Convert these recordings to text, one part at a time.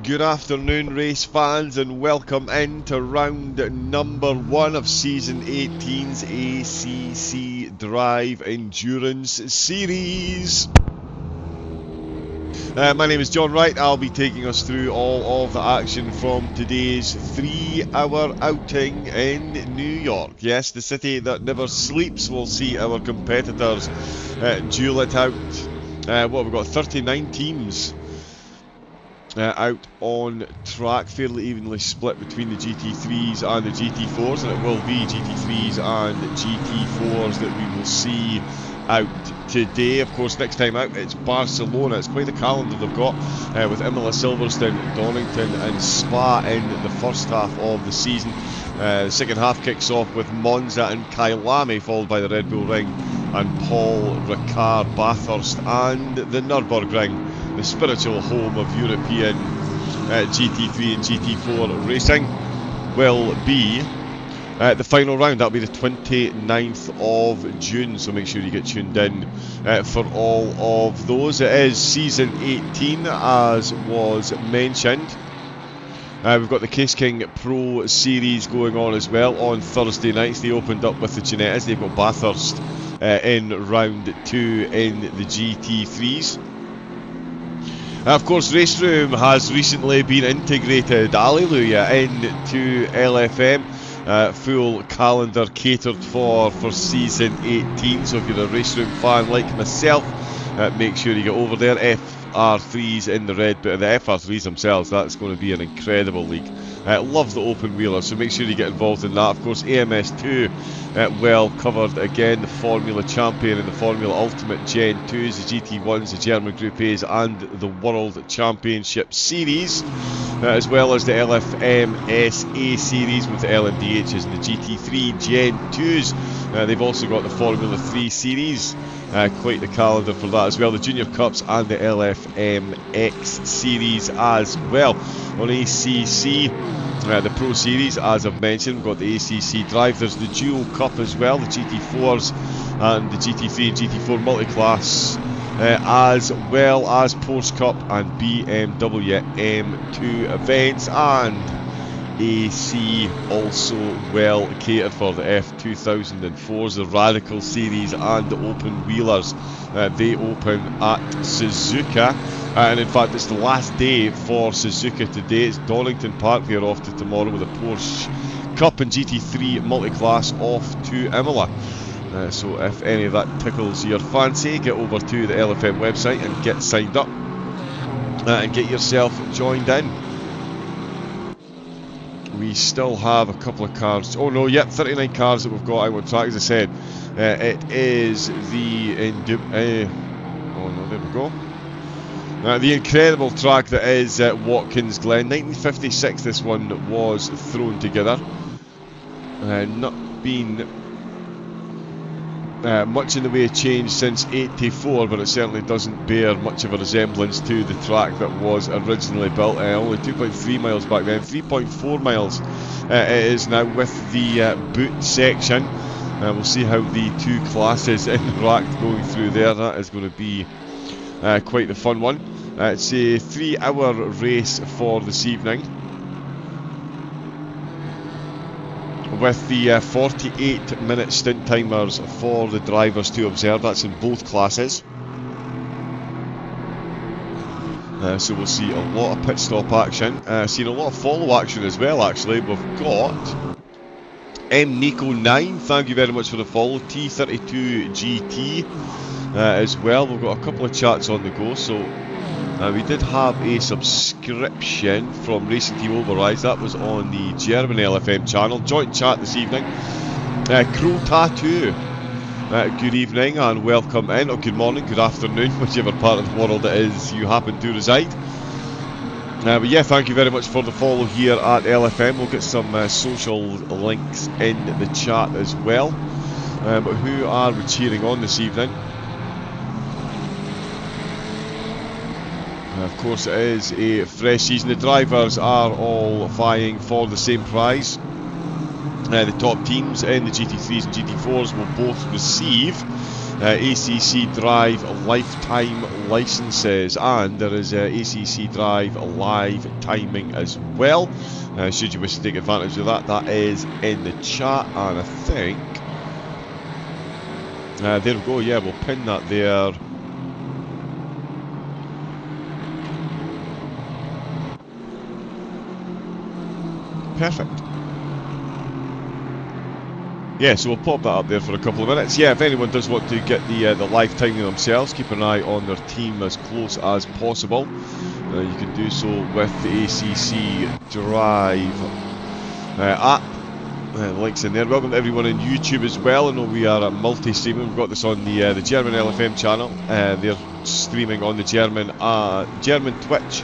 Good afternoon, race fans, and welcome into round number 1 of Season 18's ACC Drive Endurance Series. My name is John Wright. I'll be taking us through all of the action from today's 3-hour outing in New York. Yes, the city that never sleeps. Will see our competitors duel it out. What have we got? 39 teams out on track, fairly evenly split between the GT3s and the GT4s, and it will be GT3s and GT4s that we will see out today. Of course, next time out it's Barcelona. It's quite a calendar they've got with Imola, Silverstone, Donington and Spa in the first half of the season. The second half kicks off with Monza and Kyalami, followed by the Red Bull Ring and Paul Ricard, Bathurst and the Nürburgring, the spiritual home of European GT3 and GT4 racing, will be the final round. That'll be the 29th of June, so make sure you get tuned in for all of those. It is Season 18, as was mentioned. We've got the Case King Pro Series going on as well on Thursday nights. They opened up with the Ginettas. They've got Bathurst in round 2 in the GT3s. Of course, Race Room has recently been integrated, hallelujah, into LFM. Full calendar catered for Season 18. So if you're a Race Room fan like myself, make sure you get over there. FR3s in the red, but the FR3s themselves, that's going to be an incredible league. Love the open wheeler, so make sure you get involved in that. Of course, AMS2 well covered again, the Formula Champion and the Formula Ultimate Gen 2s, the GT1s, the German Group A's and the World Championship Series, as well as the LFM SA Series with the LMDHs and the GT3 Gen 2s. They've also got the Formula 3 Series, quite the calendar for that as well, the Junior Cups and the LFMX Series as well. On ACC, the Pro Series, as I've mentioned, we've got the ACC Drive. There's the Dual Cup as well, the GT4s and the GT3 and GT4 multi-class, as well as Porsche Cup and BMW M2 events, and AC also well catered for the F2004s, the Radical Series and the Open Wheelers. They open at Suzuka, and in fact it's the last day for Suzuka today. It's Donington Park. They're off to tomorrow with a Porsche Cup and GT3 multi-class off to Imola. So if any of that tickles your fancy, get over to the LFM website and get signed up and get yourself joined in. We still have a couple of cars. Oh no, yep, 39 cars that we've got out on track. As I said, it is the oh no, there we go. The incredible track that is Watkins Glen. 1956 this one was thrown together. Not been much in the way of change since 84, but it certainly doesn't bear much of a resemblance to the track that was originally built. Only 2.3 miles back then, 3.4 miles it is now with the boot section. We'll see how the two classes interact going through there. That is going to be quite the fun one. It's a 3-hour race for this evening, with the 48-minute stint timers for the drivers to observe. That's in both classes. So we'll see a lot of pit stop action. Seen a lot of follow action as well, actually. We've got M Nico 9, thank you very much for the follow. T32 GT as well. We've got a couple of chats on the go. So we did have a subscription from Racing Team Overrides. That was on the German LFM channel. Joint chat this evening. Crow Tattoo, good evening and welcome in, or good morning, good afternoon, whichever part of the world it is you happen to reside. But yeah, thank you very much for the follow here at LFM. We'll get some social links in the chat as well. But who are we cheering on this evening? Of course, it is a fresh season. The drivers are all vying for the same prize. The top teams in the GT3s and GT4s will both receive ACC Drive lifetime licenses, and there is ACC Drive live timing as well. Should you wish to take advantage of that, that is in the chat, and I think there we go. Yeah, we'll pin that there. Perfect. Yeah, so we'll pop that up there for a couple of minutes. Yeah, if anyone does want to get the live timing themselves, keep an eye on their team as close as possible. You can do so with the ACC Drive app. Links in there. Welcome to everyone on YouTube as well. I know we are multi-streaming. We've got this on the German LFM channel. They're streaming on the German Twitch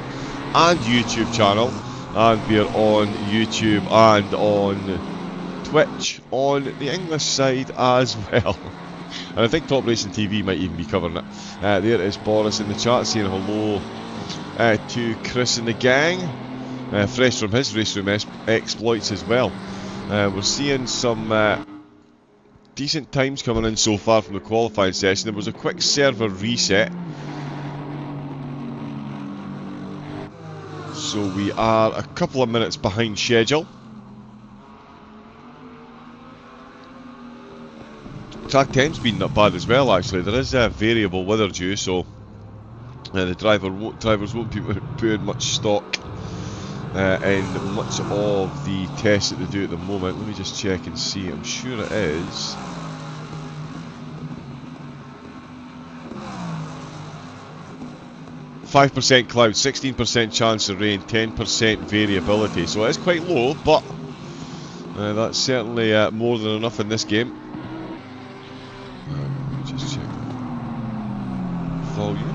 and YouTube channel, and we're on YouTube and on Twitch on the English side as well. And I think Top Racing TV might even be covering it. There is Boris in the chat saying hello to Chris and the gang, fresh from his race room exploits as well. We're seeing some decent times coming in so far from the qualifying session. There was a quick server reset, so we are a couple of minutes behind schedule. Track 10's been not bad as well, actually. There is a variable weather due, so the drivers won't be putting much stock in much of the tests that they do at the moment. Let me just check and see. I'm sure it is. %5 cloud, 16% chance of rain, 10% variability. So it is quite low, but that's certainly more than enough in this game. Let me just check volume.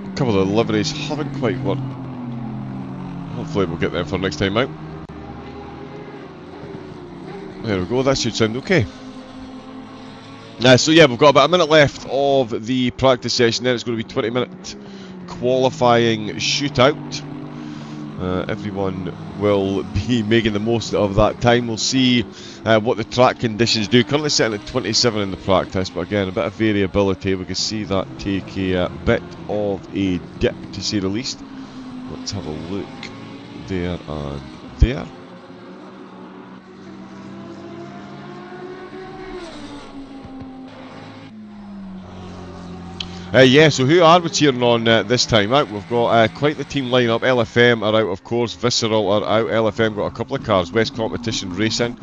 A couple of the liveries haven't quite worked. Hopefully we'll get them for next time out. There we go, that should sound okay. So yeah, we've got about a minute left of the practice session, then it's going to be 20-minute qualifying shootout. Everyone will be making the most of that time. We'll see what the track conditions do. Currently sitting at 27 in the practice, but again, a bit of variability. We can see that take a bit of a dip, to say the least. Let's have a look there and there. Yeah, so who are we cheering on this time out? We've got quite the team lineup. LFM are out, of course. Visceral are out. LFM got a couple of cars. West Competition Racing,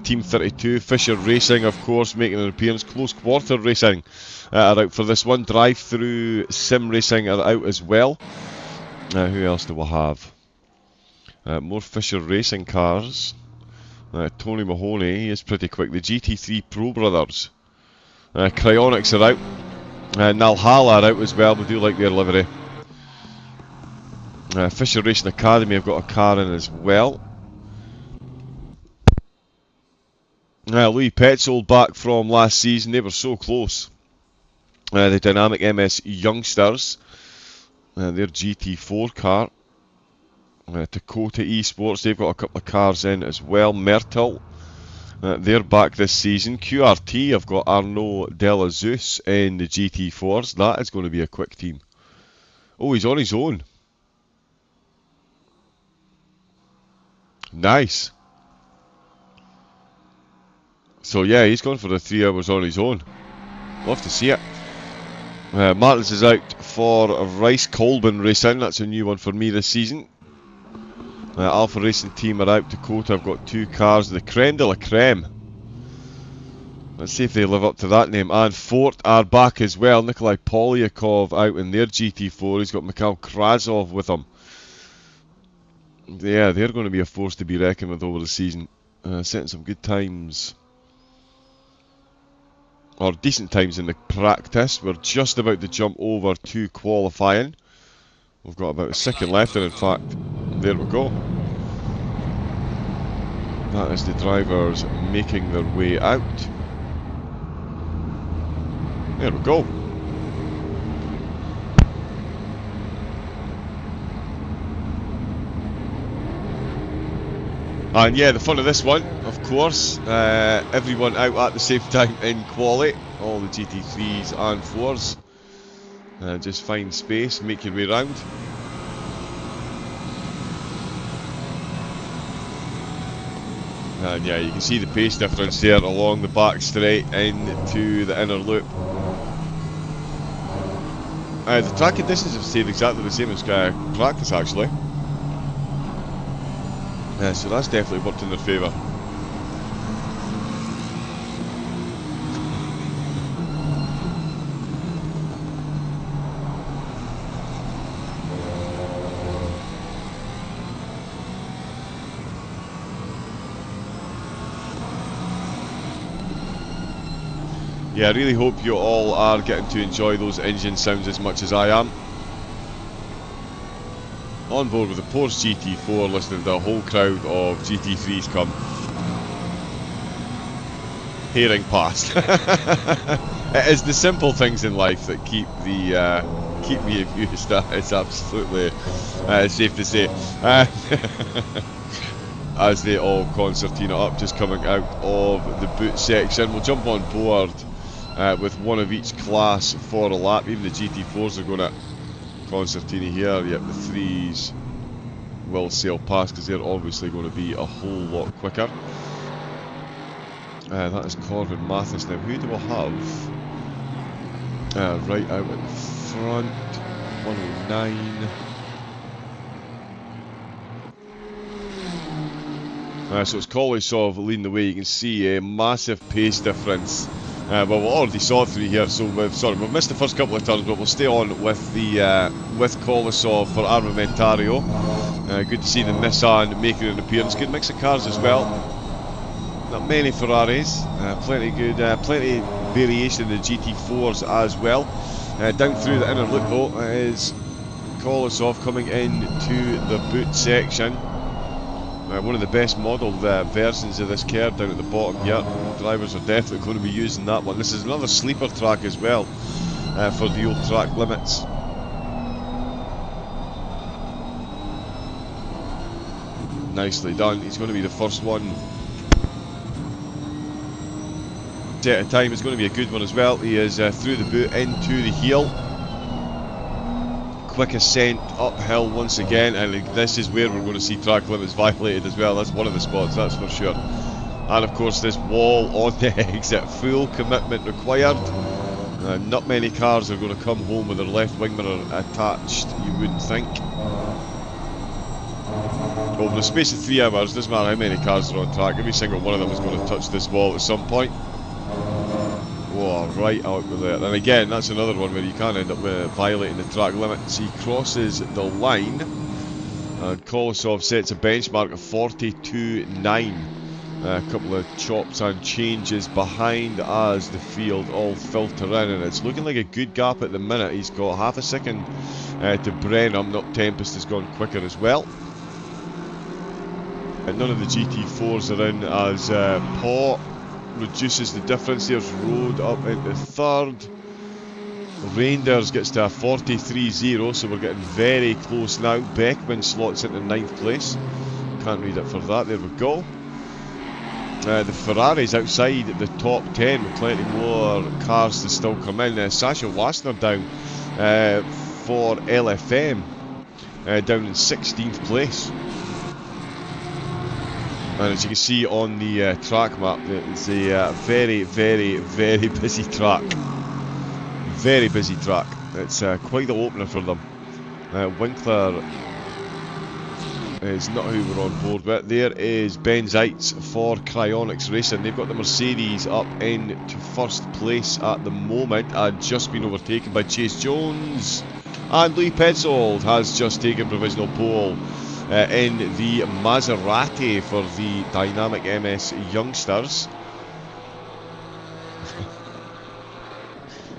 Team 32. Fisher Racing, of course, making an appearance. Close Quarter Racing are out for this one. Drive-Through Sim Racing are out as well. Who else do we have? More Fisher Racing cars. Tony Mahoney, he is pretty quick. The GT3 Pro Brothers. Cryonics are out. Nalhala are out as well. We do like their livery. Fisher Racing Academy have got a car in as well. Louis Petzold back from last season. They were so close. The Dynamic MS Youngsters. Their GT4 car. Dakota Esports, they've got a couple of cars in as well. Myrtle, they're back this season. QRT have got Arnaud Delazeus in the GT4s. That is going to be a quick team. Oh, he's on his own. Nice. So yeah, he's gone for the 3 hours on his own. Love to see it. Martins is out for Rice Colburn Racing. That's a new one for me this season. Alpha Racing team are out. Dakota have got 2 cars. The Creme de la Creme. Let's see if they live up to that name. And Fort are back as well. Nikolai Polyakov out in their GT4. He's got Mikhail Krasov with him. Yeah, they're going to be a force to be reckoned with over the season. Setting some good times. Or decent times in the practice. We're just about to jump over to qualifying. We've got about a second left, and in fact, there we go. That is the drivers making their way out. There we go. And yeah, the fun of this one, of course, everyone out at the same time in quali, all the GT3s and 4s. Just find space, make your way round. And yeah, you can see the pace difference there along the back straight into the inner loop. The track conditions have stayed exactly the same as practice actually. So that's definitely worked in their favour. Yeah, I really hope you all are getting to enjoy those engine sounds as much as I am. On board with the Porsche GT4, listening to a whole crowd of GT3s come hearing past. It is the simple things in life that keep me amused. It's absolutely safe to say. As they all concertina up, just coming out of the boot section. We'll jump on board with one of each class for a lap. Even the GT4s are going to concertina here. Yep, the 3s will sail past because they're obviously going to be a whole lot quicker. That is Corbin Mathis. Now, who do we have? Right out in front, 109. So it's Kolesov leading the way. You can see a massive pace difference. Well, we already saw through here, so we've missed the first couple of turns, but we'll stay on with the with Kolesov for Armamentario. Good to see the Nissan making an appearance. Good mix of cars as well. Not many Ferraris. Plenty variation in the GT4s as well. Down through the inner loop though is Kolesov coming into the boot section. One of the best modelled versions of this car down at the bottom here. Drivers are definitely going to be using that one. This is another sleeper track as well for the old track limits. Nicely done. He's going to be the first one. Set of time is going to be a good one as well. He is through the boot into the heel. Quick ascent uphill once again, and this is where we're going to see track limits violated as well. That's one of the spots, that's for sure. And of course this wall on the exit, full commitment required. Not many cars are going to come home with their left wing mirror attached, you wouldn't think. Over the space of 3 hours, doesn't matter how many cars are on track, every single one of them is going to touch this wall at some point. Whoa, right out with there. And again, that's another one where you can end up violating the track limits. He crosses the line, and Kolesov sets a benchmark of 42.9. A couple of chops and changes behind as the field all filter in, and it's looking like a good gap at the minute. He's got half a second to Brenham. Not Tempest has gone quicker as well. And none of the GT4s are in as Paw reduces the difference. There's Road up into third. Reinders gets to a 43.0, so we're getting very close now. Beckman slots into 9th place. Can't read it for that. There we go. The Ferraris outside the top 10 with plenty more cars to still come in. Sasha Wassner down for LFM, down in 16th place. And as you can see on the track map, it's a very, very, very busy track. Very busy track. It's quite the opener for them. Winkler is not who we're on board with. There is Ben Zeitz for Cryonics Racing. They've got the Mercedes up into first place at the moment and just been overtaken by Chase Jones. And Lee Petzold has just taken provisional pole in the Maserati for the Dynamic MS Youngsters.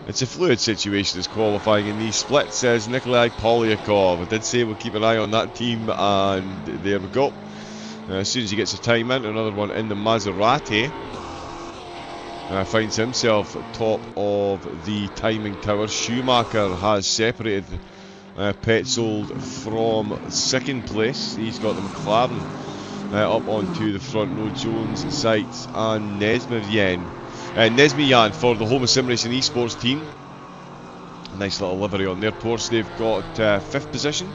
It's a fluid situation as qualifying in these splits, says Nikolai Polyakov. I did say we'll keep an eye on that team, and there we go. As soon as he gets a time in, another one in the Maserati. Finds himself top of the timing tower. Schumacher has separated Petzold from second place. He's got the McLaren Up onto the front row, Jones, Seitz and Nesmiyan for the Home of Sim Racing Esports team. Nice little livery on their Porsche. They've got 5th position.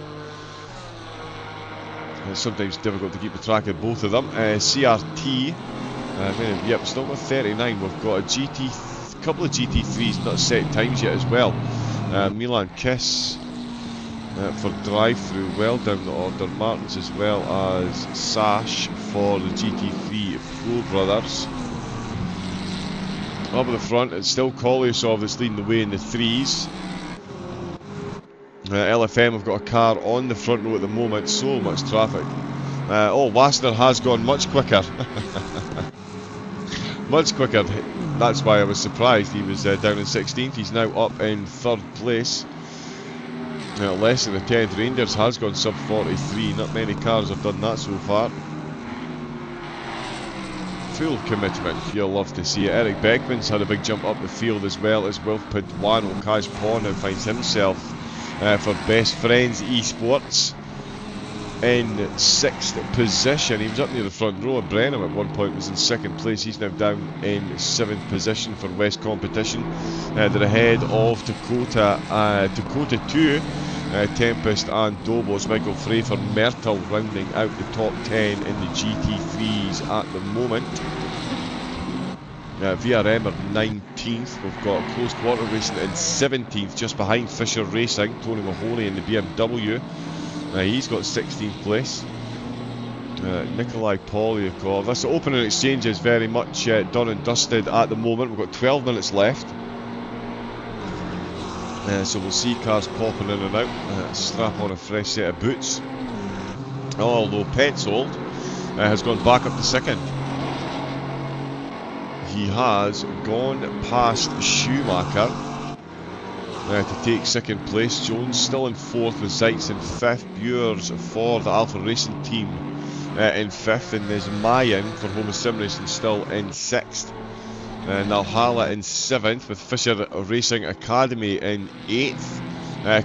It's sometimes difficult to keep the track of both of them. CRT, yep, still got 39. We've got a couple of GT3s, not set times yet as well. Milan Kiss for drive-through, well down the order. Martins as well as Sash for the GT3 Pro Brothers. Up at the front, it's still Kolyasov that's leading the way in the 3s. LFM have got a car on the front row at the moment, so much traffic. Wassner has gone much quicker. Much quicker, that's why I was surprised. He was down in 16th, he's now up in 3rd place. Less than a 10th. Rangers has gone sub 43, not many cars have done that so far. Full commitment, you'll love to see it. Eric Beckman's had a big jump up the field as well as Wilf Paduano. Kaj Pawn now finds himself for Best Friends Esports in 6th position. He was up near the front row. Brenham at one point was in 2nd place. He's now down in 7th position for West Competition. They're ahead of Dakota 2, Tempest and Dobos. Michael Frey for Myrtle rounding out the top 10 in the GT3s at the moment. VRM are 19th. We've got Close Quarter Racing in 17th, just behind Fisher Racing. Tony Mahoney in the BMW. He's got 16th place. Nikolai Polyakov. This opening exchange is very much done and dusted at the moment. We've got 12 minutes left. So we'll see cars popping in and out. Strap on a fresh set of boots. Although Petzold has gone back up to 2nd. He has gone past Schumacher to take 2nd place. Jones still in 4th with Zeitz in 5th. Buers for the Alpha Racing team in 5th. And there's Mayan for Home of Sim Racing still in 6th. Nalhala in 7th with Fisher Racing Academy in 8th.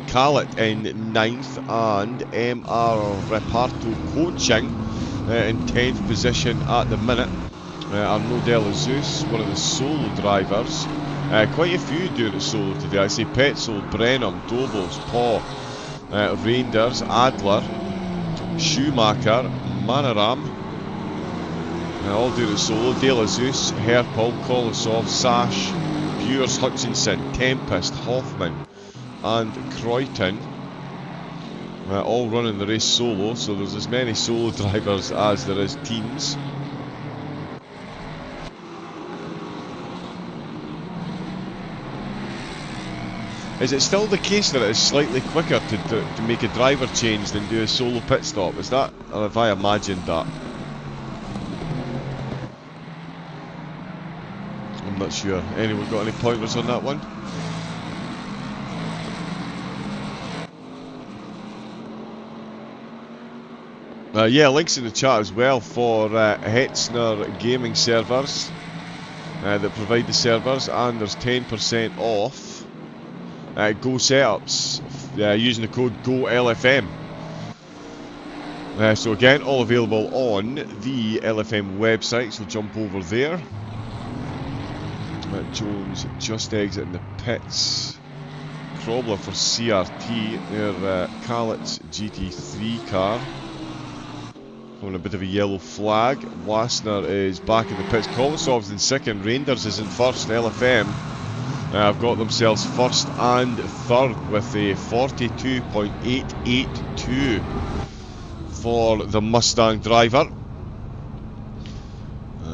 Khaled in 9th and MR Reparto Coaching in 10th position at the minute. Arnaud Delazeus, one of the solo drivers. Quite a few doing it solo today. I say Petzold, Brenham, Dobos, Paul, Reinders, Adler, Schumacher, Manaram. All doing it solo. Delazeus, Herpel, Kolasov, Sash, Buers, Hutchinson, Tempest, Hoffman and Croyton. All running the race solo, so there's as many solo drivers as there is teams. Is it still the case that it is slightly quicker to make a driver change than do a solo pit stop? Is that, or have I imagined that? I'm not sure. Anyone got any pointers on that one? Yeah, links in the chat as well for Hetzner gaming servers that provide the servers, and there's 10% off Go setups using the code GOLFM. So again, all available on the LFM website, so jump over there. Jones just exiting the pits. Krobler for CRT, their Kalit's GT3 car. On a bit of a yellow flag. Wassner is back in the pits. Kolosov's in 2nd. Reinders is in 1st. LFM have got themselves 1st and 3rd with a 42.882 for the Mustang driver.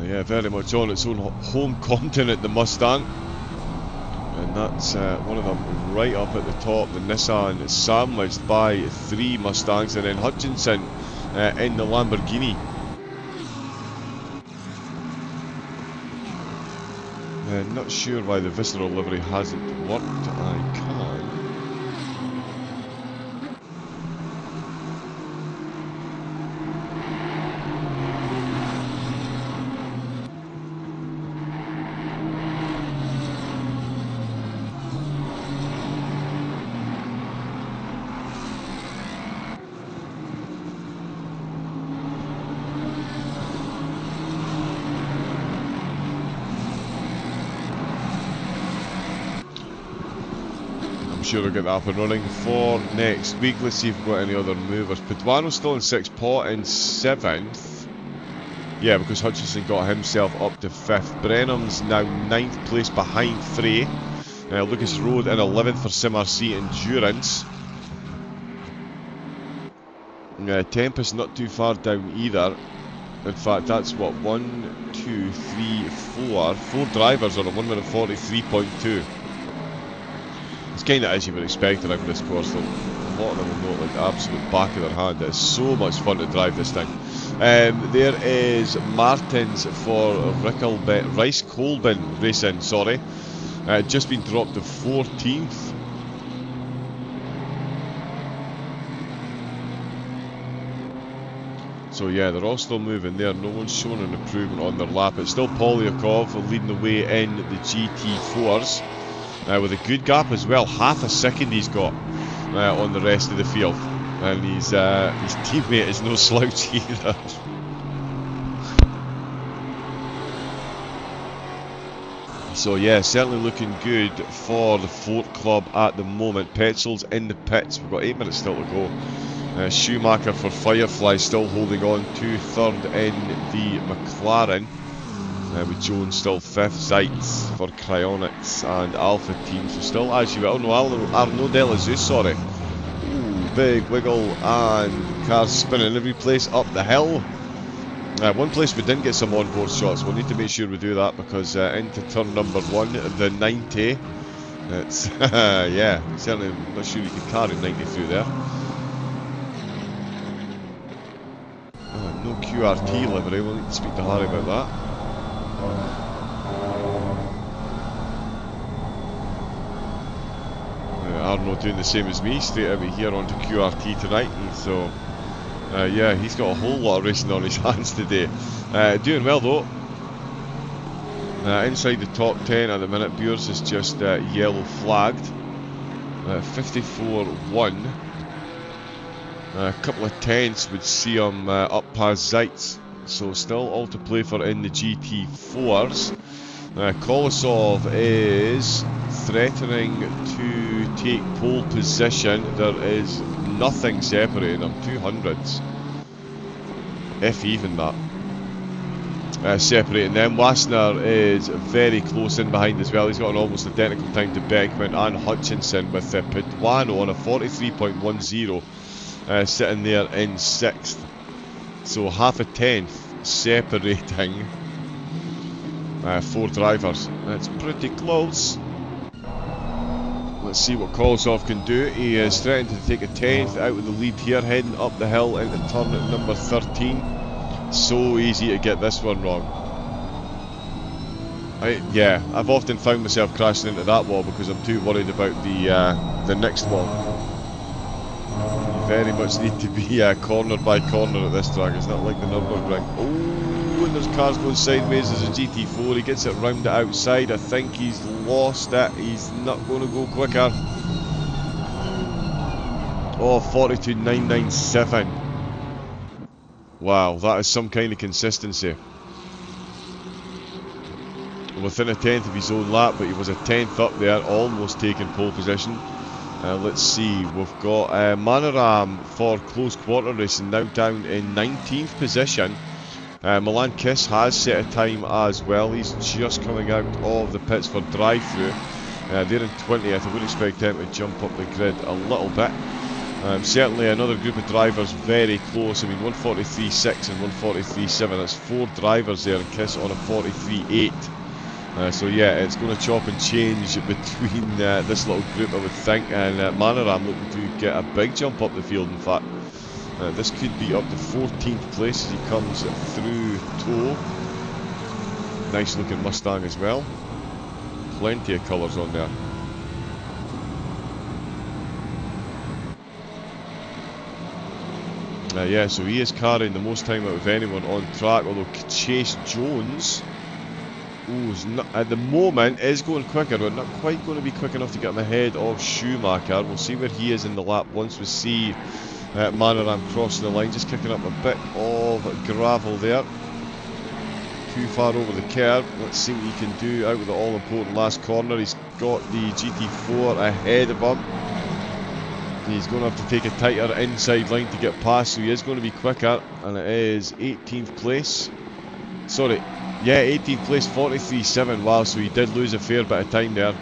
Yeah, very much on its own home continent, the Mustang. And that's one of them right up at the top. The Nissan sandwiched by 3 Mustangs, and then Hutchinson in the Lamborghini. Not sure why the visceral livery hasn't worked. I can. I'm sure we'll get that up and running for next week. Let's see if we've got any other movers. Paduano's still in 6th, Pot in 7th. Yeah, because Hutchinson got himself up to 5th. Brenham's now 9th place behind Frey. Lucas Road in 11th for SimRC Endurance. Tempest not too far down either. In fact, that's what, 1, 2, 3, 4. 4 drivers on a 1 minute 43.2. It's kind of as you would expect around this course, though. A lot of them will know it like the absolute back of their hand. It's so much fun to drive this thing. There is Martins for Rice Colbin Racing, sorry. Just been dropped to 14th. So yeah, they're all still moving there. No one's shown an improvement on their lap. It's still Polyakov leading the way in the GT4s. With a good gap as well. Half a second he's got on the rest of the field. And his teammate is no slouch either. So yeah, certainly looking good for the Fort Club at the moment. Petzl's in the pits. We've got 8 minutes still to go. Schumacher for Firefly still holding on to 3rd in the McLaren. With Jones still 5th. Zeitz for Cryonics and Alpha Team. So still as you will. No, Arnaud Delazeus, sorry. Ooh, big wiggle and cars spinning every place up the hill. One place we didn't get some onboard shots. We'll need to make sure we do that because into turn number 1, the 90. It's yeah, certainly not sure you can carry 90 through there. No QRT livery. We'll need to speak to Harry about that. Arno doing the same as me, straight out of here onto QRT tonight, and so yeah, he's got a whole lot of racing on his hands today. Doing well though. Inside the top 10 at the minute. Bures is just yellow flagged. 54-1. A couple of tenths would see him up past Zeitz. So still all to play for in the GT4s. Kolosov is threatening to take pole position. There is nothing separating them. 200s. If even that. Separating them. Wassner is very close in behind as well. He's got an almost identical time to Beckman and Hutchinson with Paduano on a 43.10. Sitting there in 6th. So half a tenth separating 4 drivers. That's pretty close. Let's see what Kolosov can do. He is threatening to take a 10th out of the lead here, heading up the hill into turn number 13. So easy to get this one wrong. Yeah, I've often found myself crashing into that wall because I'm too worried about the next wall. You very much need to be corner by corner at this track. It's not like the Nürburgring. Oh, and there's cars going sideways. There's a GT4. He gets it round the outside. I think he's lost it. He's not going to go quicker. Oh, 42.997. Wow, that is some kind of consistency. Within a tenth of his own lap, but he was a tenth up there, almost taking pole position. Let's see, we've got Manoram for close quarter racing now down in 19th position. Milan Kiss has set a time as well. He's just coming out of the pits for drive-through. They're in 20th. I would expect them to jump up the grid a little bit. Certainly another group of drivers very close. I mean 143.6 and 143.7. That's 4 drivers there, and Kiss on a 43.8. So yeah, it's going to chop and change between this little group, I would think, and Manoram looking to get a big jump up the field. In fact, this could be up to 14th place as he comes through tow. Nice looking Mustang as well. Plenty of colours on there. Yeah, so he is carrying the most time out of anyone on track, although Chase Jones, is not, at the moment, is going quicker, but not quite going to be quick enough to get him ahead of Schumacher. We'll see where he is in the lap once we see Manoram crossing the line, just kicking up a bit of gravel there. too far over the curb. Let's see what he can do out with the all-important last corner. He's got the GT4 ahead of him. He's going to have to take a tighter inside line to get past, so he is going to be quicker, and it is 18th place. Sorry, yeah, 18th place, 43.7. Wow, so he did lose a fair bit of time there.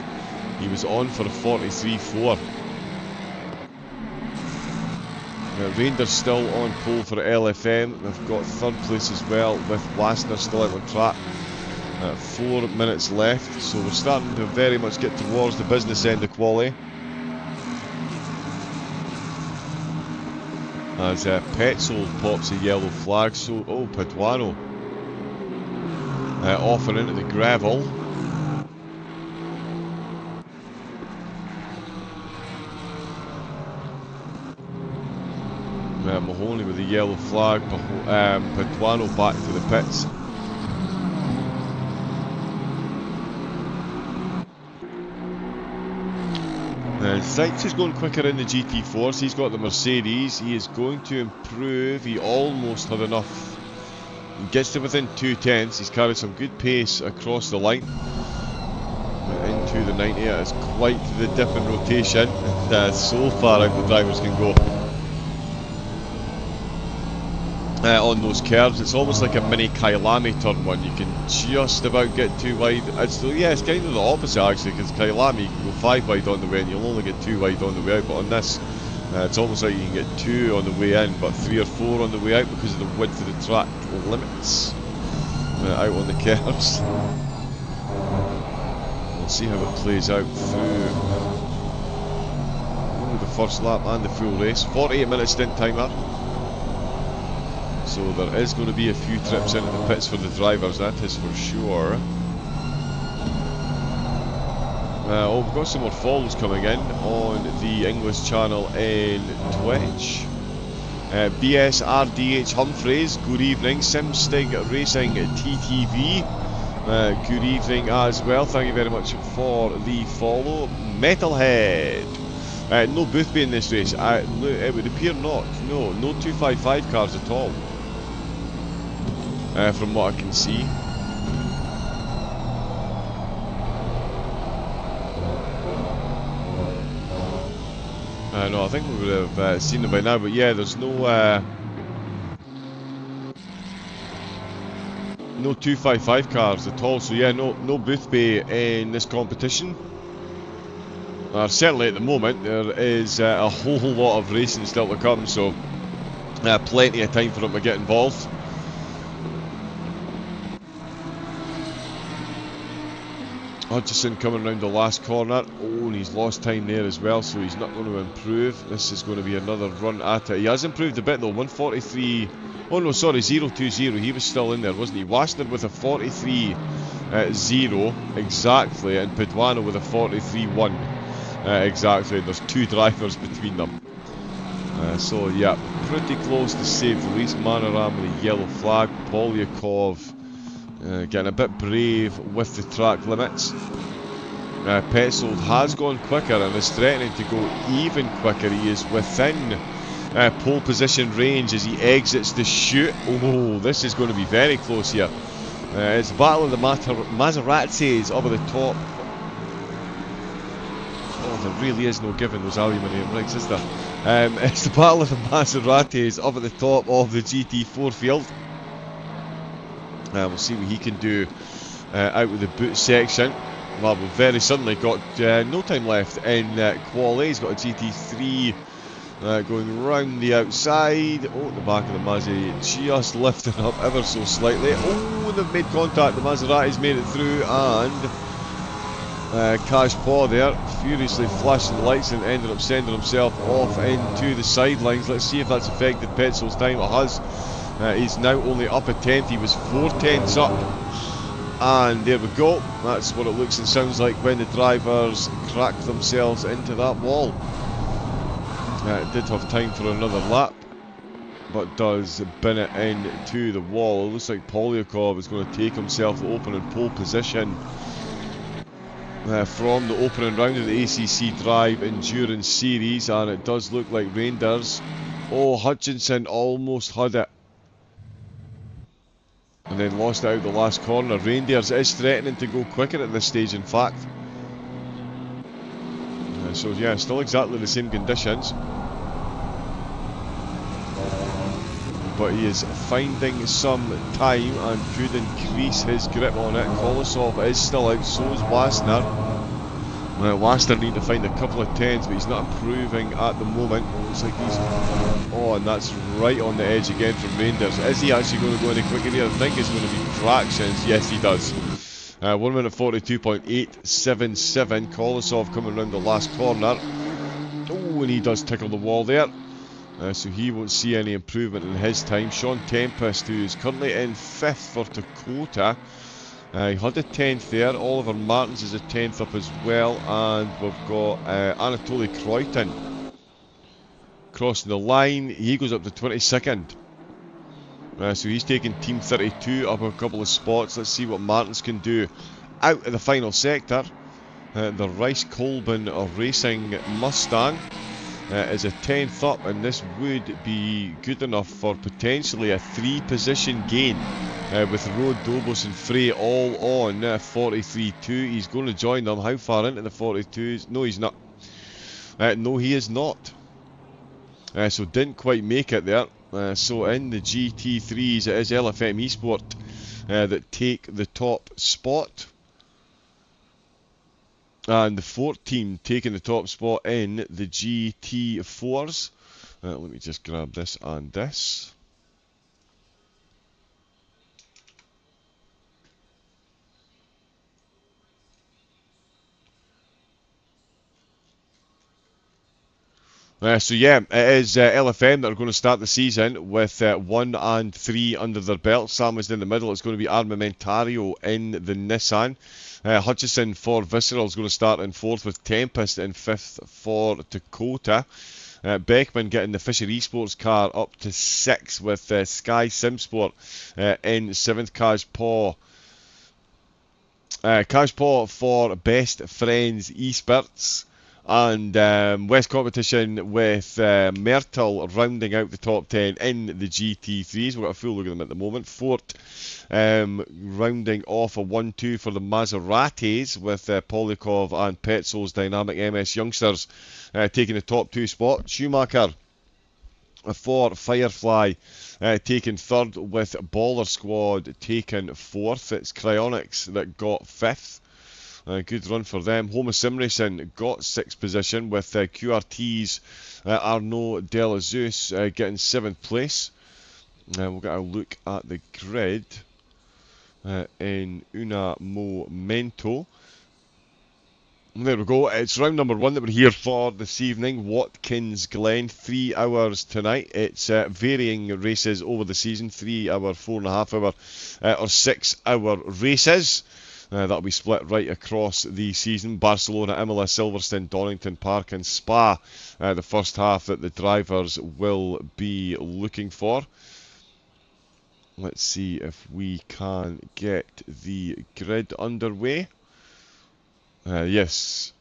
He was on for a 43.4. Reinder's still on pole for LFM. They've got third place as well, with Wassner still out on track. 4 minutes left, so we're starting to very much get towards the business end of quali. As Petzold pops a yellow flag, so Paduano off and into the gravel. Mahoney with the yellow flag, Paduano back to the pits. Sykes is going quicker in the GT4s. He's got the Mercedes. He is going to improve. He almost had enough. He gets to within 2/10. He's carried some good pace across the line. Into the 90. It's quite the dip in rotation. So far out the drivers can go. On those curves, it's almost like a mini Kyalami turn one. You can just about get too wide. It's kind of the opposite actually, because Kyalami you can go 5 wide on the way in, you'll only get 2 wide on the way out. But on this, it's almost like you can get 2 on the way in, but 3 or 4 on the way out because of the width of the track limits out on the curves. We'll see how it plays out through the first lap and the full race. 48 minute stint timer. So there is going to be a few trips into the pits for the drivers, that is for sure. We've got some more follows coming in on the English channel in Twitch. BSRDH Humphreys, good evening. Simstig Racing TTV, good evening as well. Thank you very much for the follow. Metalhead. No Boothby in this race. It would appear not. No 255 cars at all. From what I can see. No, I think we would have seen them by now, but yeah, there's no 255 cars at all, so yeah, no Boothby in this competition. Certainly at the moment, there is a whole lot of racing still to come, so plenty of time for them to get involved. Hutchison coming around the last corner. Oh, and he's lost time there as well, so he's not going to improve. This is going to be another run at it. He has improved a bit though, 143. Oh no, sorry, 020. He was still in there, wasn't he? Wassner with a 43.0 exactly, and Paduano with a 43.1 exactly. There's 2 drivers between them. So yeah, pretty close to save the least. Manaram with a yellow flag. Polyakov getting a bit brave with the track limits. Petzold has gone quicker and is threatening to go even quicker. He is within pole position range as he exits the chute. Oh, this is going to be very close here. It's a battle of the Maseratis over the top. Oh, there really is no giving those aluminium rigs, is there? It's the battle of the Maseratis over the top of the GT4 field. We'll see what he can do out with the boot section. Well, we've very suddenly got no time left in quali. He's got a GT3 going round the outside. Oh, the back of the Mazzy just lifting up ever so slightly. Oh, they've made contact. The Maseratis made it through, and Cash Paw there furiously flashing the lights and ended up sending himself off into the sidelines. Let's see if that's affected Petzold's time. It has. He's now only up a 10th. He was 4/10 up, and there we go. That's what it looks and sounds like when the drivers crack themselves into that wall. Did have time for another lap, but does bin it into the wall. It looks like Polyakov is going to take himself the opening pole position from the opening round of the ACC Drive Endurance Series, and it does look like Reinders. Oh, Hutchinson almost had it. and then lost it out the last corner. Reindeers is threatening to go quicker at this stage, in fact. So yeah, still exactly the same conditions, but he is finding some time and could increase his grip on it. Kolosov is still out, so is Wasner. Wasner need to find a couple of 10s, but he's not improving at the moment. Looks like he's... Oh, and that's right on the edge again from Rangers. Is he actually going to go any quicker here? I think it's going to be fractions. Yes, he does. 1 minute 42.877. Kolosov coming around the last corner. Oh, and he does tickle the wall there. So he won't see any improvement in his time. Sean Tempest, who is currently in 5th for Dakota. He had a 10th there. Oliver Martins is a 10th up as well. And we've got Anatoly Kroitin crossing the line. He goes up to 22nd. So he's taking Team 32 up a couple of spots. Let's see what Martins can do out of the final sector. The Rice Colburn Racing Mustang is a 10th up, and this would be good enough for potentially a 3-position gain with Rode, Dobos and Frey all on 43.2. He's going to join them. How far into the 42s? No, he's not. No, he is not. So didn't quite make it there. So in the GT3s, it is LFM Esport that take the top spot. And the 4th team taking the top spot in the GT4s. Let me just grab this and this. So yeah, it is LFM that are going to start the season with 1 and 3 under their belt. Sam is in the middle. It's going to be Armamentario in the Nissan. Hutchison for Visceral is going to start in 4th with Tempest in 5th for Dakota. Beckman getting the Fisher Esports car up to 6th with Sky Simsport in 7th. Kajpaw for Best Friends Esports. And West Competition with Myrtle rounding out the top 10 in the GT3s. We've got a full look at them at the moment. Fort rounding off a 1-2 for the Maseratis with Polikov and Petsol's Dynamic MS Youngsters taking the top 2 spot. Schumacher for Firefly taking 3rd with Baller Squad taking 4th. It's Cryonics that got 5th. Good run for them. Homer Sim Racing got 6th position with QRT's Arnaud Delazeus getting 7th place. We'll get a look at the grid in una momento. There we go. It's round number 1 that we're here for this evening. Watkins Glen, 3 hours tonight. It's varying races over the season. 3 hour, 4.5 hour or 6 hour races. That'll be split right across the season. Barcelona, Imola, Silverstone, Donington Park and Spa. The first half that the drivers will be looking for. Let's see if we can get the grid underway. Yes.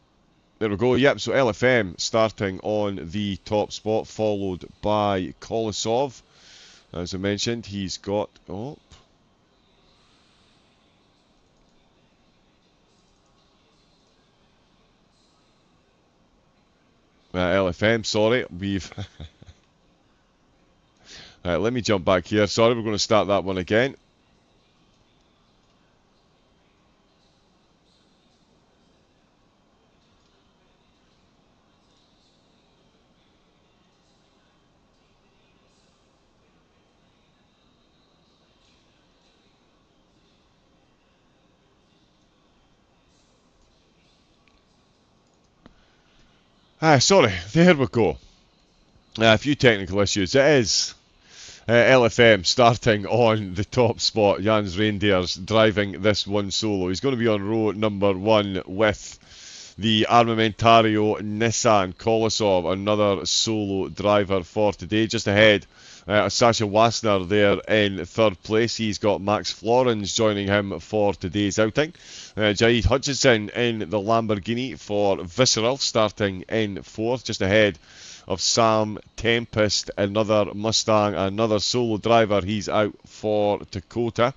There we go. Yep, so LFM starting on the top spot, followed by Kolosov. As I mentioned, he's got... Oh, LFM, sorry, we've... let me jump back here. Sorry, we're going to start that one again. Sorry, there we go. A few technical issues. It is LFM starting on the top spot. Jan's Reindeers driving this one solo. He's going to be on row number 1 with the Armamentario Nissan. Kolosov, another solo driver for today. Just ahead, Sasha Wasner there in 3rd place. He's got Max Florence joining him for today's outing. Jaid Hutchinson in the Lamborghini for Visceral, starting in 4th. Just ahead, of Sam Tempest, another Mustang, another solo driver. He's out for Dakota.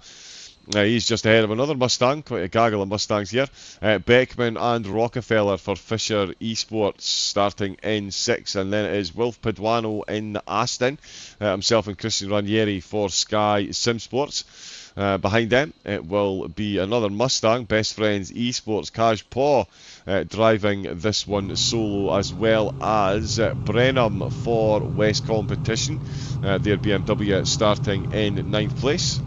He's just ahead of another Mustang, quite a gaggle of Mustangs here. Beckman and Rockefeller for Fisher Esports starting in 6th, and then it is Wilf Paduano in Aston, himself and Christian Ranieri for Sky Sim Sports. Behind them it will be another Mustang, Best Friends Esports, Kaj Paw driving this one solo, as well as Brenham for West Competition, their BMW starting in 9th place.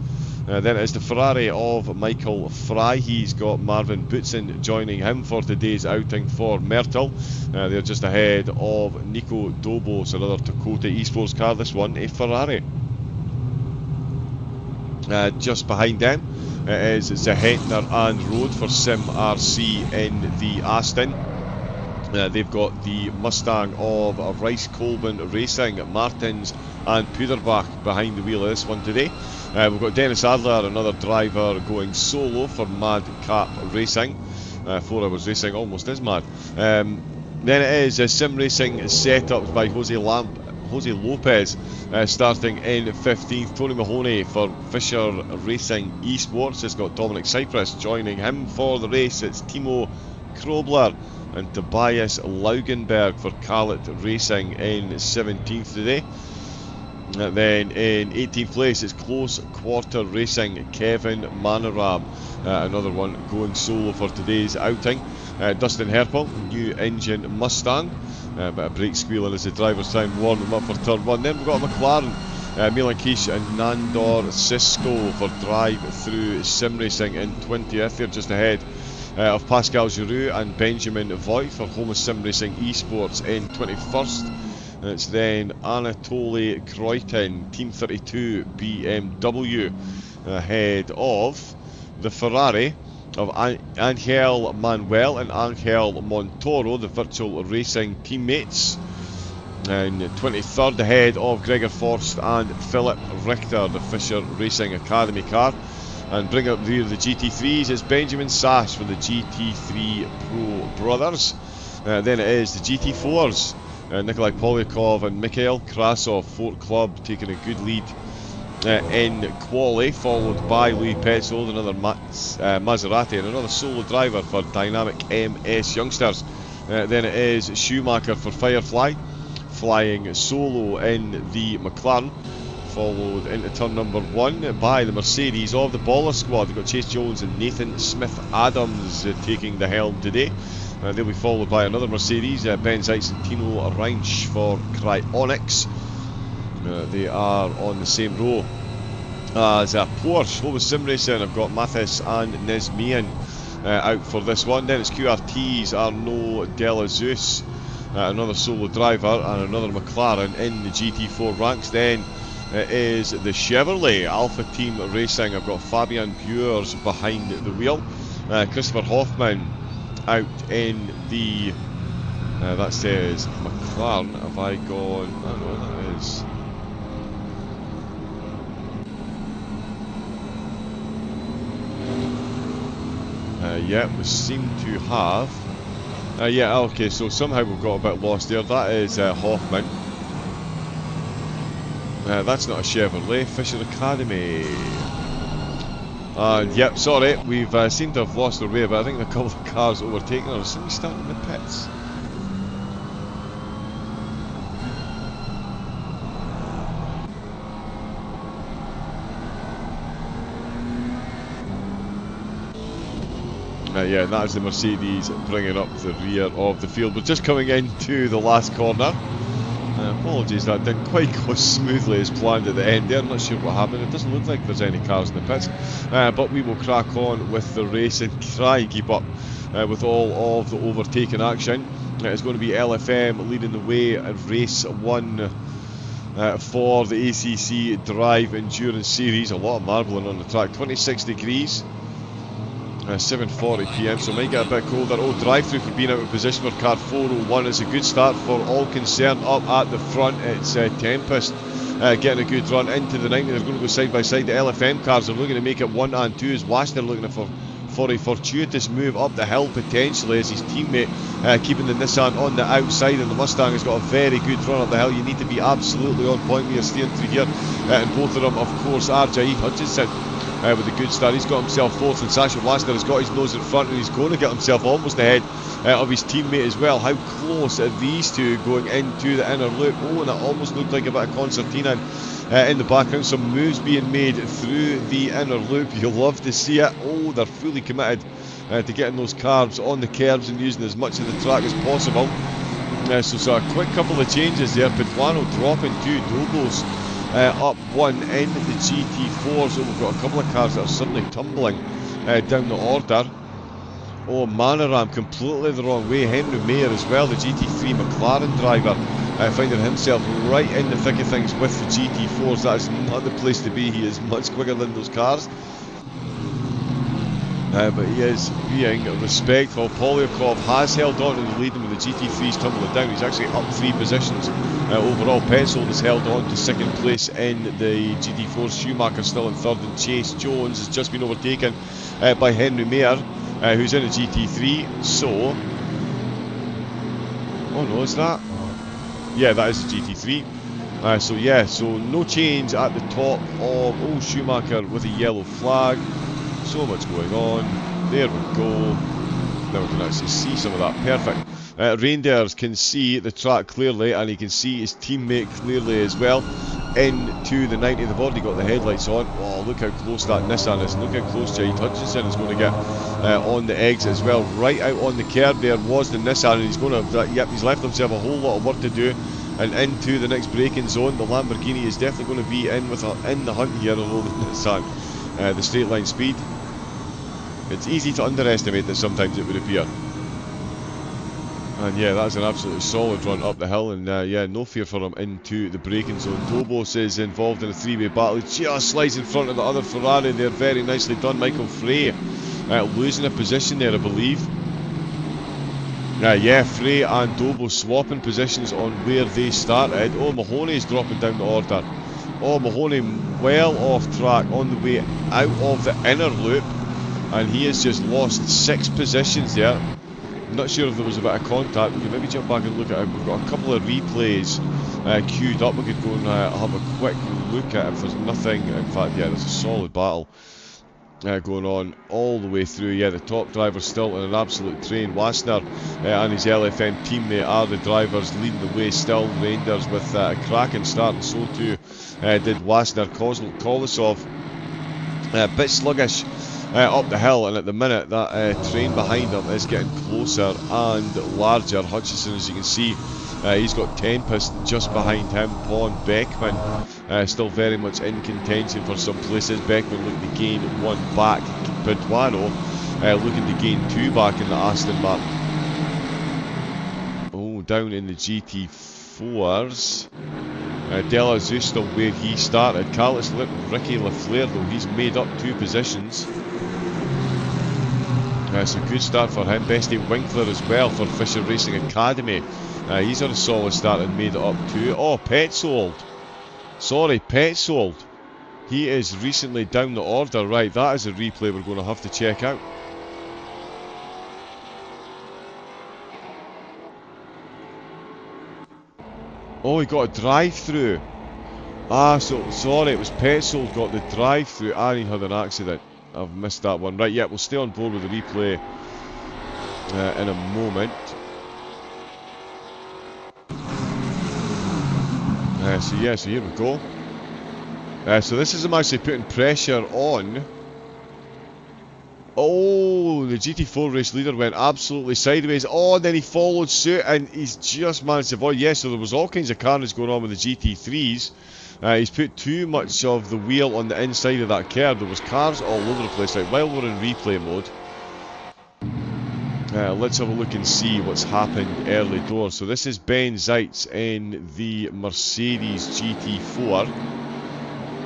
Then it is the Ferrari of Michael Fry. He's got Marvin Boutsen joining him for today's outing for Myrtle. They're just ahead of Nico Dobos, another Dakota Esports car, this one a Ferrari. Just behind them it is Zehentner and Road for Sim RC in the Aston. They've got the Mustang of Rice Colburn Racing, Martins and Puderbach behind the wheel of this one today. We've got Dennis Adler, another driver, going solo for Madcap Racing. 4 Hours Racing almost is mad. Then it is Sim Racing setups by Jose Lopez, starting in 15th. Tony Mahoney for Fisher Racing Esports. It's got Dominic Cypress joining him for the race. It's Timo Krobler and Tobias Laugenberg for Khaled Racing in 17th today. And then in 18th place it's Close Quarter Racing, Kevin Manaram, another one going solo for today's outing. Dustin Herpel, new engine Mustang, bit of brake squealing as the drivers try and warm them up for turn 1. Then we've got a McLaren, Milan Kish and Nandor Cisco for Drive Through Sim Racing in 20th. They're just ahead of Pascal Giroux and Benjamin Voigt for Home Sim Racing Esports in 21st. It's then Anatoly Kreutin, Team 32 BMW, ahead of the Ferrari of Angel Manuel and Angel Montoro, the virtual racing teammates. And 23rd ahead of Gregor Forst and Philip Richter, the Fisher Racing Academy car. And bringing up the rear of the GT3s is Benjamin Sash for the GT3 Pro Brothers. Then it is the GT4s. Nikolai Polyakov and Mikhail Krasov, Fort Club, taking a good lead in quali, followed by Louis Petzold, another Maserati, and another solo driver for Dynamic MS Youngsters. Then it is Schumacher for Firefly, flying solo in the McLaren, followed into turn number 1 by the Mercedes of the Baller Squad. They've got Chase Jones and Nathan Smith-Adams taking the helm today. They'll be followed by another Mercedes, Ben Zeitz and Tino Reinsch for Cryonics. They are on the same row as Porsche. Home Sim Racing, I've got Mathis and Nesmian out for this one. Then it's QRT's Arnaud Delazeus, another solo driver, and another McLaren in the GT4 ranks. Then it is the Chevrolet Alpha Team Racing. I've got Fabian Buers behind the wheel. Christopher Hoffman out in the that says McLaren. Have I gone? I don't know what that is. Yeah, we seem to have yeah, okay, so somehow we've got a bit lost there. That is Hoffman. That's not a Chevrolet. Fisher Academy. Yep, sorry, we've seemed to have lost our way, but I think a couple of cars overtaking us. Let me start in the pits. Yeah, that is the Mercedes bringing up the rear of the field. We're just coming into the last corner. Apologies, that didn't quite go smoothly as planned at the end there. I'm not sure what happened. It doesn't look like there's any cars in the pits. But we will crack on with the race and try and keep up with all of the overtaking action. It's going to be LFM leading the way at race 1 for the ACC Drive Endurance Series. A lot of marbling on the track. 26 degrees. 7:40 PM, so might get a bit colder. Oh, drive-through for being out of position for car 401. It's a good start for all concerned. Up at the front, it's Tempest getting a good run into the 90. They're going to go side by side. The LFM cars are looking to make it 1 and 2 as Washner looking for for a fortuitous move up the hill potentially, as his teammate keeping the Nissan on the outside, and the Mustang has got a very good run up the hill. You need to be absolutely on point when you're steering through here, and both of them, of course, are Jai Hutchinson with a good start. He's got himself fourth, and Sasha Wassner has got his nose in front, and he's going to get himself almost ahead of his teammate as well. How close are these two going into the inner loop? Oh, and that almost looked like a bit of concertina in the background. Some moves being made through the inner loop. You'll love to see it. Oh, they're fully committed to getting those carbs on the curbs and using as much of the track as possible. So a quick couple of changes there. Podium dropping 2, Dobos up 1 in the GT4s. So we've got a couple of cars that are suddenly tumbling down the order. Oh, Manoram completely the wrong way. Henry Mayer as well, the GT3 McLaren driver, finding himself right in the thick of things with the GT4s. That is not the place to be. He is much quicker than those cars. But he is being respectful. Polyakov has held on to the lead, and with the GT3s tumbling down, he's actually up 3 positions overall. Petzold has held on to 2nd place in the GT4s. Schumacher still in 3rd, and Chase Jones has just been overtaken by Henry Mayer, who's in a GT3. So, oh no, is that? Yeah, that is the GT3. So yeah, so no change at the top of, oh, Schumacher with a yellow flag. So much going on. There we go. Now we can actually see some of that. Perfect. Reinders can see the track clearly, and he can see his teammate clearly as well. Into the 90. They've already got the headlights on. Oh, look how close that Nissan is. Look how close Jai Hutchinson is going to get on the exit as well. Right out on the curb there was the Nissan, and he's going to, yep, he's left himself a whole lot of work to do. And into the next braking zone. The Lamborghini is definitely going to be in the hunt here, although the Nissan, the straight line speed, it's easy to underestimate that sometimes, it would appear. And yeah, that's an absolutely solid run up the hill, and yeah, no fear for him into the braking zone. Dobos is involved in a 3-way battle. He just slides in front of the other Ferrari there. Very nicely done. Michael Frey losing a position there, I believe. Yeah, Frey and Dobos swapping positions on where they started. Oh, Mahoney's dropping down the order. Oh, Mahoney well off track on the way out of the inner loop, and he has just lost 6 positions there. I'm not sure if there was a bit of contact. We can maybe jump back and look at it. We've got a couple of replays queued up. We could go and have a quick look at it if there's nothing. In fact, yeah, there's a solid battle going on all the way through. Yeah, the top driver's still in an absolute train. Wassner and his LFM teammate are the drivers leading the way still. Reinders with a cracking start, and so too did Wassner. Kolosov a bit sluggish up the hill, and at the minute that train behind him is getting closer and larger. Hutchinson, as you can see, he's got Tempest just behind him. Paul Beckman still very much in contention for some places. Beckman looking to gain 1 back. Podium looking to gain 2 back in the Aston Martin. Oh, down in the GT4s. Della Zeus still where he started. Carlos Ricky Lafleur, though, he's made up 2 positions. It's a good start for him. Bestie Winkler as well for Fisher Racing Academy. He's on a solid start and made it up 2. Oh, Petzold. Sorry, Petzold. He is recently down the order. Right, that is a replay we're going to have to check out. Oh, he got a drive-through. Ah, so sorry, it was Petzold got the drive-through and he had an accident. I've missed that one. Right, yeah, we'll stay on board with the replay in a moment. So yeah, so here we go. So this is him actually putting pressure on. Oh, the GT4 race leader went absolutely sideways. Oh, and then he followed suit, and he's just managed to avoid. Yes, so there was all kinds of carnage going on with the GT3s. He's put too much of the wheel on the inside of that curb. There was cars all over the place. Right, while we're in replay mode, let's have a look and see what's happened early doors. So this is Ben Zeitz in the Mercedes GT4.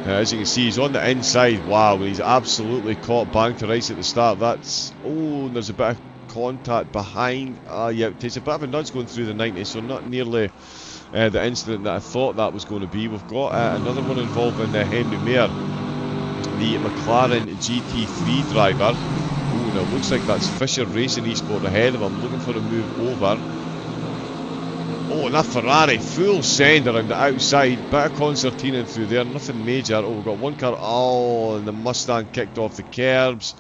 As you can see, he's on the inside. Wow, he's absolutely caught bang to rights at the start. That's, oh, there's a bit of contact behind. Yeah, it takes a bit of a nudge going through the 90, so not nearly the incident that I thought that was going to be. We've got another one involving Henry Mayer, the McLaren GT3 driver. Oh, Now, it looks like that's Fisher Racing Esport ahead of him, looking for a move over. Oh, and that Ferrari, full send around the outside, bit of concertina through there, nothing major. Oh, we've got one car, oh, and the Mustang kicked off the curbs,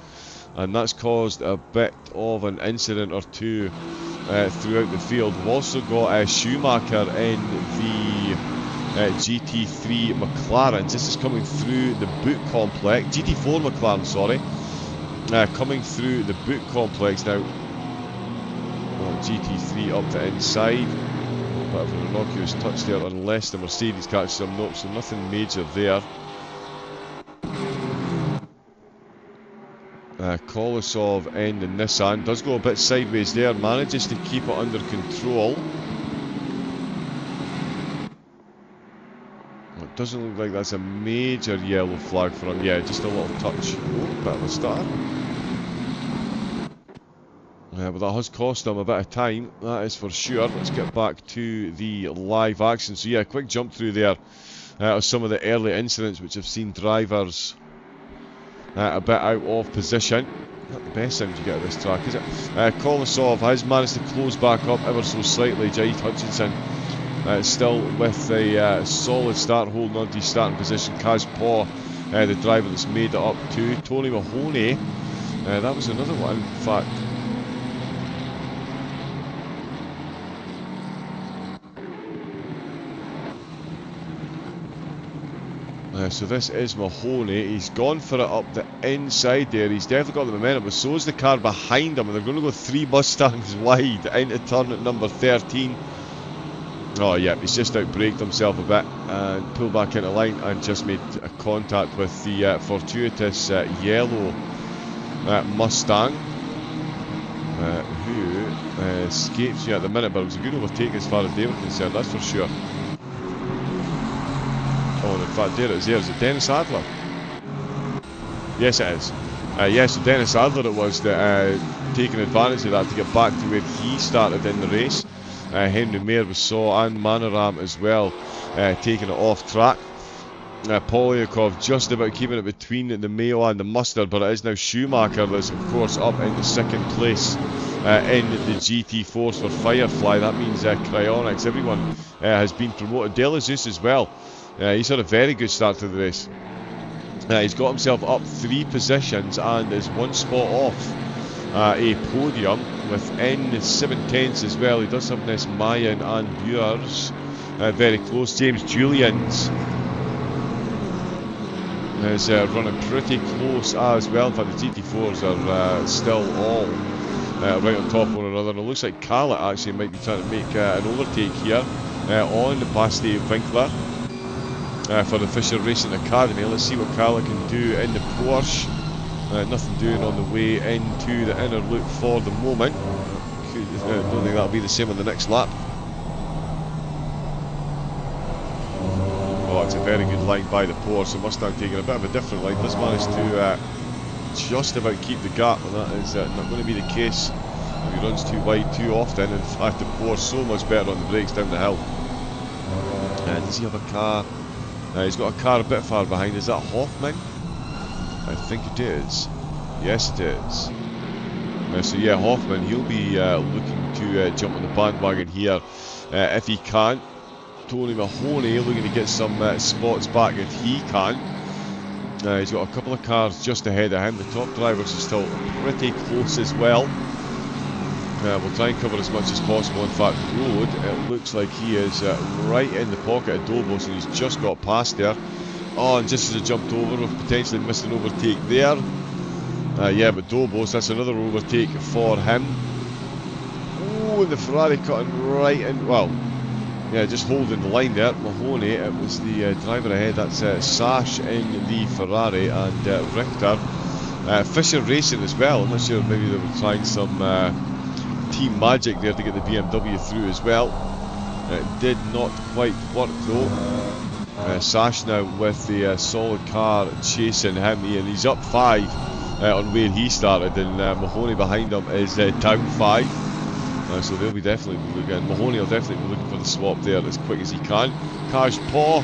and that's caused a bit of an incident or two throughout the field. We've also got a Schumacher in the GT3 McLarens. This is coming through the boot complex, GT4 McLaren, sorry, coming through the boot complex now. Oh, GT3 up the inside. Bit of an innocuous touch there, unless the Mercedes catches some note, so nothing major there. Kolosov in the Nissan does go a bit sideways there, manages to keep it under control. It doesn't look like that's a major yellow flag for him. Yeah, just a little touch. Oh, bit of a start. But that has cost them a bit of time, that is for sure. Let's get back to the live action. So yeah, quick jump through there of some of the early incidents which have seen drivers a bit out of position. Not the best sound you get at this track, is it? Kolosov has managed to close back up ever so slightly. Jade Hutchinson still with a solid start, holding on to his starting position. Kaz Paw, the driver that's made it up to Tony Mahoney. That was another one, in fact. So this is Mahoney. He's gone for it up the inside there. He's definitely got the momentum, but so is the car behind him, and they're going to go 3 Mustangs wide into turn at number 13. Oh yeah, he's just outbraked himself a bit and pulled back into line and just made a contact with the fortuitous yellow Mustang, who escapes you at the minute, but it was a good overtake as far as they were concerned, that's for sure. Oh, and in fact, there it is. Is it Dennis Adler? Yes, it is. Yes, so Dennis Adler it was that taking advantage of that to get back to where he started in the race. Henry Mayer was saw, and Manoram as well, taking it off track. Polyakov just about keeping it between the Mayo and the Mustard, but it is now Schumacher that's of course up into second place in the GT4s for Firefly. That means Cryonics, everyone has been promoted. De La Zeus as well. He's had a very good start to the race. He's got himself up 3 positions and is 1 spot off a podium within 7/10 as well. He does have this Mayan and Buers very close. James Julian's is running pretty close as well. In fact, the GT4s are still all right on top of one another. And it looks like Kala actually might be trying to make an overtake here on the Basti Winkler. For the Fisher Racing Academy. Let's see what Kala can do in the Porsche. Nothing doing on the way into the inner loop for the moment. Don't think that'll be the same on the next lap. Oh, it's a very good line by the Porsche. The Mustang taking a bit of a different line. This managed to just about keep the gap, and that is not going to be the case if he runs too wide too often. In fact, the Porsche so much better on the brakes down the hill. Does he have a car? He's got a car a bit far behind. Is that Hoffman? I think it is. Yes, it is. So yeah, Hoffman, he'll be looking to jump on the bandwagon here if he can. Tony Mahoney looking to get some spots back if he can. He's got a couple of cars just ahead of him. The top drivers are still pretty close as well. We'll try and cover as much as possible. In fact, Road, it looks like he is right in the pocket of Dobos, and he's just got past there. Oh, and just as he jumped over, we've potentially missed an overtake there. Yeah, but Dobos, that's another overtake for him. Oh, and the Ferrari cutting right in. Well, yeah, just holding the line there. Mahoney, it was the driver ahead. That's Sash in the Ferrari, and Richter. Fisher Racing as well. I'm not sure, maybe they were trying some team magic there to get the BMW through as well. It did not quite work though. Sash now with the solid car chasing him, and he's up 5 on where he started, and Mahoney behind him is down 5. So they'll be definitely looking. Mahoney will definitely be looking for the swap there as quick as he can. Kaj Paw.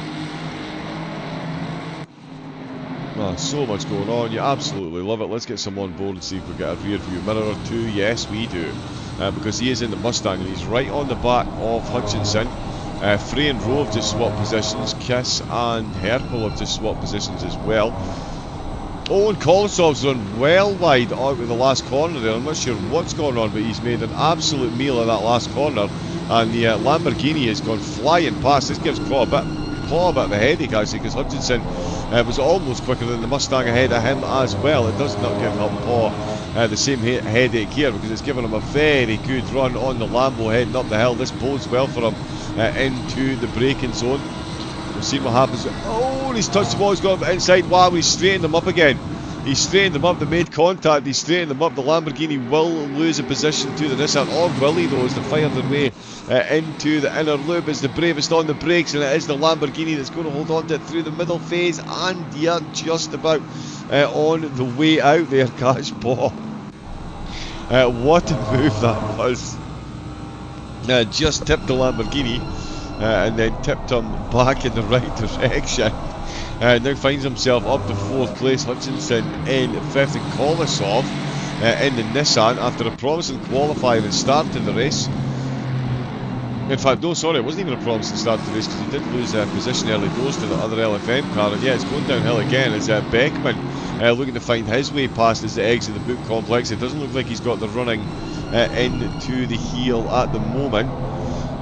Oh, so much going on. You absolutely love it. Let's get some on board and see if we get a rear view mirror or two. Yes, we do. Because he is in the Mustang and he's right on the back of Hutchinson. Frey and Rowe have just swapped positions. Kiss and Herpel have just swapped positions as well. Oh, and Kolosov's run well wide out with the last corner there. I'm not sure what's going on, but he's made an absolute meal of that last corner. And the Lamborghini has gone flying past. This gives Paul a bit of a headache, actually, because Hutchinson was almost quicker than the Mustang ahead of him as well. It does not give him Paul the same headache here, because it's given him a very good run on the Lambo heading up the hill. This bodes well for him into the braking zone. We'll see what happens. Oh, he's touched the ball, he's got inside. Wow, he's straightened them up again. He's straightened them up, they made contact, he's straightened them up. The Lamborghini will lose a position to the Nissan. Or will he though, as they fire their way into the inner loop. Is the bravest on the brakes, and it is the Lamborghini that's going to hold on to it through the middle phase. And yeah, just about on the way out there, Cash Paul. What a move that was. Just tipped the Lamborghini. And then tipped him back in the right direction. Now finds himself up to 4th place. Hutchinson in 5th, and Kolosov in the Nissan after a promising qualifying and start to the race. In fact, no, sorry, it wasn't even a promising start to the race, because he did lose position early doors to the other LFM car. And yeah, it's going downhill again as Beckman looking to find his way past as the exit the boot complex. It doesn't look like he's got the running into the heel at the moment.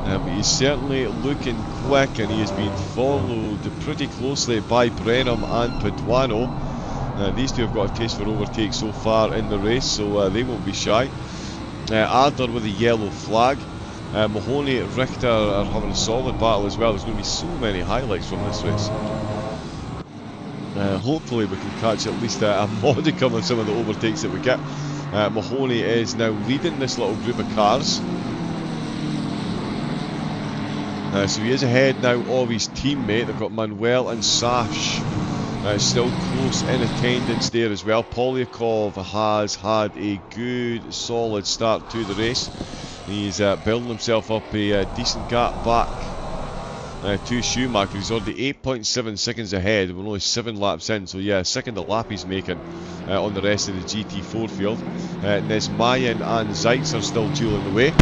But he's certainly looking quick, and he is being followed pretty closely by Brenham and Paduano. These two have got a taste for overtake so far in the race, so they won't be shy. Adler with a yellow flag. Mahoney, Richter are having a solid battle as well. There's going to be so many highlights from this race. Hopefully we can catch at least a modicum of some of the overtakes that we get. Mahoney is now leading this little group of cars. So he is ahead now of his teammate. They've got Manuel and Sash still close in attendance there as well. Polyakov has had a good solid start to the race. He's building himself up a decent gap back to Schumacher. He's already 8.7 seconds ahead. We're only 7 laps in, so yeah, second a lap he's making on the rest of the GT4 field. Nesmayan and Zeitz are still dueling away.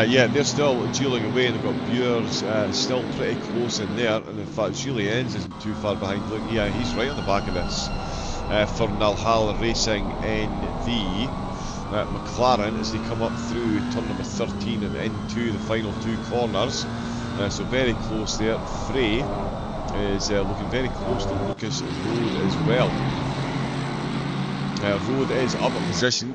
Yeah, they're still dueling away. They've got Buers still pretty close in there, and in fact Julien's isn't too far behind. Look, yeah, he's right on the back of this. For Nalhal Racing in the McLaren as they come up through turn number 13 and into the final 2 corners. So very close there. Frey is looking very close to Lucas Road as well. Road is up in position.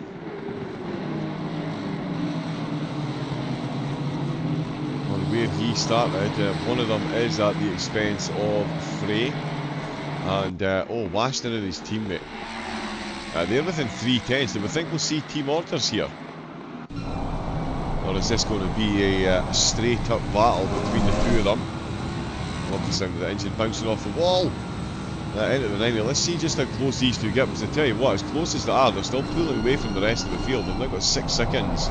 Where he started, one of them is at the expense of Frey, and Washington and his teammate. They're within 3 tenths. Do we think we'll see team orders here, or is this going to be a straight up battle between the two of them? Love the sound of the engine bouncing off the wall into the 90. Let's see just how close these two get, because I tell you what, as close as they are, they're still pulling away from the rest of the field. They've now got 6 seconds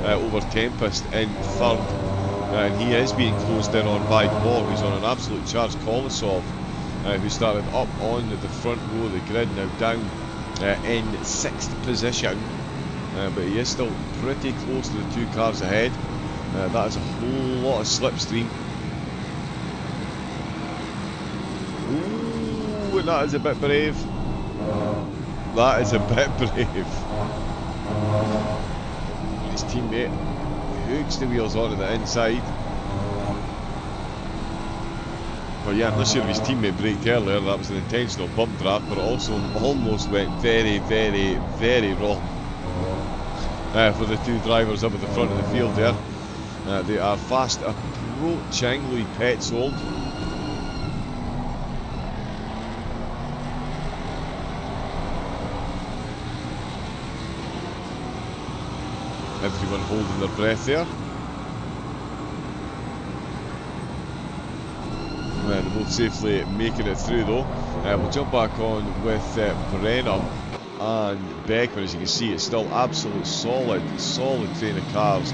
over Tempest in 3rd. And he is being closed in on by Bob, who's on an absolute charge. Kolosov, who started up on the front row of the grid, now down in 6th position. But he is still pretty close to the 2 cars ahead. That is a whole lot of slipstream. Ooh, and that is a bit brave. That is a bit brave. His teammate hooks the wheels onto the inside. But yeah, I'm not sure if his teammate braked earlier. That was an intentional bump draft, but it also almost went very, very, very wrong for the 2 drivers up at the front of the field there. They are fast approaching Louis Petzold. Everyone holding their breath there. The both safely making it through though. We'll jump back on with Brenham and Beckman. As you can see, it's still absolute solid train of cars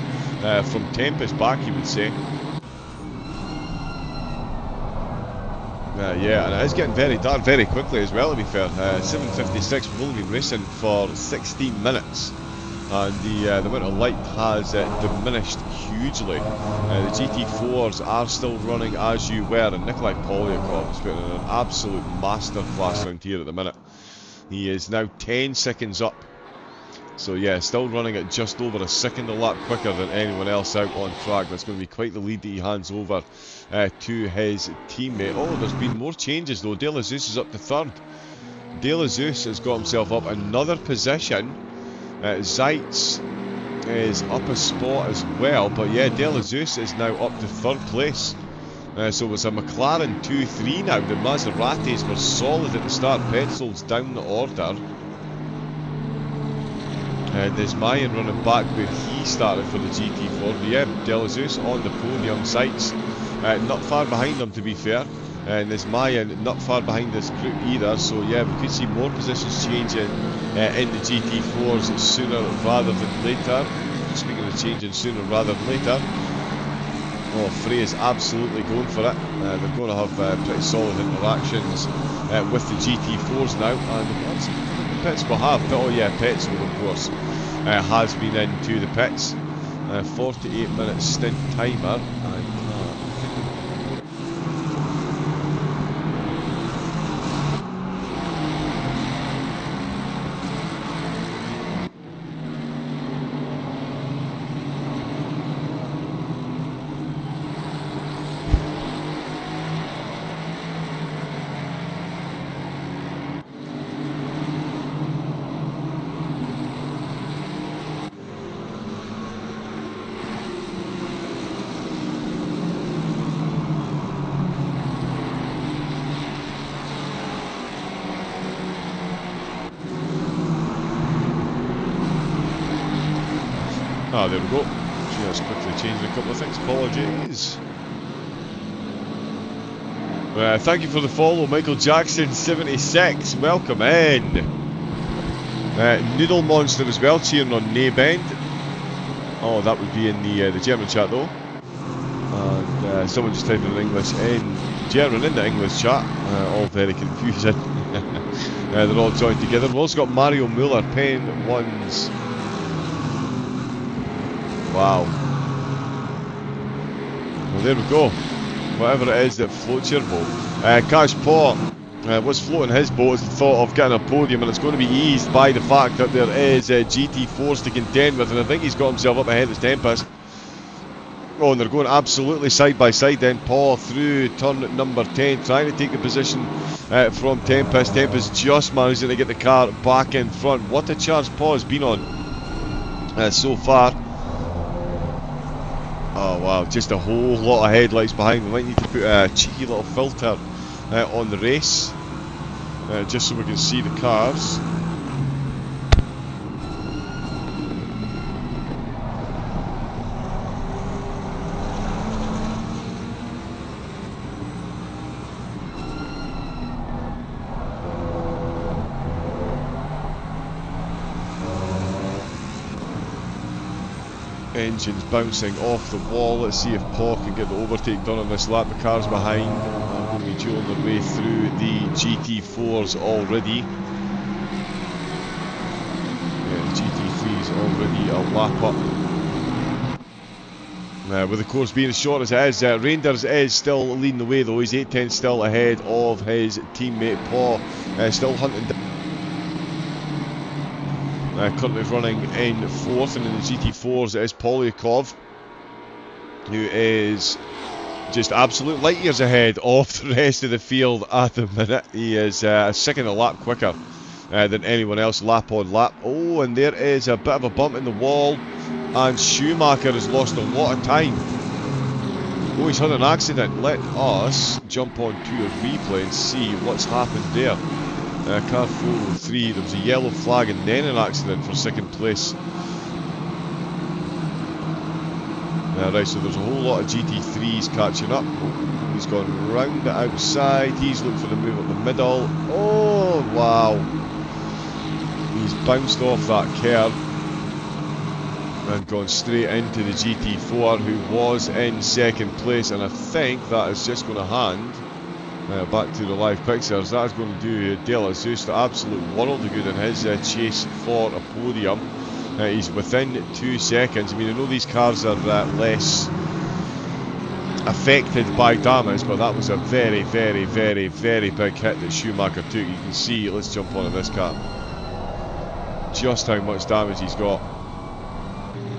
from Tempest back, you would say. Yeah, and it is getting very dark very quickly as well, to be fair. 7:56, we've only been racing for 16 minutes. And the amount of light has diminished hugely. The GT4s are still running as you were, and Nikolai Polyakov is putting in an absolute masterclass round here at the minute. He is now 10 seconds up. So yeah, still running at just over a second a lap quicker than anyone else out on track. That's going to be quite the lead that he hands over to his teammate. Oh, there's been more changes though. De La Zeus is up to third. De La Zeus has got himself up another position. Zeitz is up a spot as well, but yeah, De La Zeus is now up to third place. So it's a McLaren 2-3 now. The Maseratis were solid at the start. Petzol's down the order. There's Mayan running back where he started for the GT4. But yeah, De La Zeus on the podium. Zeitz not far behind them, to be fair. And there's Mayan not far behind this group either, so yeah, we could see more positions changing in the GT4s sooner rather than later. Speaking of changing sooner rather than later, oh, Frey is absolutely going for it. They're going to have pretty solid interactions with the GT4s now, and what's the pits will have? Oh yeah, Petzl of course has been into the pits. 48 minute stint timer. Ah, there we go. Just quickly changing a couple of things. Apologies. Thank you for the follow, Michael Jackson 76. Welcome in. Noodle Monster as well, cheering on Naybend. Oh, that would be in the German chat though. And someone just typed in English in German in the English chat. All very confusing. They're all joined together. We've also got Mario Muller, Pen Ones. Wow. Well, there we go. Whatever it is that floats your boat. Cash Paw was floating his boat as the thought of getting a podium, and it's going to be eased by the fact that there is GT4s to contend with, and I think he's got himself up ahead of Tempest. Oh, and they're going absolutely side by side then. Paw through turn number 10, trying to take the position from Tempest. Tempest just managing to get the car back in front. What a charge Paw has been on so far. Oh wow, just a whole lot of headlights behind. We might need to put a cheeky little filter on the race, just so we can see the cars. Engines bouncing off the wall. Let's see if Paul can get the overtake done on this lap. The car's behind. Going to be dueling their way through the GT4s already. Yeah, the GT3's already a lap up. With the course being as short as it is, Reinders is still leading the way though. He's 8:10 still ahead of his teammate Paul. Still hunting down. Currently running in fourth, and in the GT4s it is Polyakov, who is just absolute light years ahead of the rest of the field at the minute. He is a second a lap quicker than anyone else, lap on lap. Oh, and there is a bit of a bump in the wall, and Schumacher has lost a lot of time. Oh, he's had an accident. Let us jump on to a replay and see what's happened there. Car 403, there was a yellow flag and then an accident for second place. Right, so there's a whole lot of GT3s catching up. He's gone round the outside. He's looking for the move up the middle. Oh, wow. He's bounced off that curb and gone straight into the GT4, who was in second place. And I think that is just going to hand, back to the live pictures, that is going to do De La Zeus the absolute world of good in his chase for a podium. He's within 2 seconds. I mean, I know these cars are less affected by damage, but that was a very, very, very, very big hit that Schumacher took. You can see, let's jump onto this car, just how much damage he's got.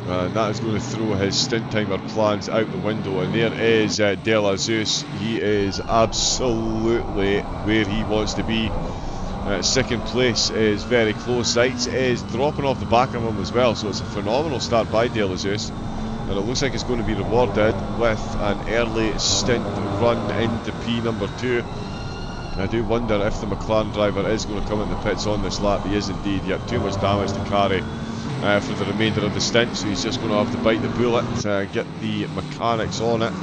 And that is going to throw his stint timer plans out the window. And there is De La Zeus. He is absolutely where he wants to be. Second place is very close. Sights is dropping off the back of him as well, so it's a phenomenal start by De La Zeus. And it looks like it's going to be rewarded with an early stint run into P number 2. I do wonder if the McLaren driver is going to come in the pits on this lap. He is indeed. Yep, too much damage to carry for the remainder of the stint, so he's just going to have to bite the bullet, get the mechanics on it.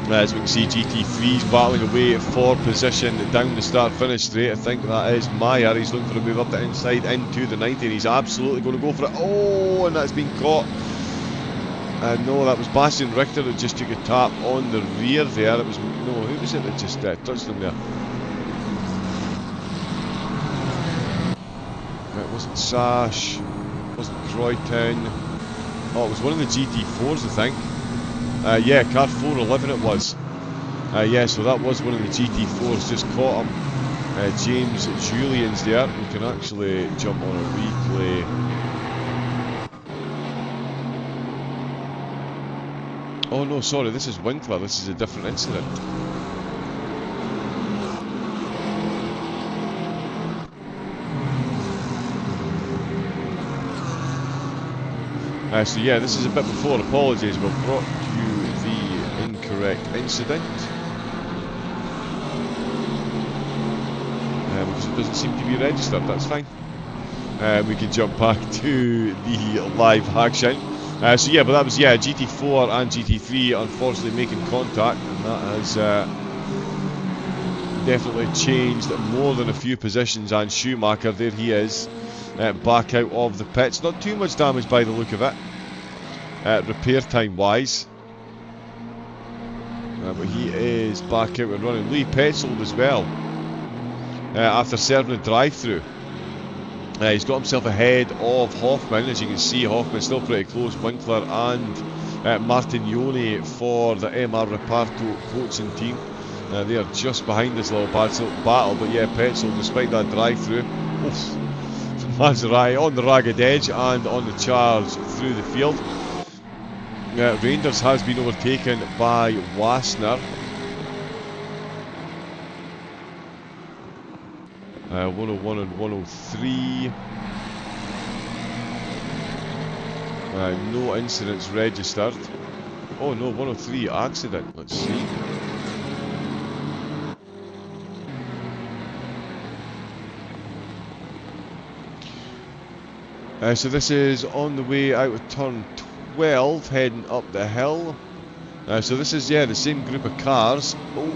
As we can see, GT3's battling away for position down the start-finish straight. I think that is Meyer. He's looking for a move up the inside into the 90, and he's absolutely going to go for it. Oh, and that's been caught. No, that was Bastian Richter who just took a tap on the rear there. It was, no, who was it that just touched him there? It wasn't Sash, it wasn't Croyton. Oh, it was one of the GT4s, I think. Yeah, car 411 it was. Yeah, so that was one of the GT4s, just caught him. James Julian's there. We can actually jump on a replay. Oh no, sorry, this is Winkler. This is a different incident. So yeah, this is a bit before. Apologies, we've brought you the incorrect incident. Because it doesn't seem to be registered, that's fine. We can jump back to the live action. So yeah, but that was, yeah, GT4 and GT3 unfortunately making contact, and that has definitely changed more than a few positions. And Schumacher, there he is, back out of the pits. Not too much damage by the look of it, repair time wise, but he is back out and running. Lee Petzold as well, after serving a drive-through. He's got himself ahead of Hoffman. As you can see, Hoffman's still pretty close. Winkler and Martignoni for the MR Reparto coaching team. They are just behind this little battle, but yeah, Petzold, despite that drive-through, Maserati on the ragged edge and on the charge through the field. Reinders has been overtaken by Wassner. 101 and 103. No incidents registered. Oh no, 103 accident. Let's see. So this is on the way out of turn 12, heading up the hill. So this is, yeah, the same group of cars. Oh,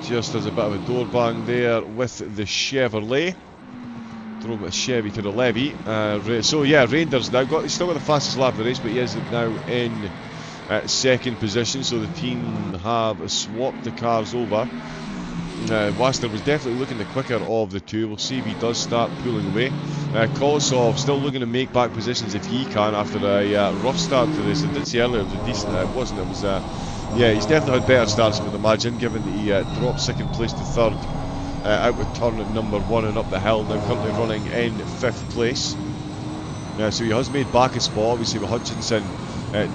just as a bit of a door bang there with the Chevrolet. Throw a Chevy to the levy. So yeah, Reinders now he's still got the fastest lap of the race, but he is now in second position. So the team have swapped the cars over. Wassner was definitely looking the quicker of the two. We'll see if he does start pulling away. Kolosov still looking to make back positions if he can after a rough start to this. I did see earlier it was a decent, it wasn't, it was, yeah, he's definitely had better starts, I would imagine, given that he dropped second place to third out with turn at number 1 and up the hill, now currently running in 5th place. So he has made back a spot, obviously with Hutchinson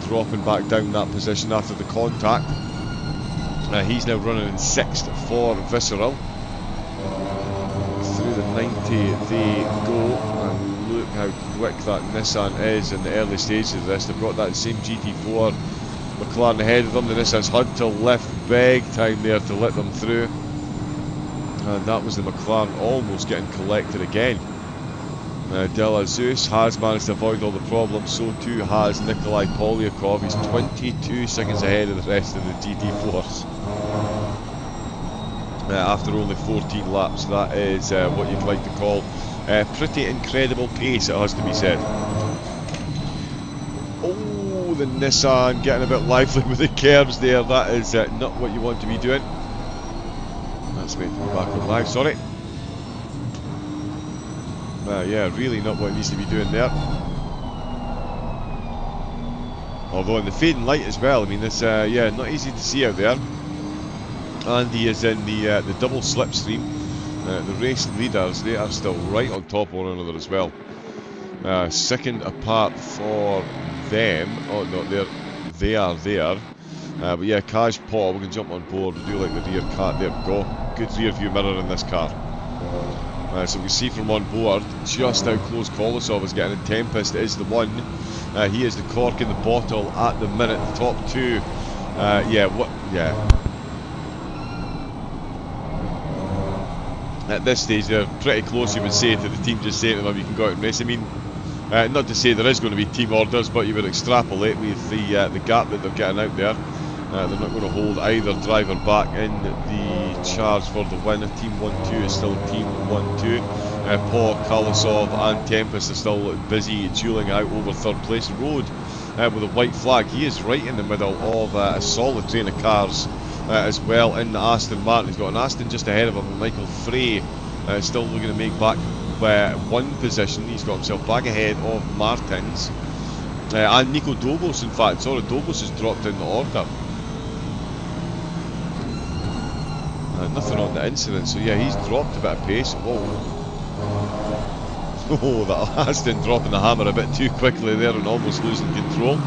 dropping back down that position after the contact. He's now running in 6th for Visceral. Through the 90 they go, and look how quick that Nissan is in the early stages of this. They've got that same GT4 McLaren ahead of them. The Nissan's had to lift big time there to let them through, and that was the McLaren almost getting collected again. De La Zeus has managed to avoid all the problems, so too has Nikolai Polyakov. He's 22 seconds ahead of the rest of the GT4s. After only 14 laps, that is what you'd like to call pretty incredible pace, it has to be said. Oh, the Nissan getting a bit lively with the curves there. That is not what you want to be doing. That's meant to be back on live, sorry. Yeah, really not what it needs to be doing there. Although in the fading light as well, I mean, it's yeah, not easy to see out there. And he is in the double slipstream. The race leaders, they are still right on top of one another as well. Second apart for them. Oh no, they are there. But yeah, Kaj Paul, we can jump on board. We do like the rear car. There we go. Good rear view mirror in this car. So we can see from on board just how close Kolosov is getting, and Tempest is the one. He is the cork in the bottle at the minute. The top two. Yeah, what? Yeah. At this stage, they're pretty close, you would say, to the team just saying to them, you can go out and race. I mean, not to say there is going to be team orders, but you would extrapolate with the gap that they're getting out there. They're not going to hold either driver back in the charge for the win. Team 1-2 is still Team 1-2. Paul, Kolosov and Tempest are still busy dueling out over third place. Road with a white flag. He is right in the middle of a solid train of cars as well in the Aston Martin. He's got an Aston just ahead of him. Michael Frey still looking to make back one position. He's got himself back ahead of Martins. And Nico Dobos, in fact. Sorry, Dobos has dropped in the order. Nothing on the incident, so yeah, he's dropped a bit of pace. Whoa. Oh, that Aston dropping the hammer a bit too quickly there and almost losing control.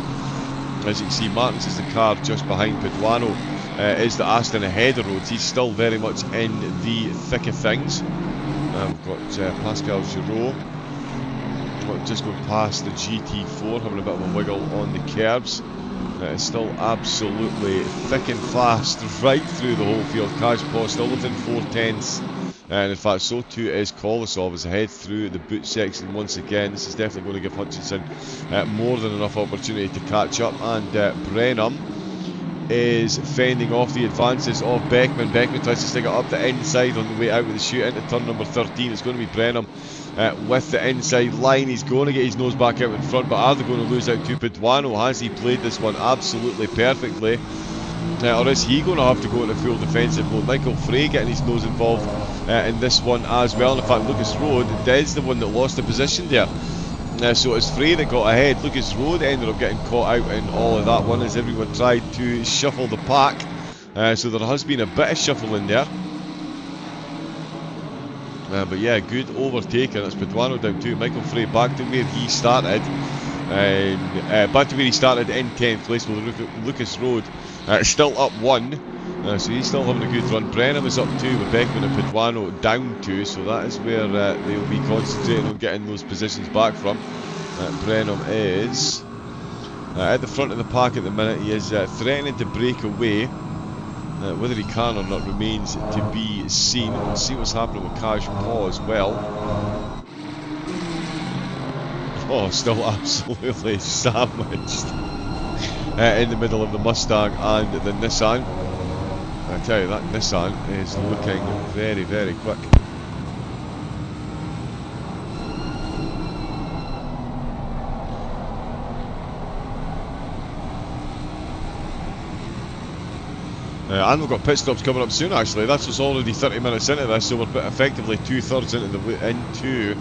As you can see, Martins is the car just behind Paduano. Is the Aston ahead of Rhodes. He's still very much in the thick of things. We've got Pascal Giraud just going past the GT4, having a bit of a wiggle on the curbs. It's still absolutely thick and fast right through the whole field. Kajpov still within 4/10, and in fact so too is Kolosov as they head through the boot section once again. This is definitely going to give Hutchinson more than enough opportunity to catch up, and Brenham is fending off the advances of Beckman. Beckman tries to stick it up the inside on the way out with the shoot into turn number 13. It's going to be Brenham with the inside line. He's going to get his nose back out in front, but are they going to lose out to Paduano? Has he played this one absolutely perfectly? Or is he going to have to go into full defensive mode? Michael Frey getting his nose involved in this one as well. And in fact, Lucas Road is the one that lost the position there. So it's Frey that got ahead. Lucas Road ended up getting caught out in all of that one as everyone tried to shuffle the pack. So there has been a bit of shuffle in there. But yeah, good overtaking. That's Paduano down too. Michael Frey back to where he started. Back to where he started in 10th place with Lucas Road still up 1. So he's still having a good run. Brenham is up 2 with Beckman and Paduano down 2. So that is where they'll be concentrating on getting those positions back from. Brenham is at the front of the pack at the minute. He is threatening to break away. Whether he can or not remains to be seen. We'll see what's happening with Kaj Paul as well. Oh, still absolutely sandwiched in the middle of the Mustang and the Nissan. I tell you, that Nissan is looking very, very quick. And we've got pit stops coming up soon actually. That's what's already 30 minutes into this, so we're effectively 2/3 into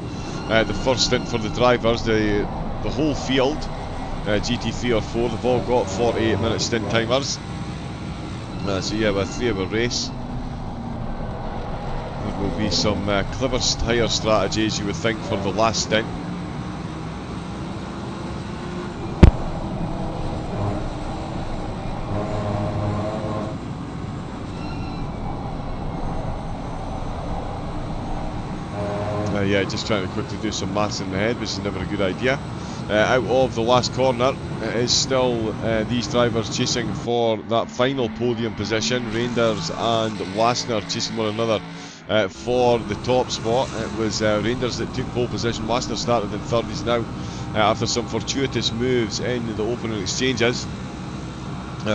the first stint for the drivers. The whole field, GT3 or 4, they've all got 48-minute stint timers. So yeah, with a 3-hour race, there will be some clever tyre strategies, you would think, for the last stint. Yeah, just trying to quickly do some maths in the head, which is never a good idea. Out of the last corner, it is still these drivers chasing for that final podium position. Reinders and Wassner chasing one another for the top spot. It was Rangers that took pole position. Master started in third. He's now, after some fortuitous moves in the opening exchanges,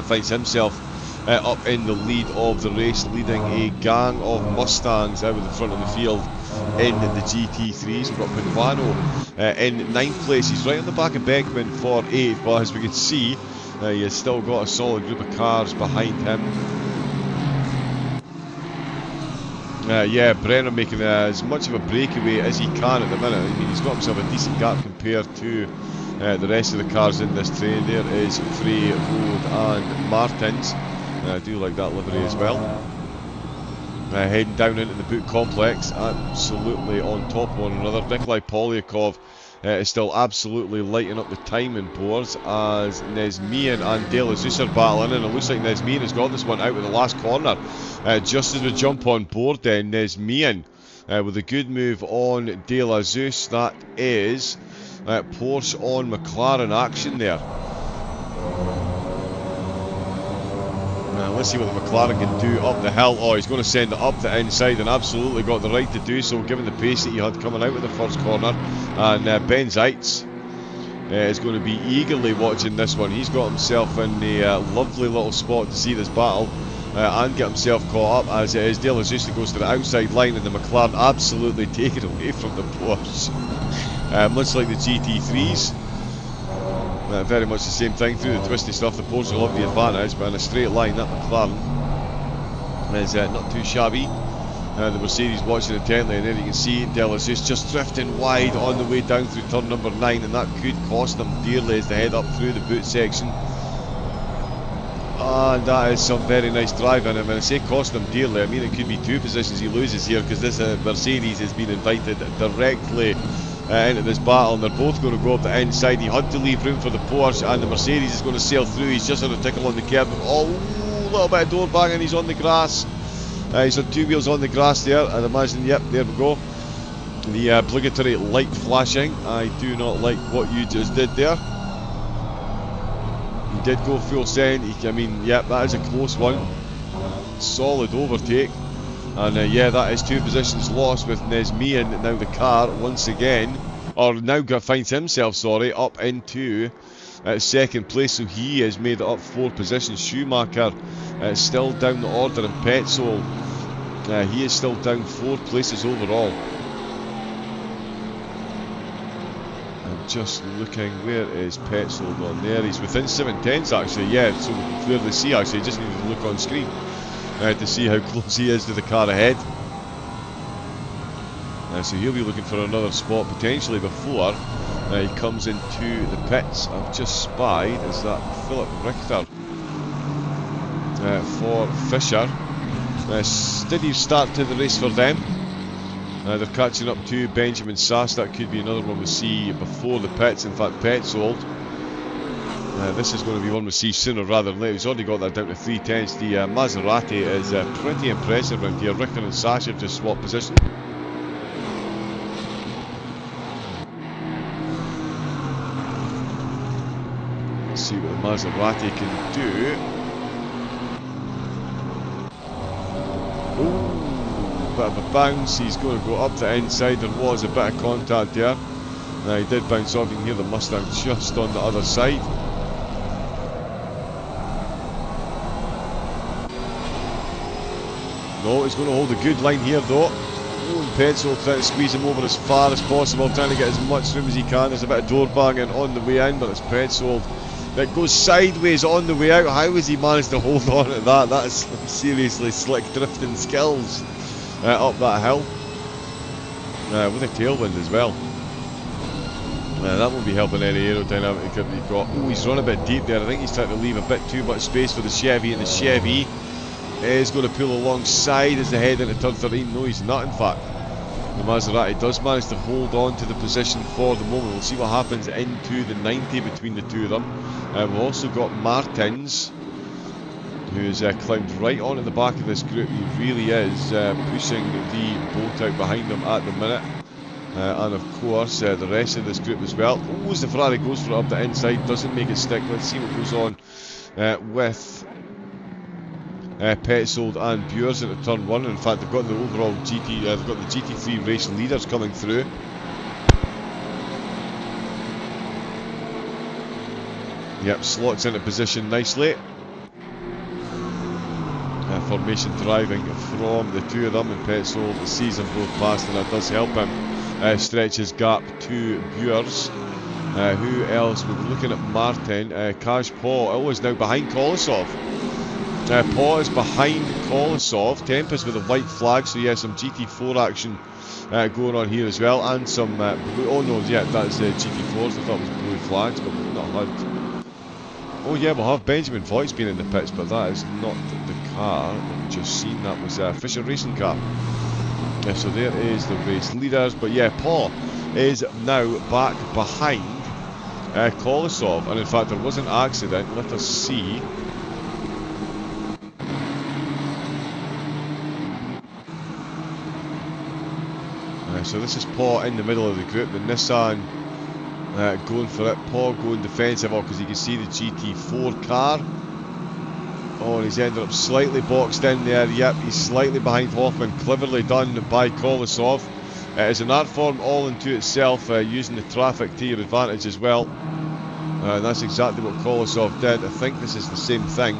finds himself up in the lead of the race, leading a gang of Mustangs out of the front of the field in the GT3s. We've got Pinvano in 9th place. He's right on the back of Beckman for 8th, but as we can see, he has still got a solid group of cars behind him. Yeah, Brenner making as much of a breakaway as he can at the minute. I mean, he's got himself a decent gap compared to the rest of the cars in this train. There is Frey, Road and Martins. I do like that livery as well. Heading down into the boot complex, absolutely on top of one another. Nikolai Polyakov is still absolutely lighting up the timing boards as Nesmian and De La Zeus are battling, and it looks like Nesmian has got this one out with the last corner. Just as we jump on board then, Nesmian with a good move on De La Zeus. That is Porsche on McLaren action there. Let's see what the McLaren can do up the hill. Oh, he's going to send it up the inside, and absolutely got the right to do so given the pace that he had coming out of the first corner. And Ben Zeitz is going to be eagerly watching this one. He's got himself in a lovely little spot to see this battle and get himself caught up, as it is De La Zeus that goes to the outside line, and the McLaren absolutely taken away from the Porsche. Much like the GT3s. Very much the same thing through the twisty stuff. The Porsche will have the advantage, but in a straight line, that McLaren is not too shabby. The Mercedes watching intently, and there you can see De La Zeus just drifting wide on the way down through turn number 9, and that could cost them dearly as they head up through the boot section. And that is some very nice driving. And when I say cost them dearly, I mean it could be 2 positions he loses here, because this Mercedes has been invited directly into this battle, and they're both going to go up the inside. He had to leave room for the Porsche, and the Mercedes is going to sail through. He's just had a tickle on the curb. Oh, a little bit of door banging. He's on the grass. He's on 2 wheels on the grass there. I'd imagine, yep, there we go. The obligatory light flashing. I do not like what you just did there. He did go full send. I mean, yep, that is a close one. Solid overtake. And yeah, that is 2 positions lost with Nesmian. Now the car once again, or now finds himself, sorry, up into 2nd place, so he has made it up 4 positions. Schumacher still down the order, and Petzold, he is still down 4 places overall. I'm just looking, where is Petzold on there? He's within 7/10 actually, yeah, so we can clearly see actually, just need to look on screen to see how close he is to the car ahead. So he'll be looking for another spot potentially before he comes into the pits. I've just spied, is that Philip Richter for Fisher. Steady start to the race for them. They're catching up to Benjamin Sass. That could be another one we'll see before the pits. In fact, Petzold, this is going to be one we see sooner rather than later. He's already got that down to 3/10. The Maserati is pretty impressive around here. Richter and Sash have just swapped position. Let's see what the Maserati can do. Oh, bit of a bounce. He's going to go up the inside. There was a bit of contact there. He did bounce off. You can hear the Mustang just on the other side. No, he's going to hold a good line here though. Oh, and Petzold trying to squeeze him over as far as possible, trying to get as much room as he can. There's a bit of door banging on the way in, but it's Petzold that goes sideways on the way out. How has he managed to hold on to that? That's some seriously slick drifting skills up that hill. With a tailwind as well. That won't be helping any aerodynamic that you've got. Oh, he's run a bit deep there. I think he's trying to leave a bit too much space for the Chevy, and the Chevy is going to pull alongside as they head into turn 13. No, he's not, in fact. The Maserati does manage to hold on to the position for the moment. We'll see what happens into the 90 between the two of them. We've also got Martins, who's climbed right onto the back of this group. He really is pushing the boat out behind him at the minute. And of course the rest of this group as well. Oh, as the Ferrari goes for it up the inside, doesn't make it stick. Let's see what goes on with Petzold and Bures into turn 1. In fact, they've got the overall they've got the GT3 race leaders coming through. Yep, slots into position nicely. Formation driving from the two of them, and Petzold sees them both past, and that does help him stretch his gap to Bures. Who else? We were looking at Martin. Kaj Paul is now behind Kolosov. Paul is behind Kolosov. Tempest with a white flag, so yeah, some GT4 action going on here as well, and some blue. Oh no, yeah, that's GT4s. I thought it was blue flags, but we've not had. Oh yeah, we'll have Benjamin Voigt's been in the pits, but that is not the car that we've just seen. That was a Fisher Racing car. So there is the race leaders, but yeah, Paul is now back behind Kolosov, and in fact there was an accident. Let us see. So this is Paul in the middle of the group, the Nissan going for it. Paul going defensive, because you can see the GT4 car. Oh, and he's ended up slightly boxed in there. Yep, he's slightly behind Hoffman. Cleverly done by Kolosov. It's an art form all into itself, using the traffic to your advantage as well. And that's exactly what Kolosov did. I think this is the same thing.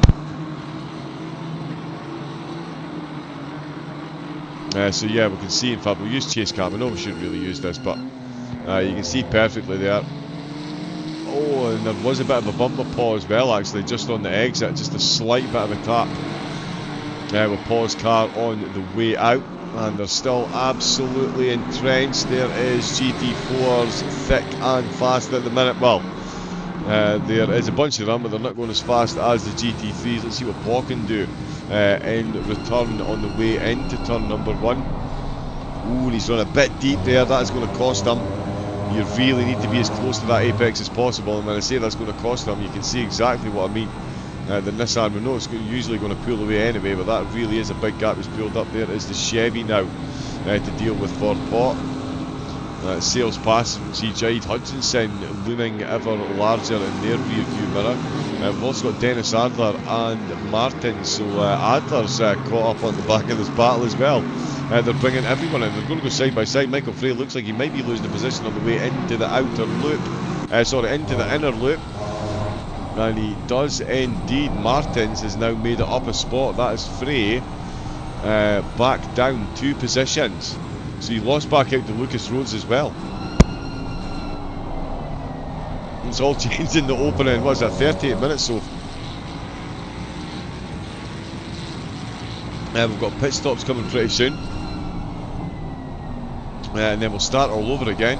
So yeah, we can see, in fact, we'll use chase cam. I know we shouldn't really use this, but you can see perfectly there. Oh, and there was a bit of a bumper Paul as well, actually, just on the exit, just a slight bit of a tap with Paul's car on the way out, and they're still absolutely entrenched. There is GT4s thick and fast at the minute. Well, there is a bunch of them, but they're not going as fast as the GT3s. Let's see what Paul can do in return on the way into turn number 1. Ooh, and he's run a bit deep there. That is going to cost him. You really need to be as close to that apex as possible, and when I say that's going to cost him, you can see exactly what I mean. The Nissan, we know it's usually going to pull away anyway, but that really is a big gap he's pulled up. There is the Chevy now to deal with for Paul. Sales pass, we see Jide Hutchinson looming ever larger in their rear view mirror. We've also got Dennis Adler and Martin, so Adler's caught up on the back of this battle as well. They're bringing everyone in. They're going to go side by side. Michael Frey looks like he might be losing the position on the way into the outer loop. Into the inner loop. And he does indeed. Martins has now made it up a spot. That is Frey back down 2 positions. So he lost back out to Lucas Rhodes as well. It's all changed in the opening. What is that, 38 minutes so? We've got pit stops coming pretty soon. And then we'll start all over again.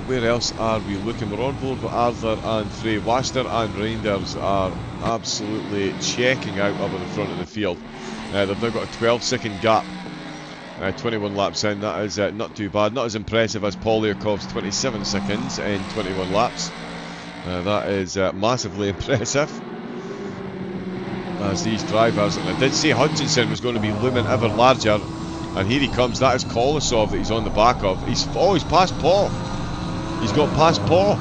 Where else are we looking? We're on board with Adler and Frey. Waster and Reinders are absolutely checking out up at the front of the field. They've now got a 12-second gap. 21 laps in, that is not too bad. Not as impressive as Paul Liakov's 27 seconds in 21 laps. That is massively impressive. As these drivers, and I did say Hutchinson was going to be looming ever larger, and here he comes. That is Kolosov that he's on the back of. He's past Paul. He's got past Paul.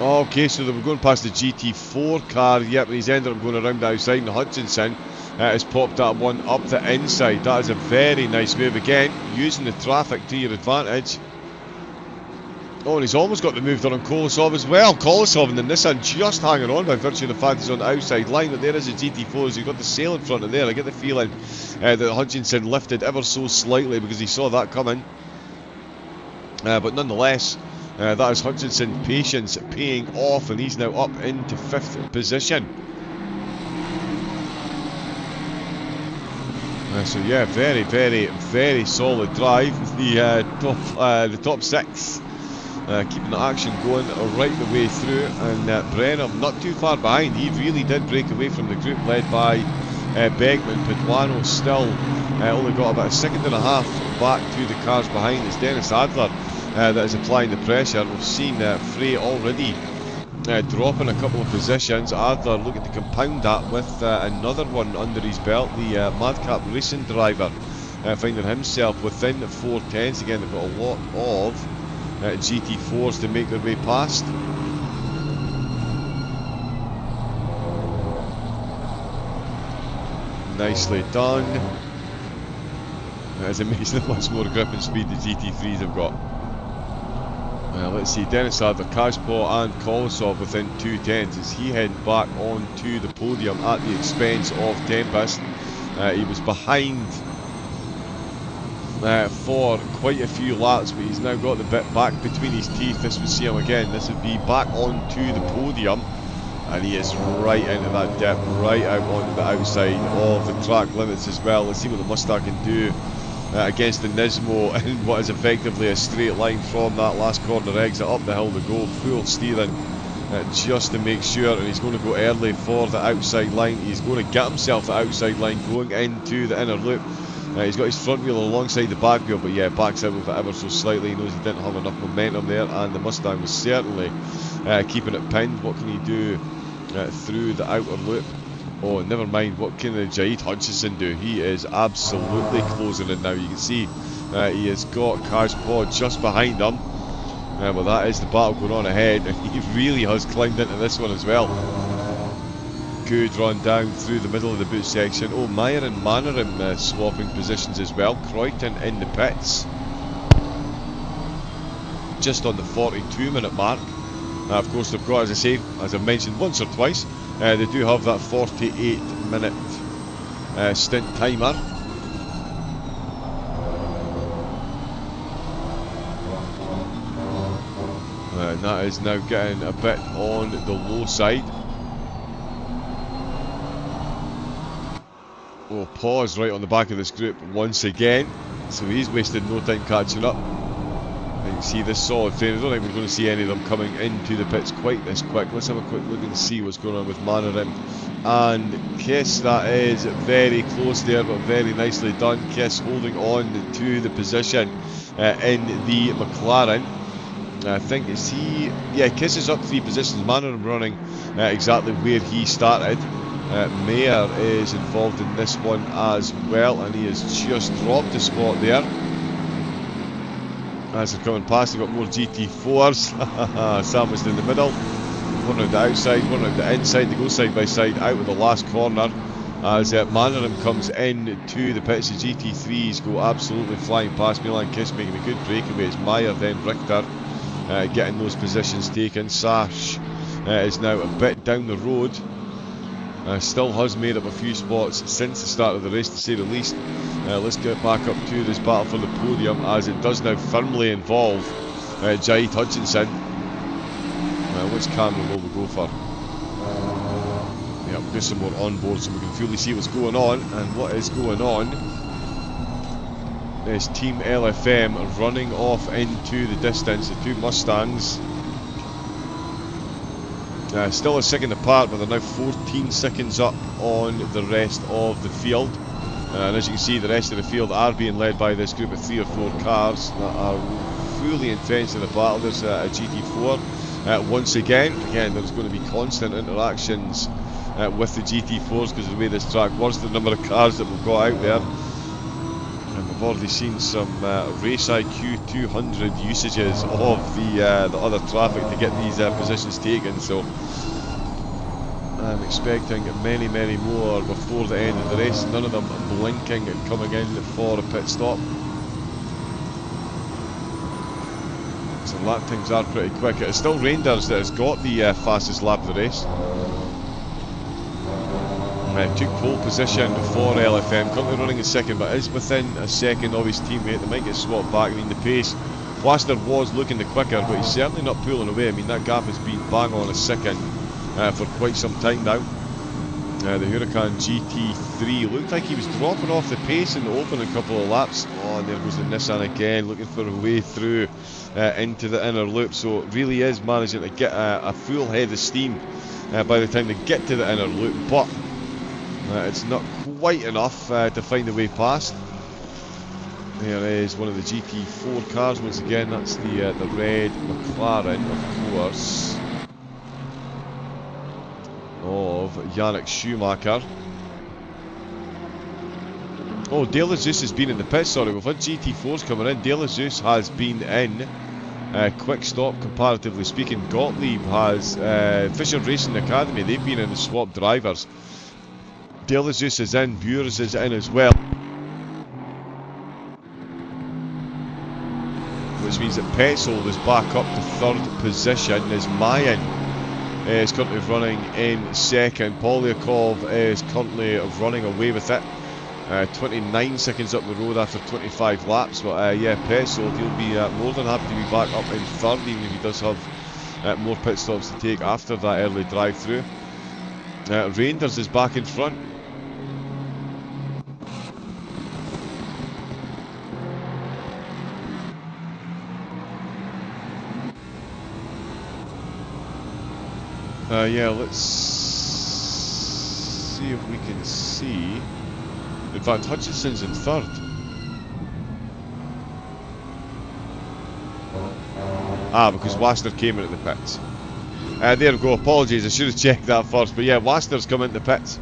Okay, so they were going past the GT4 car. Yep, and he's ended up going around the outside, and Hutchinson has popped that one up the inside. That is a very nice move again, using the traffic to your advantage. Oh, and he's almost got the move done on Kolosov as well. Kolosov and the Nissan just hanging on by virtue of the fact he's on the outside line, but there is a GT4 as you've got the sail in front of there. I get the feeling that Hutchinson lifted ever so slightly because he saw that coming. But nonetheless, that is Hutchinson's patience paying off, and he's now up into 5th position. So yeah, very, very, very solid drive. The top 6 keeping the action going right the way through, and Brenner not too far behind. He really did break away from the group led by Beckman. Paduano still only got about a second and a half back to the cars behind. It's Dennis Adler that is applying the pressure. We've seen Frey already dropping a couple of positions. Adler looking to compound that with another one under his belt, the Madcap Racing driver finding himself within 4 tenths. Again, they've got a lot of GT4s to make their way past. Nicely done. It's amazing how much more grip and speed the GT3s have got. Let's see, Dennis Adler, Kajpo and Kolosov within 2 tenths as he heading back onto the podium at the expense of Tempest. He was behind for quite a few laps, but he's now got the bit back between his teeth. This would see him again. This would be back onto the podium, and he is right into that dip, right out onto the outside of the track limits as well. Let's see what the Mustang can do against the Nismo in what is effectively a straight line from that last corner exit. Up the hill to go, full steering just to make sure, and he's going to go early for the outside line. He's going to get himself the outside line going into the inner loop. He's got his front wheel alongside the back wheel, but yeah, backs out with it ever so slightly. He knows he didn't have enough momentum there, and the Mustang was certainly keeping it pinned. What can he do through the outer loop? Oh, never mind. What can Jahid Hutchinson do? He is absolutely closing in now. You can see he has got Kajpo just behind him. Well, that is the battle going on ahead, and he really has climbed into this one as well. Good run down through the middle of the boot section. Oh, Meyer and Mannerim swapping positions as well. Croyton in the pits just on the 42-minute mark. Of course, they've got, as I say, as I've mentioned once or twice, they do have that 48-minute stint timer. And that is now getting a bit on the low side. Oh, pause right on the back of this group once again. So he's wasted no time catching up. And you can see this solid train. I don't think we're going to see any of them coming into the pits quite this quick. Let's have a quick look and see what's going on with Mannerim and Kiss. That is very close there, but very nicely done. Kiss holding on to the position in the McLaren. I think, is he... Yeah, Kiss is up 3 positions. Mannerim running exactly where he started. Mayer is involved in this one as well, and he has just dropped a spot there. As they're coming past, they've got more GT4s. Sam was in the middle. One on the outside, one on the inside. They go side by side out of the last corner. As Mannerim comes in to the pits, the GT3s go absolutely flying past. Milan Kiss making a good breakaway. It's Meyer, then Richter getting those positions taken. Sash is now a bit down the road. Still has made up a few spots since the start of the race, to say the least. Let's get back up to this battle for the podium, as it does now firmly involve Jahid Hutchinson. Which camera will we go for? Yeah, we'll do some more on board so we can fully see what's going on. And what is going on is Team LFM running off into the distance. The 2 Mustangs still a second apart, but they're now 14 seconds up on the rest of the field. And as you can see, the rest of the field are being led by this group of 3 or 4 cars that are fully entrenched in the battle. There's a GT4 once again. Again, there's going to be constant interactions with the GT4s because of the way this track works, the number of cars that we've got out there. And we've already seen some Race IQ 200 usages of the other traffic to get these positions taken. So I'm expecting many, many more before the end of the race. None of them blinking and coming in for a pit stop. So lap times are pretty quick. It's still Reinders that has got the fastest lap of the race. Took pole position for LFM, currently running in second, but is within a second of his teammate. They might get swapped back. I mean, the pace, Plaster was looking the quicker, but he's certainly not pulling away. I mean, that gap has been bang on a second for quite some time now. The Huracan GT3 looked like he was dropping off the pace in the opening couple of laps. Oh, and there goes the Nissan again, looking for a way through into the inner loop. So it really is managing to get a full head of steam by the time they get to the inner loop, but it's not quite enough to find a way past. There is one of the GT4 cars once again. That's the red McLaren, of course, of Yannick Schumacher. Oh, De La Zeus has been in the pit, sorry, we've had GT4s coming in. De La Zeus has been in. Quick stop, comparatively speaking. Gottlieb has Fisher Racing Academy, they've been in the swap drivers. De La Zeus is in, Bures is in as well. Which means that Petzold is back up to third position as Mayan is currently running in second. Polyakov is currently running away with it. 29 seconds up the road after 25 laps, but yeah, Petzold, he'll be more than happy to be back up in third, even if he does have more pit stops to take after that early drive-through. Reinders is back in front. Yeah, let's see if we can see. In fact, Hutchinson's in third. Because Wassner came in at the pits. There we go, apologies, I should have checked that first. But yeah, Wassner's come into the pits.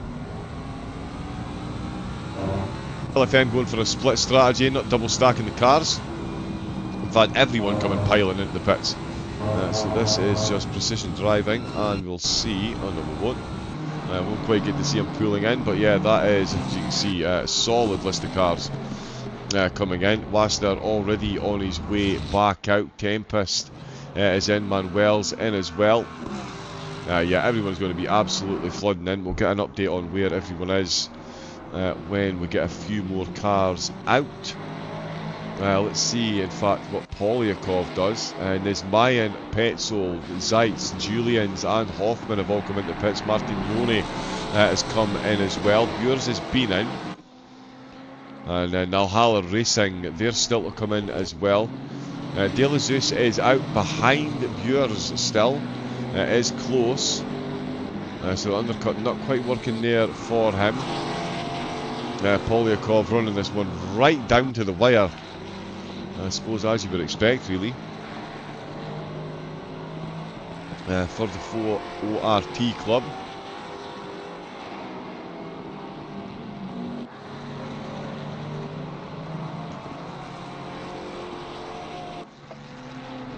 LFM going for a split strategy, not double stacking the cars. In fact, everyone coming piling into the pits. So this is just precision driving, and we'll see. Oh no, we won't. Won't quite get to see him pulling in, but yeah, that is, as you can see, a solid list of cars coming in. Wassner already on his way back out. Tempest is in, Manuel's in as well. Yeah, everyone's going to be absolutely flooding in. We'll get an update on where everyone is when we get a few more cars out. Let's see, in fact, what Polyakov does. And there's Mayan, Petzold, Zeitz, Julians and Hoffman have all come into pits. Martignoni has come in as well. Bures has been in. And Nalhala Racing, they're still to come in as well. De La Zeus is out behind Bures still. It is close. So the undercut not quite working there for him. Polyakov running this one right down to the wire. I suppose as you would expect, really. For the 4 ORT club.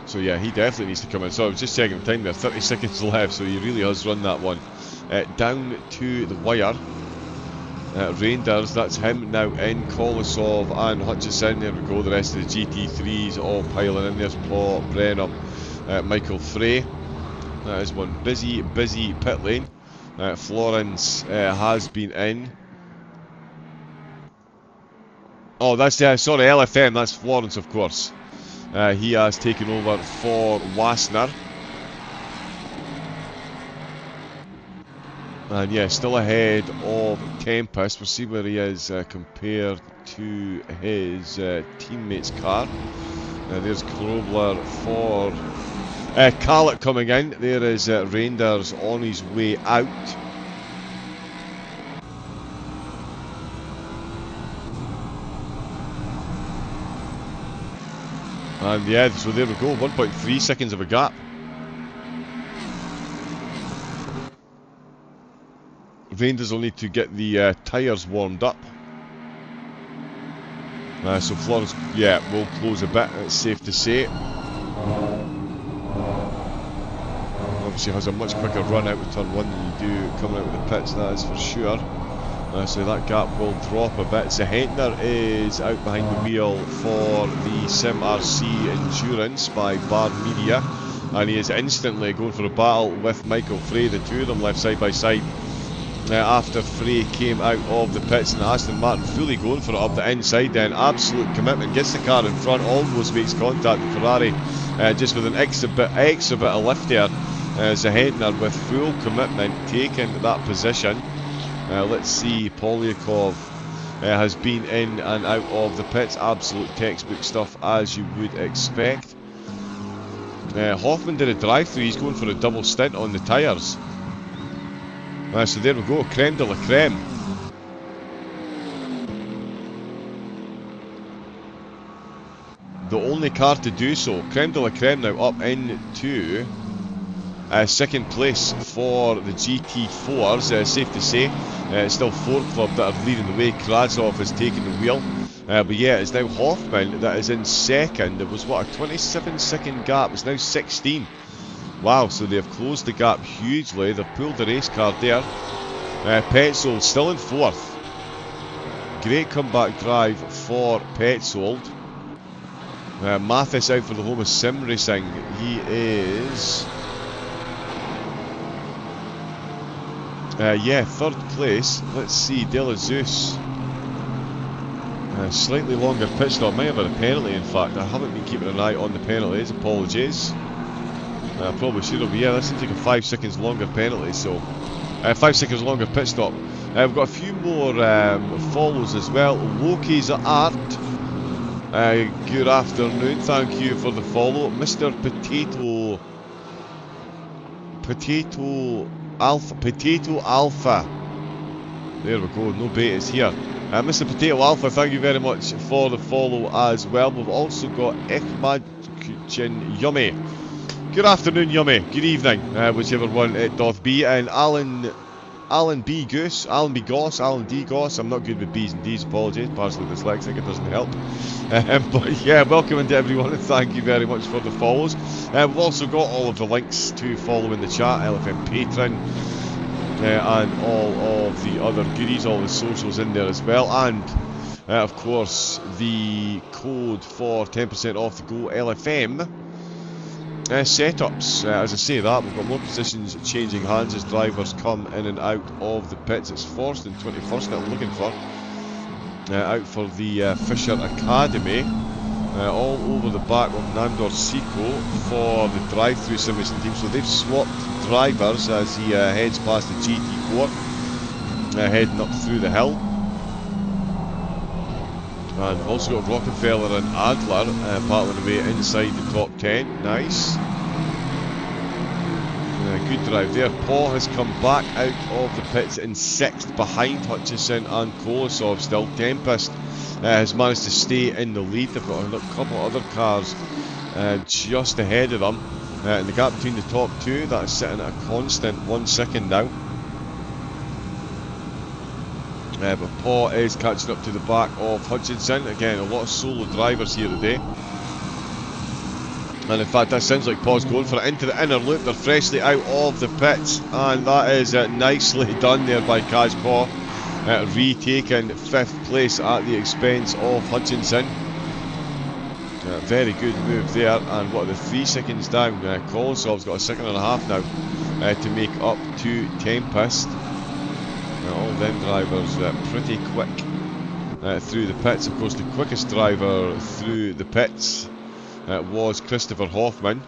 So yeah, he definitely needs to come in. So I was just checking the time there, 30 seconds left, so he really has run that one down to the wire. Reinders, that's him now in. Kolosov and Hutchison, there we go. The rest of the GT3s all piling in. There's Paul Brenham, Michael Frey. That is one busy pit lane. Florence has been in. Oh, that's sorry, LFM, that's Florence, of course. He has taken over for Wassner. And yeah, still ahead of Tempest. We'll see where he is compared to his teammate's car. There's Krobler for Kallett coming in. There is Reinders on his way out. And yeah, so there we go, 1.3 seconds of a gap. Reinders will need to get the tyres warmed up. So Florence, yeah, will close a bit, it's safe to say. Obviously has a much quicker run out of turn 1 than you do coming out of the pits, that is for sure. So that gap will drop a bit. Zahentner is out behind the wheel for the Sim RC Endurance by Bard Media. And he is instantly going for a battle with Michael Frey, the two of them left side by side. After Frey came out of the pits, and Aston Martin fully going for it up the inside then. Absolute commitment, gets the car in front, almost makes contact with Ferrari, just with an extra bit of lift there. Zahentner with full commitment taking that position. Let's see, Polyakov has been in and out of the pits, absolute textbook stuff as you would expect. Hoffman did a drive-through, he's going for a double stint on the tyres. So there we go, creme de la creme. The only car to do so. Creme de la creme now up into Second place for the GT4s, safe to say. It's still Ford Club that are leading the way. Krasov has taken the wheel. But yeah, it's now Hoffman that is in second. There was, what, a 27-second gap. It's now 16. Wow, so they've closed the gap hugely. They've pulled the race card there. Petzold still in fourth. Great comeback drive for Petzold. Mathis out for the home of sim racing. He is... yeah, third place. Let's see, De La Zeus. Slightly longer pit stop. Might have had a penalty, in fact. I haven't been keeping an eye on the penalties. Apologies. I probably should have. Yeah, that seems like a 5 seconds longer penalty. So, 5 seconds longer pit stop. We've got a few more follows as well. Loki's Art. Good afternoon. Thank you for the follow. Mr. Potato Alpha. There we go. No betas here. Mr. Potato Alpha, thank you very much for the follow as well. We've also got Ekmajin Yummy. Good afternoon, Yummy. Good evening, whichever one it doth be. And Alan B. Goose, Alan B. Goss, Alan D. Goss. I'm not good with B's and D's, apologies. Partially dyslexic, it doesn't help. But yeah, welcome to everyone and thank you very much for the follows. We've also got all of the links to follow in the chat, LFM Patron, and all of the other goodies, all the socials in there as well. And of course, the code for 10% off the Go LFM setups. As I say that, we've got more positions changing hands as drivers come in and out of the pits. It's Forst and 21st that I'm looking for. Out for the Fisher Academy. All over the back of Nandor Siko for the drive-through sim racing team. So they've swapped drivers as he heads past the GT4, heading up through the hill. And we've also got Rockefeller and Adler battling away inside the top 10. Nice. Good drive there. Paul has come back out of the pits in 6th behind Hutchison and Kolosov still. Tempest has managed to stay in the lead. They've got a couple of other cars just ahead of them. And the gap between the top two, that's sitting at a constant 1 second now. But Paul is catching up to the back of Hutchinson. Again, a lot of solo drivers here today. And in fact, that sounds like Paul's going for it into the inner loop. They're freshly out of the pits. And that is nicely done there by Kaj Paul. Retaking 5th place at the expense of Hutchinson. Very good move there. And what are the 3 seconds down? Kolosov's got a 1.5 now to make up to Tempest. All them drivers pretty quick through the pits. Of course, the quickest driver through the pits was Christopher Hoffman.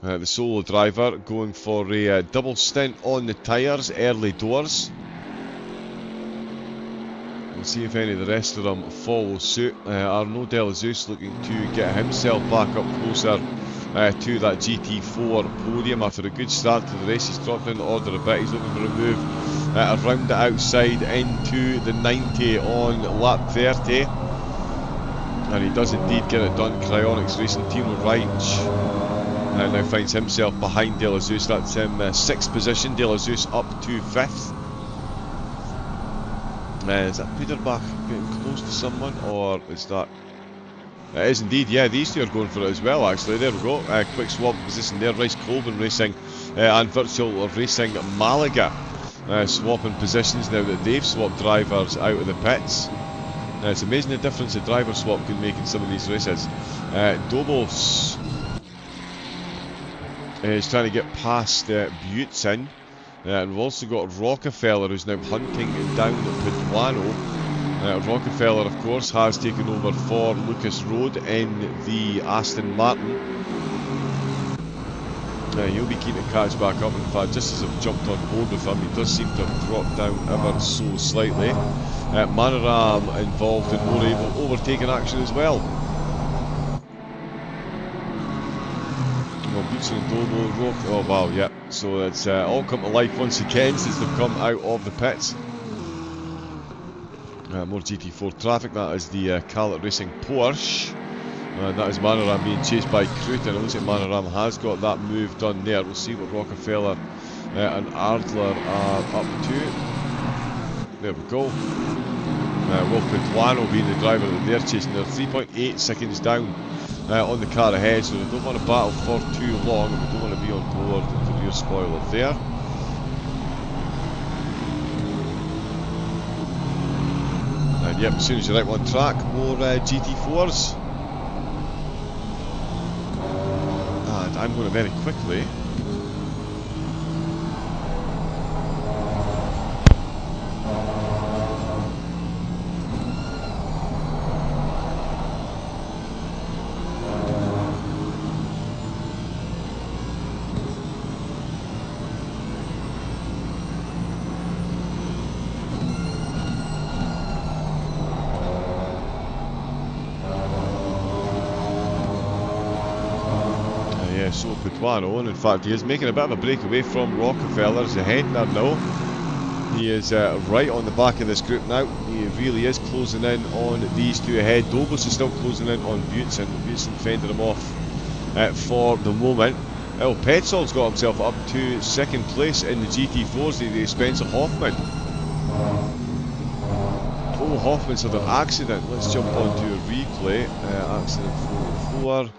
The solo driver going for a double stint on the tyres, early doors. We'll see if any of the rest of them follow suit. Arnaud De La Zeus looking to get himself back up closer to that GT4 podium after a good start to the race. He's dropped in the order a bit. He's looking for a move around the outside into the 90 on lap 30. And he does indeed get it done. Cryonics Racing Team Range now finds himself behind De La Zeus. That's him 6th position. De La Zeus up to 5th. Is that Peterbach getting close to someone, or is that... It is indeed, yeah, these two are going for it as well actually. There we go, quick swap position there. Rice Colburn Racing and Virtual Racing Malaga swapping positions now that they've swapped drivers out of the pits. It's amazing the difference a driver swap can make in some of these races. Dobos is trying to get past Butson. And we've also got Rockefeller who's now hunting down Paduano. Rockefeller, of course, has taken over for Lucas Road in the Aston Martin. He'll be keen to catch back up. In fact, just as I've jumped on board with him, he does seem to have dropped down ever so slightly. Manoram involved in more overtaking action as well. Butson and Dobo, oh wow, yeah. So it's all come to life once again since they've come out of the pits. More GT4 traffic. That is the Calet Racing Porsche And that is Manoram being chased by Cruton. It looks like Manoram has got that move done there. We'll see what Rockefeller and Ardler are up to. There we go. Will Podium being the driver that they're chasing. They're 3.8 seconds down on the car ahead, so they don't want to battle for too long, and we don't want to be on board the rear spoiler there. And yep, as soon as you're out on track, more GT4s. And I'm going to very quickly so Podium, and in fact he is making a bit of a breakaway from Rockefeller. He's ahead there now. He is right on the back of this group now. He really is closing in on these two ahead. Dobos is still closing in on Butson. Butson fended him off for the moment. Petzold's got himself up to second place in the GT4s, the expense of Hoffman. Oh, Hoffman's had an accident. Let's jump onto a replay. Accident 404.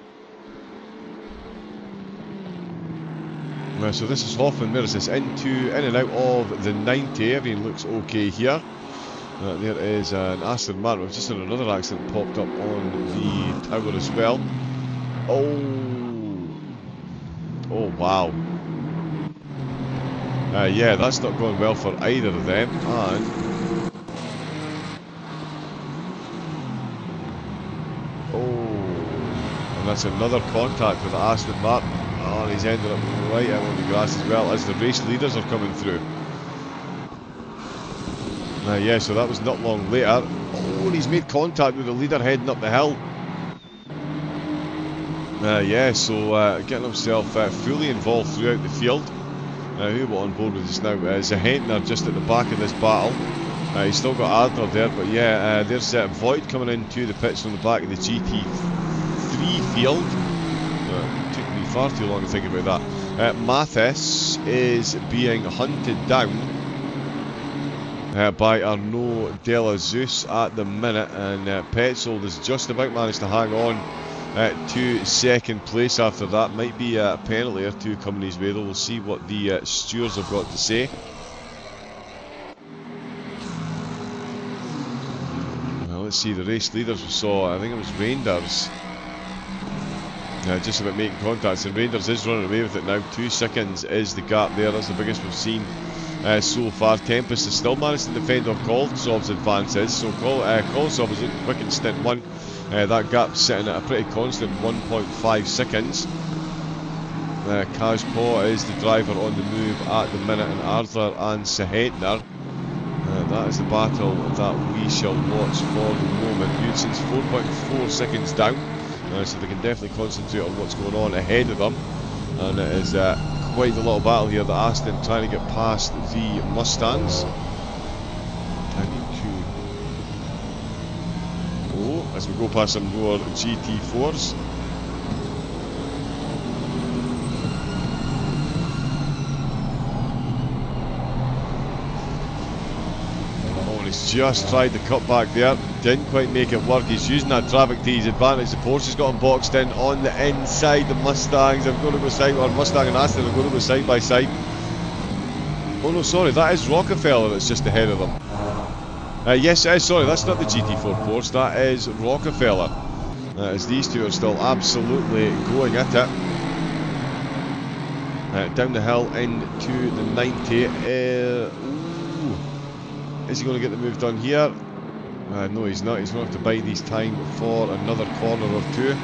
So this is Hoffman. Where is this? In and out of the 90. Everything looks okay here. There is an Aston Martin. We've just had another accident popped up on the tower as well. Oh wow. Yeah, that's not going well for either of them. And that's another contact with the Aston Martin. And he's ended up right out on the grass as well as the race leaders are coming through. Yeah, so that was not long later. And he's made contact with the leader heading up the hill. Yeah, so getting himself fully involved throughout the field. Who we're on board with us now? Zahentner just at the back of this battle. He's still got Ardner there, but yeah, there's Voigt coming into the pits from the back of the GT3 field. Took me far too long to think about that. Mathis is being hunted down by Arnaud Delazeus at the minute, and Petzold has just about managed to hang on to second place after that. Might be a penalty or two coming his way though. We'll see what the stewards have got to say. Well, let's see, the race leaders we saw, I think it was Reinders. Just about making contacts, and Reinders is running away with it now. 2 seconds is the gap there. That's the biggest we've seen so far. Tempest has still managed to defend on Koltsov's advances, so Koltsov is looking quick in stint 1. That gap's sitting at a pretty constant 1.5 seconds. Kajpo is the driver on the move at the minute, and Ardler and Zahentner. That is the battle that we shall watch for the moment. Butson's 4.4 seconds down, so they can definitely concentrate on what's going on ahead of them. And it is quite a little battle here. The Aston trying to get past the Mustangs. As we go past some more GT4s. Oh, and he's just tried to cut back there. Didn't quite make it work. He's using that traffic to his advantage. The Porsche has got him boxed in on the inside. The Mustangs are going to go side, or Mustang and Aston are going to go side by side. Oh no, sorry, that is Rockefeller that's just ahead of them. Yes, sorry, that's not the GT4 Porsche, that is Rockefeller. As these two are still absolutely going at it. Down the hill into the 90. Is he going to get the move done here? No, he's not. He's going to have to bide his time for another corner or two.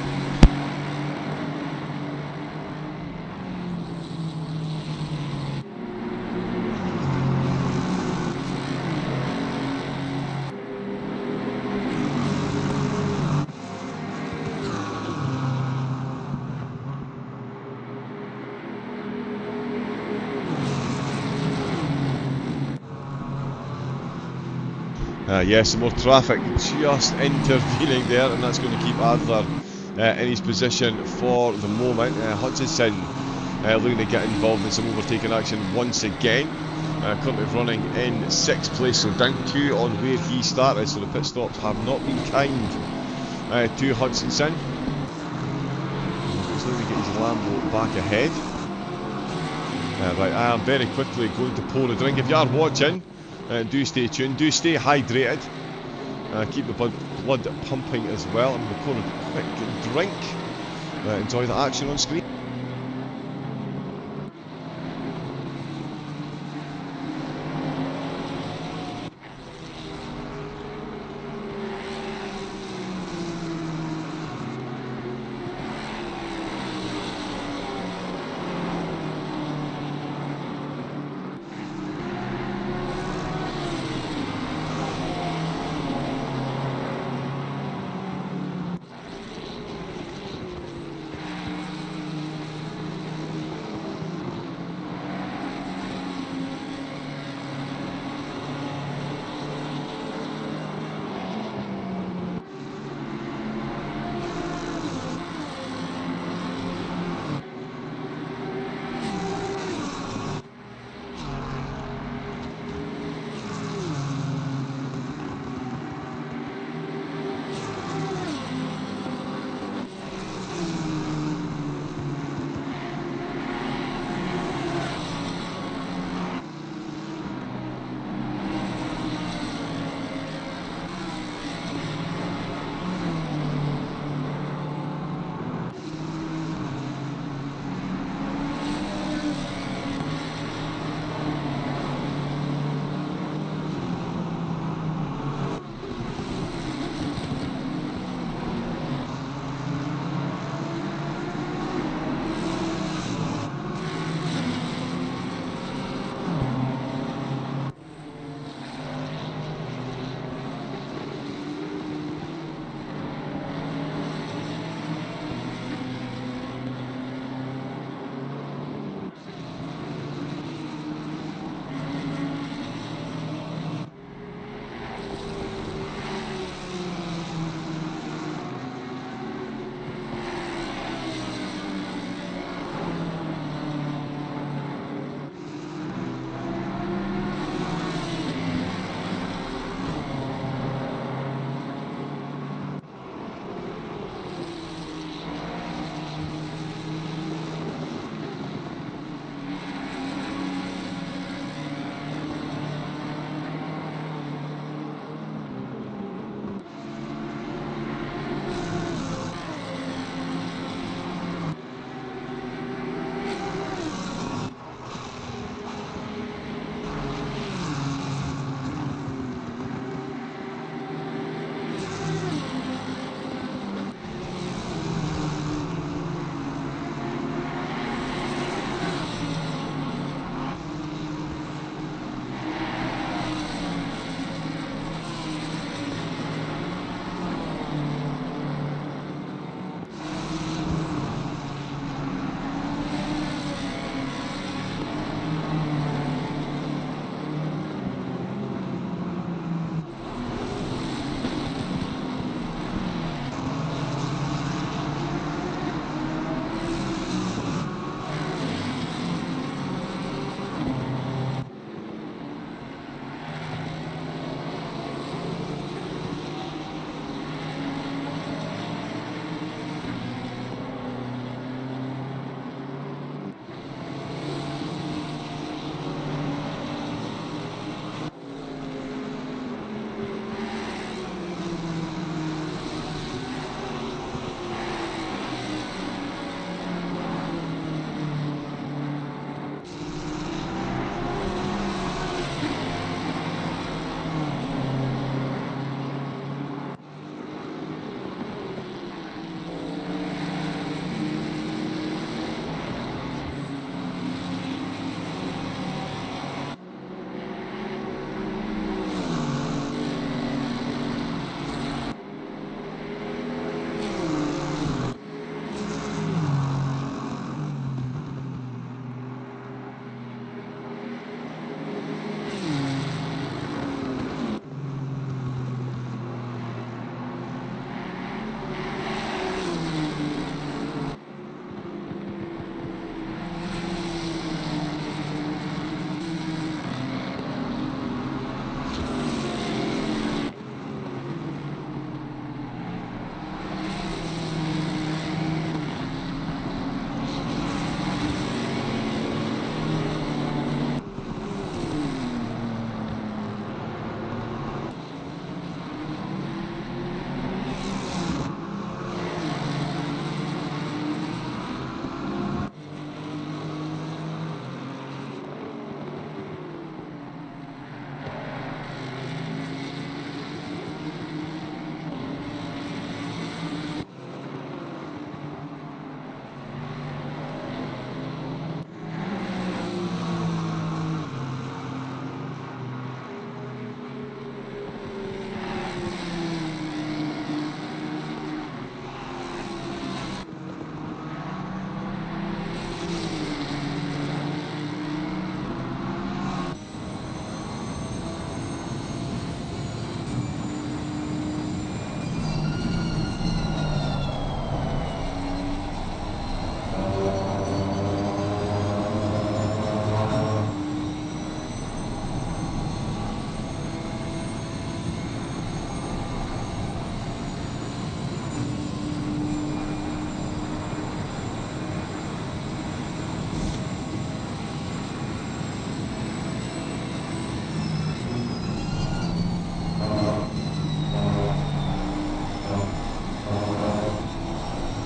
Yes, some more traffic just intervening there, and that's going to keep Adler in his position for the moment. Hutchinson looking to get involved in some overtaking action once again. Currently running in 6th place, so down 2 on where he started, so the pit stops have not been kind to Hutchinson. He's looking to get his Lambo back ahead. Right, I am very quickly going to pour a drink. If you are watching, do stay tuned, do stay hydrated. Keep the blood pumping as well. I'm going to pour a quick drink. Enjoy the action on screen.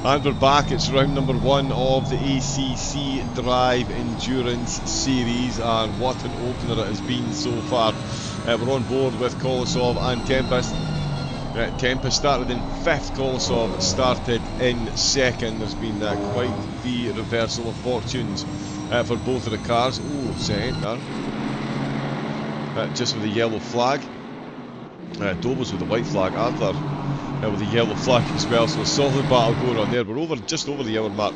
And we're back. It's round number 1 of the ACC Drive Endurance Series, and what an opener it has been so far. We're on board with Kolosov and Tempest. Tempest started in 5th, Kolosov started in 2nd. There's been quite the reversal of fortunes for both of the cars. Oh, second there. Just with the yellow flag. Dover's with the white flag, Arthur with the yellow flag as well, so a solid battle going on there. We're just over the hour mark,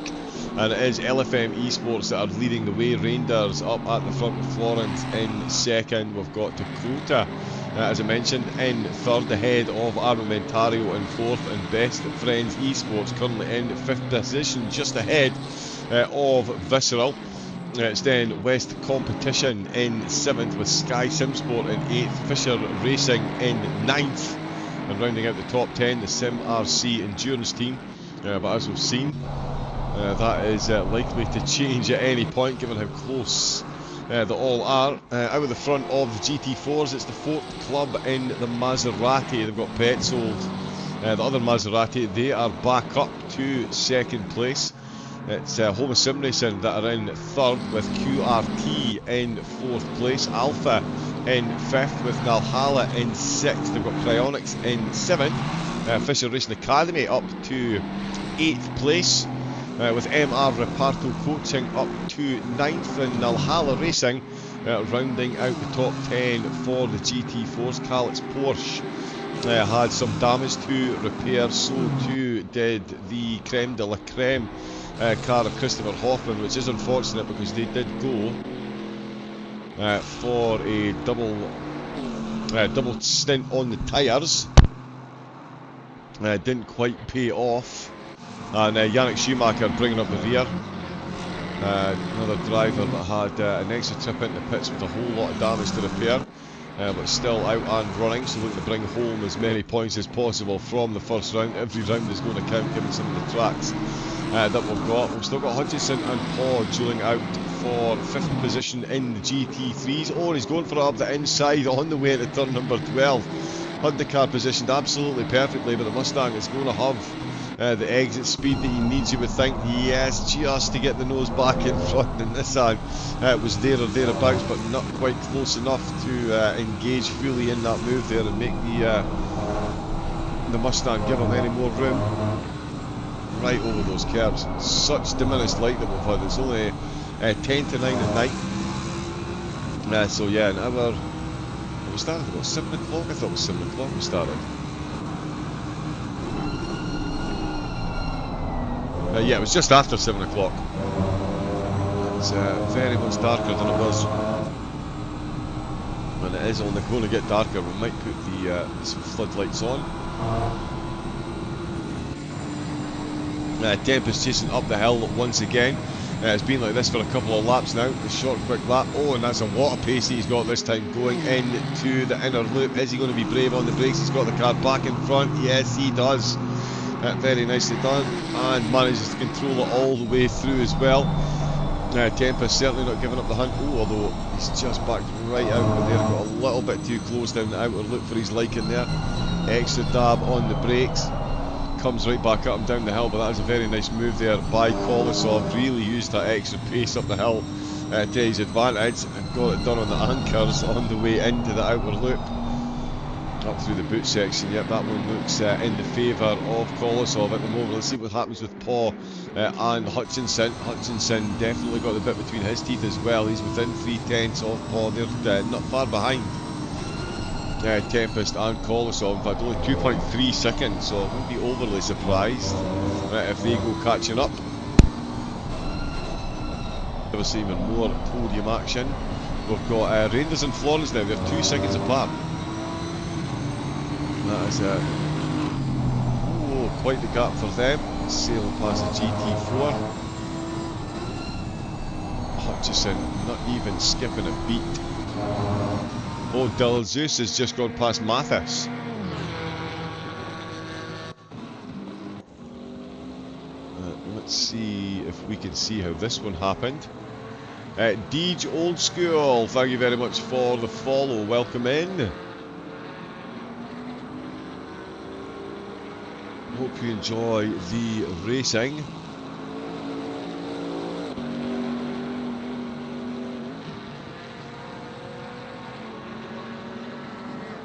and it is LFM Esports that are leading the way. Rangers up at the front with Florence in 2nd. We've got Dakota, as I mentioned, in 3rd, ahead of Armamentario in 4th, and Best Friends Esports currently in 5th position, just ahead of Visceral. It's then West Competition in 7th with Sky Simsport in 8th, Fisher Racing in 9th, and rounding out the top 10, the Sim RC Endurance Team. But as we've seen, that is likely to change at any point given how close they all are. Out of the front of the GT4s, it's the 4th club in the Maserati. They've got Petzold. The other Maserati, they are back up to 2nd place. It's Homer Sim Racing that are in 3rd with QRT in 4th place. Alpha in 5th with Nalhala in 6th. They've got Cryonics in 7th. Fisher Racing Academy up to 8th place with MR Reparto Coaching up to 9th, and Nalhala Racing rounding out the top 10 for the GT4s. Calitz Porsche had some damage to repair, so too did the Creme de la Creme car of Christopher Hoffman, which is unfortunate because they did go for a double stint on the tyres. Didn't quite pay off, and Yannick Schumacher bringing up the rear. Another driver that had an extra trip into pits with a whole lot of damage to repair, but still out and running, so looking to bring home as many points as possible from the first round. Every round is going to count given some of the tracks that we've got. We've still got Hutchison and Paul dueling out for 5th position in the GT3s. Oh, he's going for it up the inside on the way to turn number 12. Had the car positioned absolutely perfectly, but the Mustang is going to have the exit speed that he needs, you would think. Yes, just to get the nose back in front, and Nissan was there or thereabouts, but not quite close enough to engage fully in that move there and make the Mustang give him any more room. Right over those curves. Such diminished light that we've had. It's only 10 to 9 at night. So yeah, an hour. We started about 7 o'clock. I thought it was 7 o'clock we started. Yeah, it was just after 7 o'clock. It's very much darker than it was. And it is only going to get darker. We might put some floodlights on. Tempest chasing up the hill once again. It's been like this for a couple of laps now. The short quick lap. Oh, and that's a lot of pace he's got this time going into the inner loop. Is he going to be brave on the brakes? He's got the car back in front. Yes, he does. Very nicely done, and manages to control it all the way through as well. Tempest certainly not giving up the hunt. Oh, although he's just backed right out over there. Got a little bit too close down the outer loop for his liking there. Extra dab on the brakes. Comes right back up and down the hill, but that was a very nice move there by Kolosov. Really used that extra pace up the hill to his advantage, and got it done on the anchors on the way into the outer loop. Up through the boot section. Yep, that one looks in the favour of Kolosov at the moment. Let's see what happens with Paul and Hutchinson. Hutchinson definitely got the bit between his teeth as well. He's within 3/10 of Paul. They're not far behind Tempest and Kolosov. In fact, only 2.3 seconds, so I wouldn't be overly surprised if they go catching up. We'll see even more podium action. We've got Rangers and Florence now. They're 2 seconds apart. That is quite the gap for them. Sailing past the GT4. Hutchison not even skipping a beat. Oh, Delzeus has just gone past Mathis. Let's see if we can see how this one happened. Deej Old School, thank you very much for the follow. Welcome in. hope you enjoy the racing.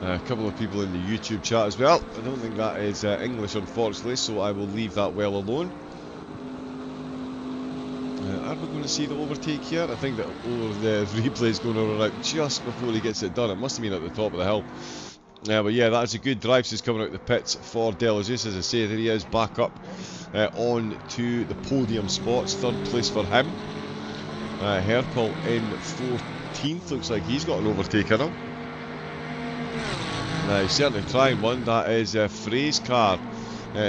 A couple of people in the YouTube chat as well. I don't think that is English, unfortunately, so I will leave that well alone. Are we going to see the overtake here? I think that the replay is going to run out just before he gets it done. It must have been at the top of the hill. But yeah, that's a good drive. So he's coming out the pits for De La Zeus. As I say, there he is, back up on to the podium spots. Third place for him. Herpel in 14th. Looks like he's got an overtake in him. He's certainly trying one. That is Frey's car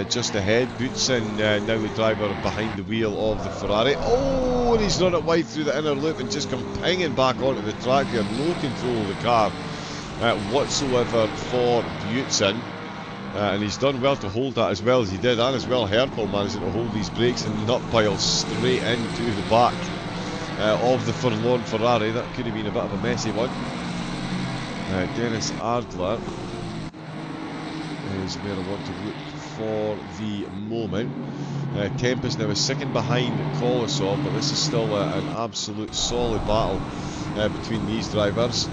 just ahead. Bootson, now the driver behind the wheel of the Ferrari. Oh, and he's run it wide through the inner loop and just come pinging back onto the track here. No control of the car whatsoever for Bootson. And he's done well to hold that as well as he did, and as well Herpel managing to hold these brakes and not pile straight into the back of the forlorn Ferrari. That could have been a bit of a messy one. Dennis Ardler is where I want to look for the moment. Tempest now is second behind Kolosov, but this is still an absolute solid battle between these drivers.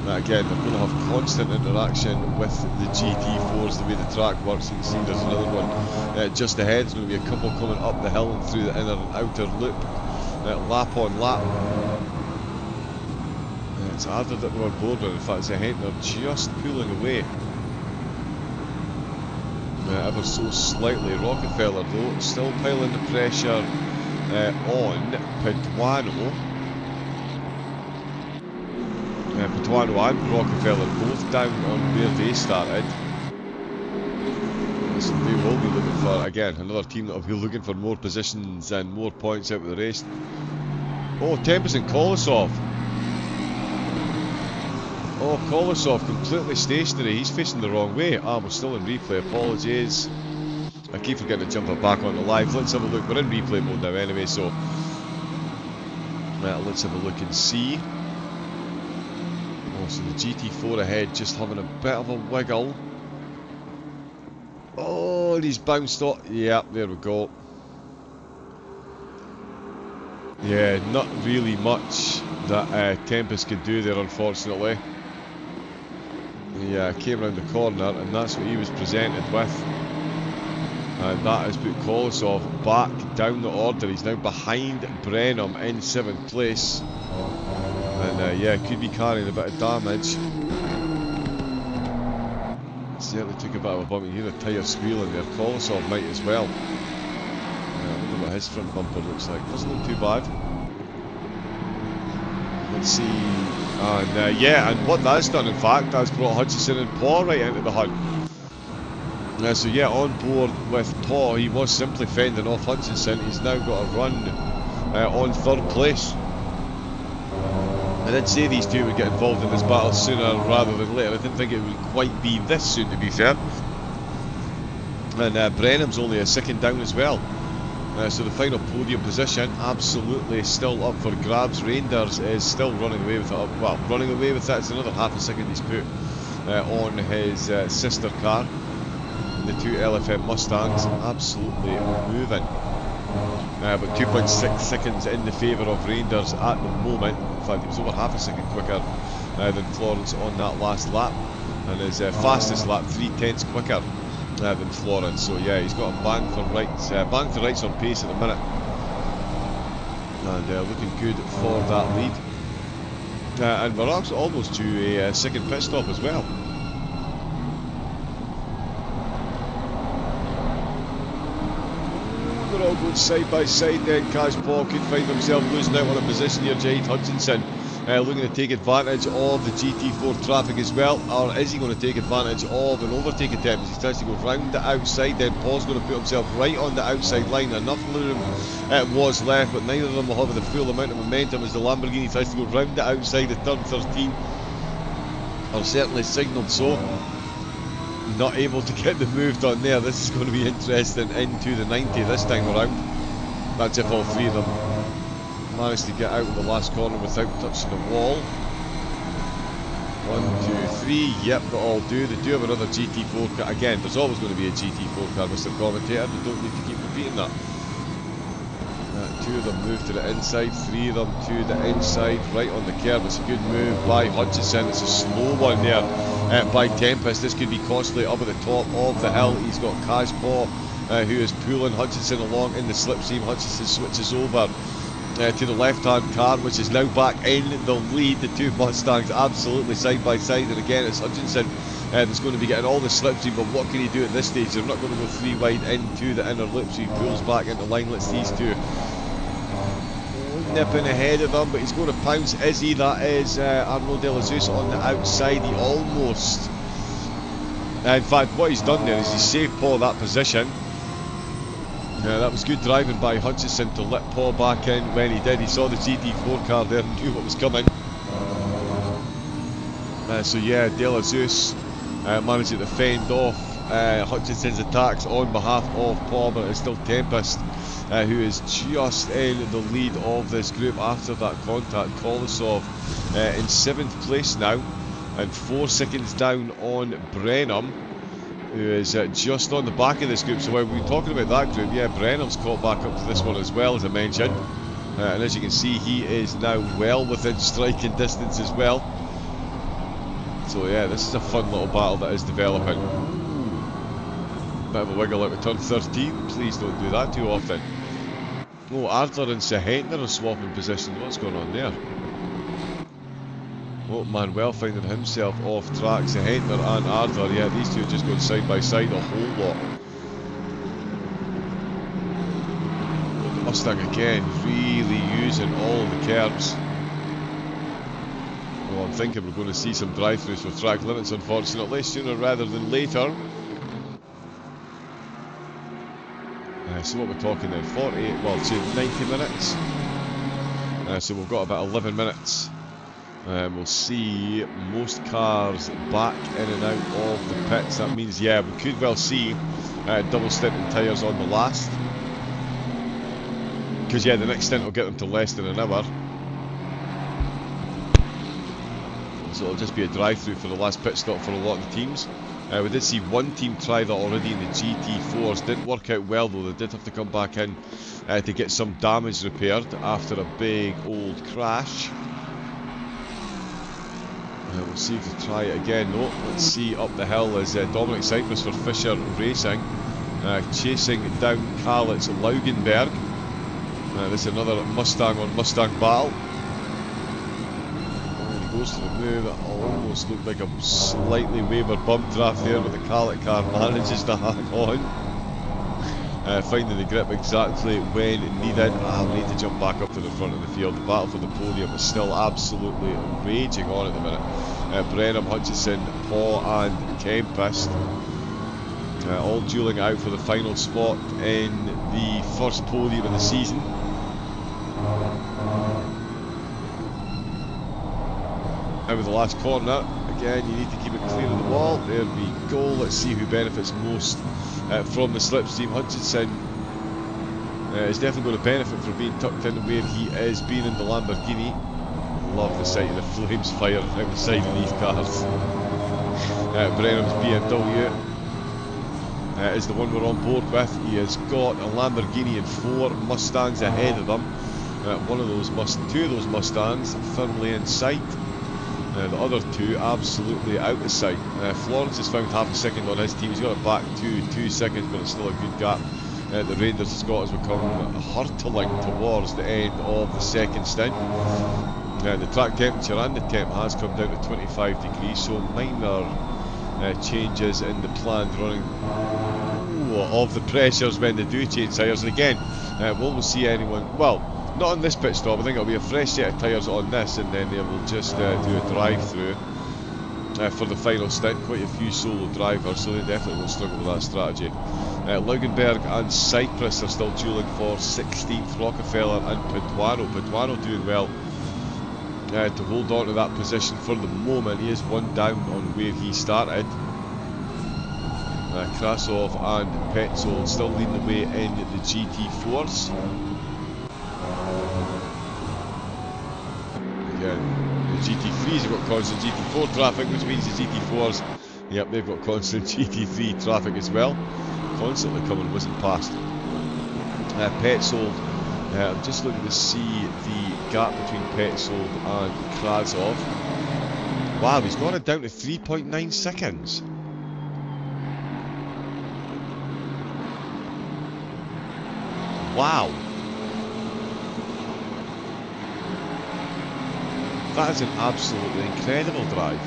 Again, they're going to have constant interaction with the GT4s, the way the track works. You can see there's another one just ahead. There's going to be a couple coming up the hill and through the inner and outer loop, lap on lap. It's Ardler that we're on board with. In fact, it's a Hentner just pulling away. Ever so slightly. Rockefeller though still piling the pressure on Pituano. Pituano and Rockefeller both down on where they started. So they will be looking for, again, another team that will be looking for more positions and more points out of the race. Oh, Tempest and Kolosov. Oh, Kolosov completely stationary. He's facing the wrong way. We're still in replay. Apologies. I keep forgetting to jump it back on the live. Let's have a look. We're in replay mode now anyway, so let's have a look and see. Oh, so the GT4 ahead just having a bit of a wiggle. Oh, and he's bounced off. Yeah, there we go. Yeah, not really much that Tempest could do there, unfortunately. Yeah, came around the corner and that's what he was presented with. And that has put Kolosov back down the order. He's now behind Brenham in 7th place. And yeah, could be carrying a bit of damage. Certainly took a bit of a bump. You hear a tyre squealing there. Kolosov might as well. I wonder what his front bumper looks like. Doesn't look too bad. Let's see. And yeah, and what that's done, in fact, that's brought Hutchison and Paul right into the hunt. So yeah, on board with Paul, he was simply fending off Hutchison. He's now got a run on 3rd place. I did say these two would get involved in this battle sooner rather than later. I didn't think it would quite be this soon, to be fair. And Brenham's only a second down as well. So the final podium position absolutely still up for grabs. Reinders is still running away with it. Well, running away with that. It's another half a second he's put on his sister car. The two LFM Mustangs absolutely moving. But 2.6 seconds in the favour of Reinders at the moment. In fact, he was over half a second quicker than Florence on that last lap. And his fastest lap, 3/10 quicker than Florence. So yeah, he's got a bang for rights on pace at the minute. And looking good for that lead. And we're almost to a second pit stop as well. They're all going side by side then. Kaz Paul could find himself losing out on a position here. Jade Hutchinson looking to take advantage of the GT4 traffic as well. Or is he going to take advantage of an overtake attempt as he tries to go round the outside? Then Paul's going to put himself right on the outside line. Enough room was left, but neither of them will have the full amount of momentum as the Lamborghini tries to go round the outside of turn 13. Or certainly signalled so. Not able to get the move done there. This is going to be interesting into the 90 this time around. That's if all three of them managed to get out of the last corner without touching the wall. 1, 2, 3, yep, that all do. They do have another GT4 car. Again, there's always going to be a GT4 car, Mr. Commentator. We don't need to keep repeating that. 2 of them move to the inside, 3 of them to the inside, right on the curb. It's a good move by Hutchinson. It's a slow one there by Tempest. This could be costly up at the top of the hill. He's got Cashpaw, who is pulling Hutchinson along in the slipstream. Hutchinson switches over to the left-hand car, which is now back in the lead. The two Mustangs absolutely side by side, and again it's Hutchinson that's going to be getting all the slipstream, but what can he do at this stage? They're not going to go 3 wide into the inner loop, so he pulls back into line, lets these two nipping ahead of them, but he's going to pounce. Is he? That is Arnaud De La Zeus on the outside. He almost, in fact what he's done there is he saved Paul that position. That was good driving by Hutchinson to let Paul back in when he did. He saw the GT4 car there and knew what was coming. So yeah, De La Zeus managing to fend off Hutchinson's attacks on behalf of Paul, but it's still Tempest who is just in the lead of this group after that contact. Kolosov in 7th place now and 4 seconds down on Brenham, who is just on the back of this group. So when we're talking about that group, yeah, Brenham's caught back up to this one as well, as I mentioned, and as you can see he is now well within striking distance as well. So yeah, this is a fun little battle that is developing. Bit of a wiggle out of turn 13, please don't do that too often. Oh, Ardler and Sahentner are swapping positions. What's going on there? Oh, Manuel finding himself off track. Sahentner and Ardler, yeah, these two are just going side by side a whole lot. The Mustang again, really using all of the curbs. Well, I'm thinking we're going to see some drive-thrus for track limits, unfortunately, sooner rather than later. So what we're talking then, 48, well, to 90 minutes. So we've got about 11 minutes. We'll see most cars back in and out of the pits. That means, yeah, we could well see double stinting tyres on the last. Because, yeah, the next stint will get them to less than an hour. So it'll just be a drive-through for the last pit stop for a lot of the teams. We did see one team try that already in the GT4s. Didn't work out well though. They did have to come back in to get some damage repaired after a big old crash. We'll see if they try it again. No, let's see up the hill is Dominic Cyprus for Fisher Racing, chasing down Karlitz Laugenberg. This is another Mustang on Mustang battle. Goes to the move. It almost looked like a slightly wayward bump draft there, but the Carlett car manages to hang on, finding the grip exactly when needed. We need to jump back up to the front of the field. The battle for the podium is still absolutely raging on at the minute. Brenham, Hutchinson, Paul and Tempest all dueling out for the final spot in the first podium of the season. Now with the last corner, again you need to keep it clear of the wall. There we go. Let's see who benefits most from the slipstream. Hutchinson is definitely going to benefit from being tucked in where he is, being in the Lamborghini. Love the sight of the flames fire out the side of these cars. Brenham's BMW is the one we're on board with. He has got a Lamborghini and 4 Mustangs ahead of them. Two of those Mustangs firmly in sight. The other 2 absolutely out of sight. Florence has found half a second on his team. He's got it back to 2 seconds, but it's still a good gap. The Rangers has got as we come hurtling towards the end of the second stint. The track temperature and the temp has come down to 25 degrees, so minor changes in the planned running of the pressures when they do change tyres. And again, will we see anyone, well, not on this pit stop. I think it'll be a fresh set of tyres on this, and then they will just do a drive-through for the final stint. Quite a few solo drivers, so they definitely will struggle with that strategy. Laugenberg and Cyprus are still dueling for 16th, Rockefeller and Paduano. Paduano doing well to hold on to that position for the moment. He is 1 down on where he started. Krasov and Petzold still leading the way in the GT4s. Again, the GT3 GT3s have got constant GT4 traffic, which means the GT4s, yep, they've got constant GT3 traffic as well. Constantly coming, wasn't past. Petzold, I'm just looking to see the gap between Petzold and Krasov. Wow, he's got it down to 3.9 seconds. Wow. That is an absolutely incredible drive.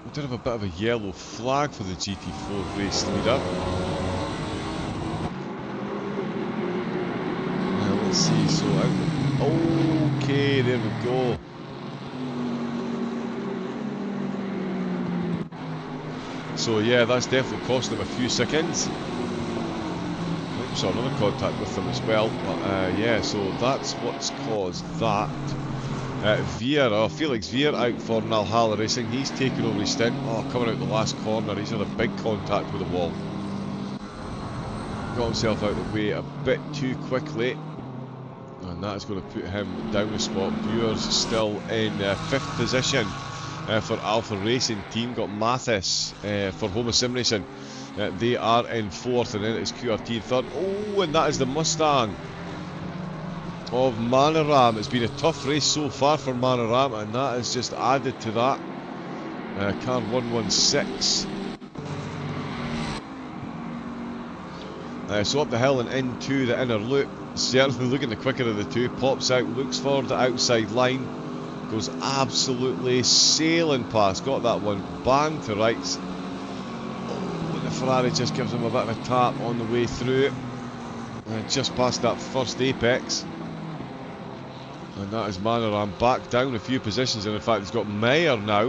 We did have a bit of a yellow flag for the GT4 race leader. Let's see, so okay, there we go. So yeah, that's definitely cost them a few seconds. I saw another contact with them as well, but yeah, so that's what's caused that. Felix Veer out for Nalhala Racing. He's taken over his stint. Oh, coming out the last corner, he's had a big contact with the wall. Got himself out of the way a bit too quickly, and that is going to put him down a spot. Buers still in 5th position. For Alpha Racing Team, got Mathis for Homer Sim Racing. They are in 4th, and then it's QRT in 3rd. Oh, and that is the Mustang of Manaram. It's been a tough race so far for Manaram, and that has just added to that. Car 116. So up the hill and into the inner loop. Certainly looking the quicker of the two. Pops out, looks for the outside line. Goes absolutely sailing past. Got that one bang to rights. Oh, and the Ferrari just gives him a bit of a tap on the way through. Just past that first apex. And that is Manaram back down a few positions. And in fact, he's got Meyer now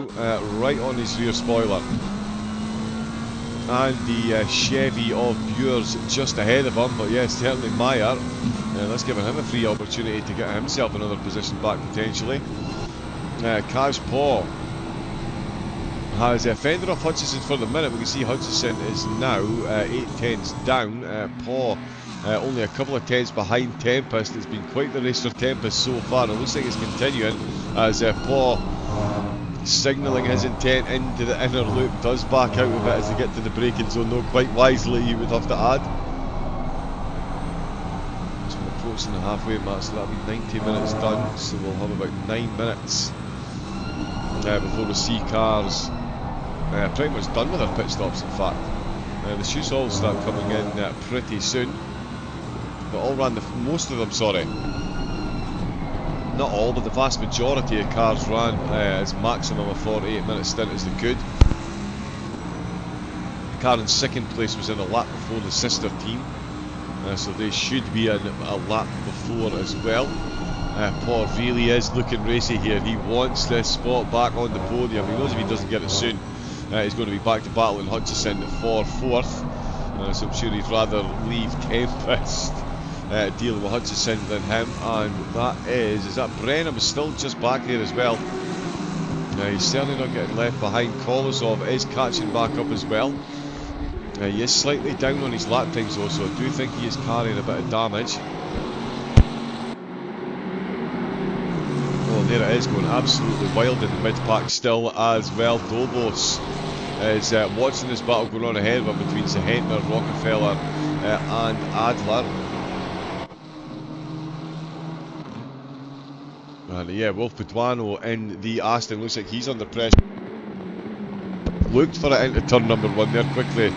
right on his rear spoiler. And the Chevy of Buers just ahead of him. But yes, certainly Meyer. That's giving him a free opportunity to get himself another position back potentially. Kaj Paul has a fender off Hutchison for the minute. We can see Hutchison is now 8 tenths down. Paul only a couple of tenths behind Tempest. It's been quite the race for Tempest so far. It looks like it's continuing as Paul signalling his intent into the inner loop. Does back out of it as they get to the braking zone, though quite wisely, you would have to add. So we're approaching the halfway mark, so that'll be 90 minutes done. So we'll have about 9 minutes before we see cars pretty much done with their pit stops. In fact, the shoes all start coming in pretty soon. But all ran most of them, sorry, not all, but the vast majority of cars ran as maximum a 48-minute stint as they could. The car in 2nd place was in a lap before the sister team, so they should be in a lap before as well. Paul really is looking racy here. He wants this spot back on the podium. He knows if he doesn't get it soon, he's going to be back to battle in Hutchison for 4th. So I'm sure he'd rather leave Tempest dealing with Hutchison than him. And that is that Brenham is still just back there as well. He's certainly not getting left behind. Kolosov is catching back up as well. He is slightly down on his lap times though, so I do think he is carrying a bit of damage. Oh, there it is, going absolutely wild in the mid-pack still as well. Dobos is watching this battle going on ahead of him between Zahentner, Rockefeller and Adler. And yeah, Wolf Paduano in the Aston, looks like he's under pressure. Looked for it into turn number 1 there, quickly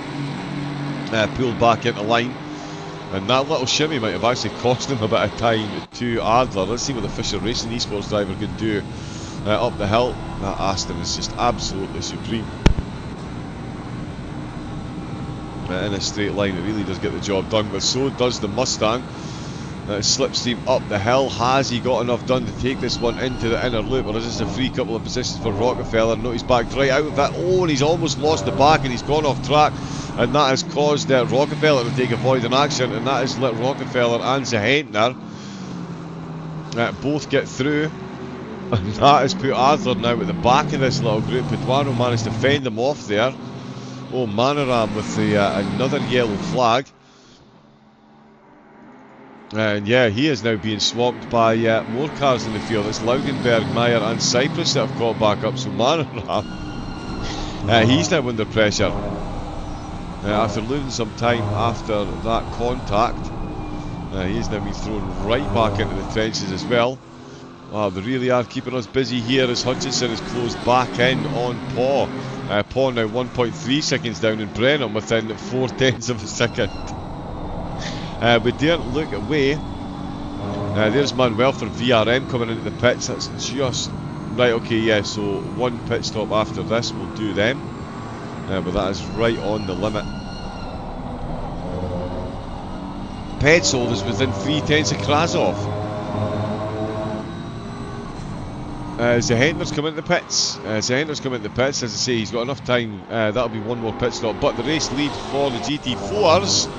pulled back into line. And that little shimmy might have actually cost him a bit of time to Adler. Let's see what the Fisher Racing eSports driver can do up the hill. That Aston is just absolutely supreme. In a straight line, it really does get the job done, but so does the Mustang. Slipstream up the hill. Has he got enough done to take this one into the inner loop, or is this a free couple of positions for Rockefeller? No, he's backed right out of it. Oh, and he's almost lost the back and he's gone off track, and that has caused Rockefeller to take avoiding action, and that has let Rockefeller and Zahentner both get through, and that has put Adler now at the back of this little group. Paduano managed to fend them off there. Oh, Manaram with the another yellow flag. And yeah, he is now being swamped by more cars in the field. It's Laugenberg, Meyer and Cyprus that have caught back up. So Mararam, he's now under pressure. After losing some time after that contact, he is now being thrown right back into the trenches as well. Wow, they really are keeping us busy here as Hutchinson is closed back in on Paw. Paw now 1.3 seconds down and Brennan within 0.4 of a second. We daren't look away. There's Manuel for VRM coming into the pits. That's just... Right, okay, yeah, so one pit stop after this will do them. But that is right on the limit. Petzold is within 0.3 of Krasov. Zahendler's coming into the pits. As I say, he's got enough time. That'll be one more pit stop. But the race lead for the GT4s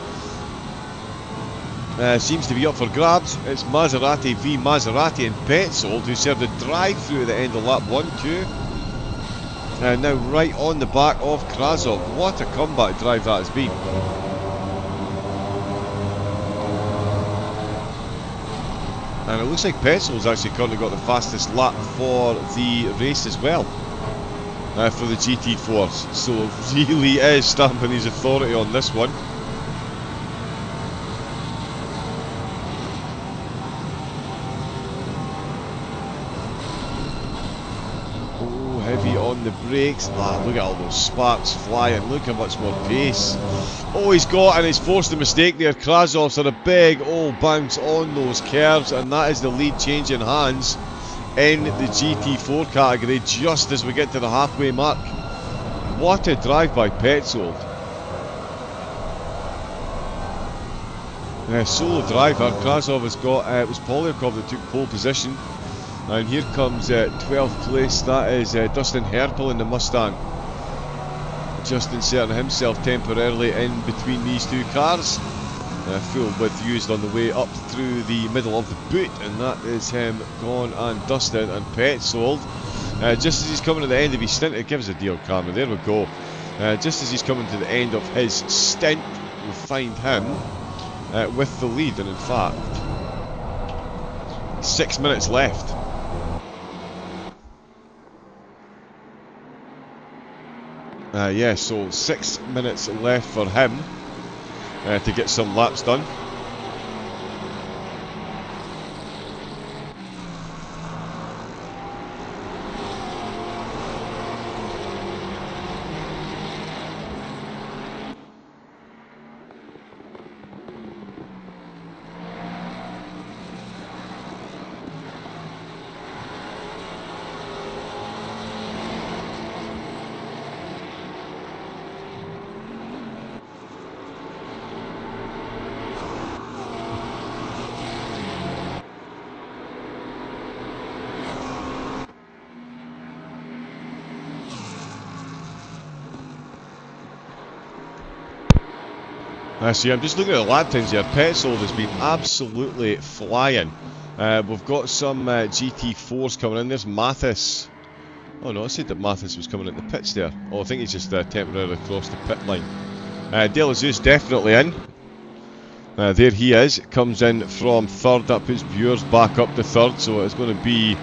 seems to be up for grabs. It's Maserati v Maserati and Petzold, who served a drive-through at the end of lap 1-2. Now right on the back of Krasov. What a comeback drive that has been. And it looks like Petzold's actually currently got the fastest lap for the race as well, for the GT4s. So really is stamping his authority on this one. Oh, heavy on the brakes. Look at all those sparks flying. Look how much more pace. Oh, he's got, and he's forced a mistake there. Krasov's had a big old bounce on those curves, and that is the lead changing hands in the GT4 category just as we get to the halfway mark. What a drive by Petzold. Solo driver. Krasov has got, it was Polyakov that took pole position, and here comes 12th place. That is Dustin Herpel in the Mustang, just inserting himself temporarily in between these two cars. Full width used on the way up through the middle of the boot, and that is him gone and dusted. And Petzold, just as he's coming to the end of his stint, it gives a deal, Cameron, there we go. Just as he's coming to the end of his stint, we'll find him with the lead, and in fact 6 minutes left. Yeah, so 6 minutes left for him to get some laps done. See, I'm just looking at the lap times here. Petzold has been absolutely flying. We've got some GT4s coming in. There's Mathis. Oh no, I said that Mathis was coming in the pits there. Oh, I think he's just temporarily crossed the pit line. De La Zuz definitely in. There he is. Comes in from third. That puts Bures back up to third. So it's going to be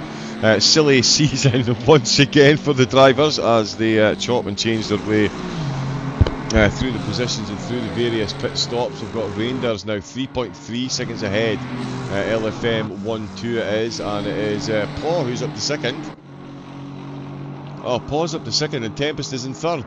silly season once again for the drivers as they chop and change their way through the positions and through the various pit stops. We've got Reinders now 3.3 seconds ahead. LFM 1-2 it is, and it is Paw who's up to second. Oh, Paw's up to second and Tempest is in third.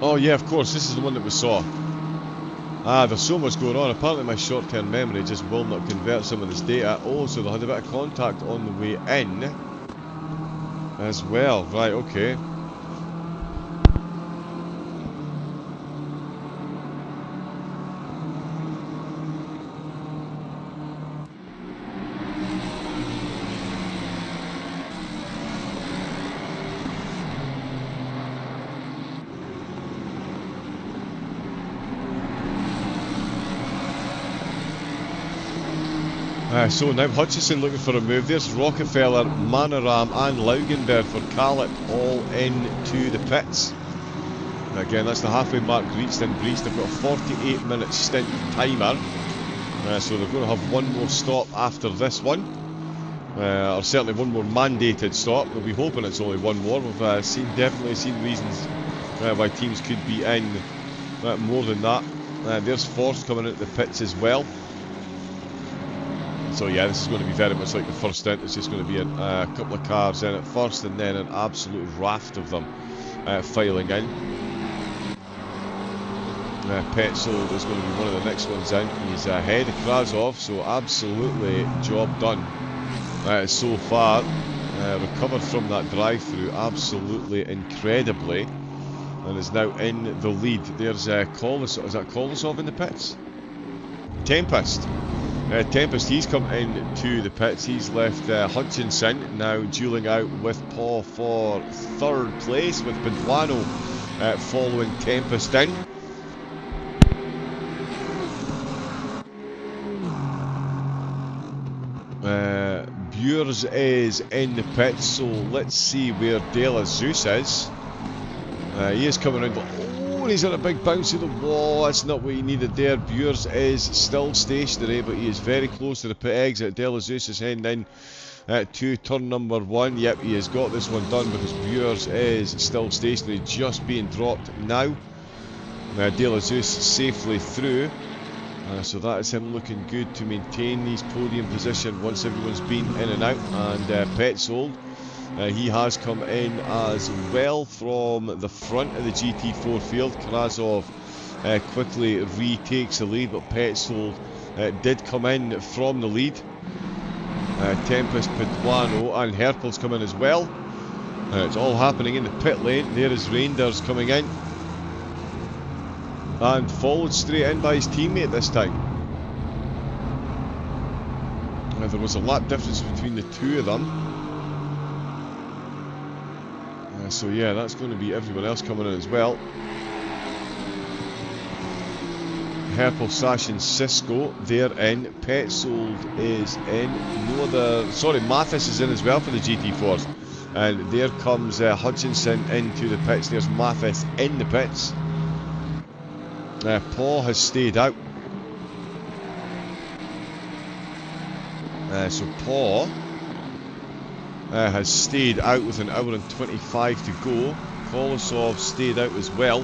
Oh yeah, of course, this is the one that we saw. There's so much going on. Apparently my short-term memory just will not convert some of this data. Oh, so they had a bit of contact on the way in as well. Right, okay. So now Hutchison looking for a move. There's Rockefeller, Manoram and Laugenberg for Calip all into the pits. Again, that's the halfway mark reached in Greece. They've got a 48-minute stint timer. So they're going to have one more stop after this one. Or certainly one more mandated stop. We'll be hoping it's only one more. We've definitely seen reasons why teams could be in more than that. There's Force coming out the pits as well. So yeah, this is going to be very much like the first stint. It's just going to be a couple of cars in at first and then an absolute raft of them filing in. Petzold is going to be one of the next ones in. He's ahead of Krasov, so absolutely job done so far. Recovered from that drive-through absolutely incredibly and is now in the lead. There's Kolosov. Is that Kolosov in the pits? Tempest. Tempest, he's come into the pits. He's left Hutchinson now dueling out with Paul for third place, with Paduano following Tempest in. Bures is in the pits, so let's see where De La Zeus is. He is coming around, but oh, he's on a big bounce to the wall. That's not what he needed there. Bures is still stationary, but he is very close to the pit exit. De La Zeus is heading in to turn number 1. Yep, he has got this one done because Bures is still stationary, just being dropped now. De La Zeus safely through. So that is him looking good to maintain his podium position once everyone's been in and out. And Petzold, he has come in as well from the front of the GT4 field. Krasov quickly retakes the lead, but Petzold did come in from the lead. Tempest, Paduano and Herpel's come in as well. It's all happening in the pit lane. There is Reinders coming in. And followed straight in by his teammate this time. There was a lap difference between the two of them. So yeah, that's going to be everyone else coming in as well. Herpel, Sash and Cisco, they're in. Petzold is in. No other... Sorry, Mathis is in as well for the GT4s. And there comes Hutchinson into the pits. There's Mathis in the pits. Paul has stayed out. So Paul has stayed out with an hour and 25 to go. Kolosov stayed out as well.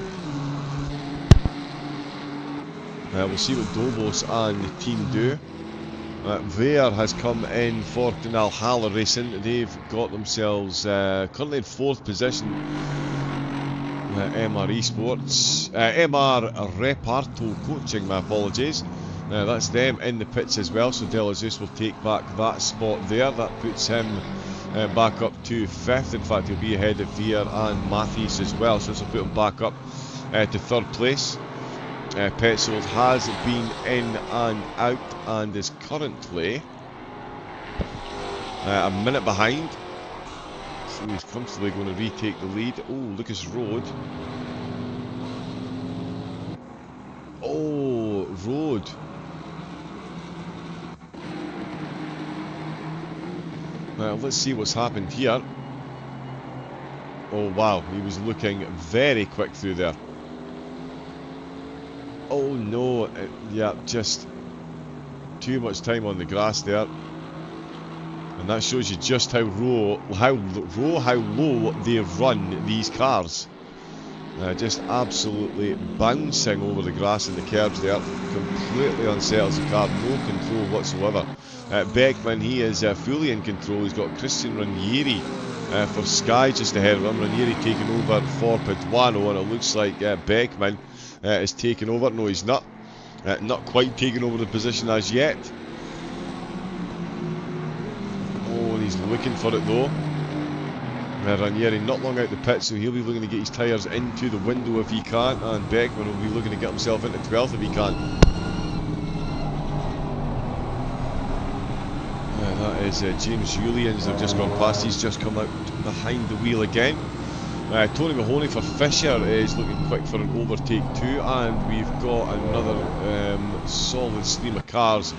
We'll see what Dobos and the team do. There has come in for Valhalla Racing. They've got themselves currently in 4th position. MR Esports, MR Reparto Coaching, my apologies. That's them in the pits as well, so De La Zeus will take back that spot there. That puts him back up to 5th. In fact, he'll be ahead of Vier and Mathies as well, so this will put him back up to 3rd place. Petzold has been in and out and is currently a minute behind. So he's comfortably going to retake the lead. Oh, Lucas Road. Oh, Road. Let's see what's happened here. Oh wow, he was looking very quick through there. Oh no, yeah, just too much time on the grass there. And that shows you just how low they run these cars. Just absolutely bouncing over the grass and the curbs there. Completely unsettles the car, no control whatsoever. Beckman, he is fully in control. He's got Christian Ranieri for Sky just ahead of him. Ranieri taking over for Paduano, and it looks like Beckman is taking over. No, he's not. Not quite taking over the position as yet. Oh, and he's looking for it though. Ranieri not long out the pit, so he'll be looking to get his tyres into the window if he can, and Beckman will be looking to get himself into 12th if he can. That is James Julians. They've just gone past. He's just come out behind the wheel again. Tony Mahoney for Fisher is looking quick for an overtake too, and we've got another solid stream of cars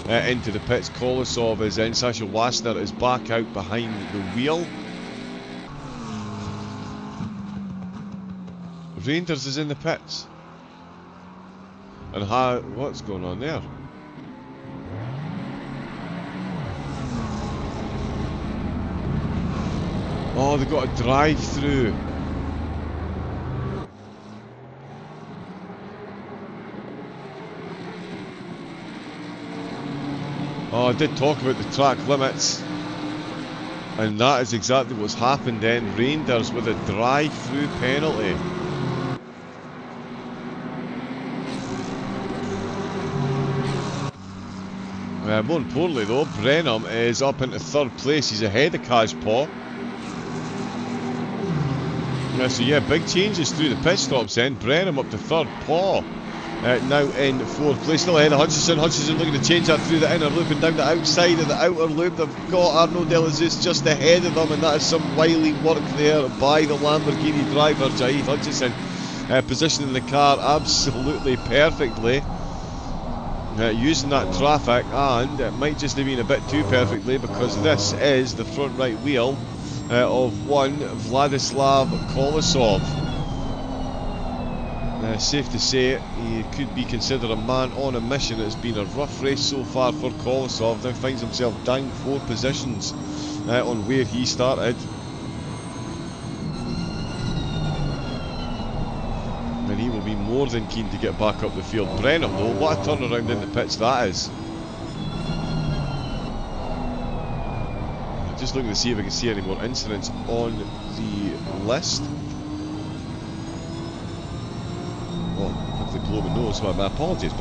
into the pits. Kolosov is in, Sasha Wasner is back out behind the wheel. Reinders is in the pits. And what's going on there? Oh, they've got a drive-through. Oh, I did talk about the track limits. And that is exactly what's happened then. Reinders with a drive-through penalty. More importantly though, Brenham is up into third place. He's ahead of Kajpaw. So yeah, big changes through the pit stops then. Brenham up to third, Paw now in fourth place, still ahead of Hutchison. Hutchison looking to change that through the inner loop and down the outside of the outer loop. They've got Arnaud Delazus just ahead of them, and that is some wily work there by the Lamborghini driver, Jaid Hutchison, positioning the car absolutely perfectly. Using that traffic, and it might just have been a bit too perfectly, because this is the front right wheel of one Vladislav Kolosov. Safe to say he could be considered a man on a mission. It's been a rough race so far for Kolosov. Now finds himself down 4 positions on where he started. And he will be more than keen to get back up the field. Brenham though, what a turnaround in the pits that is. Just looking to see if I can see any more incidents on the list. Oh, hopefully blow my nose, so my apologies.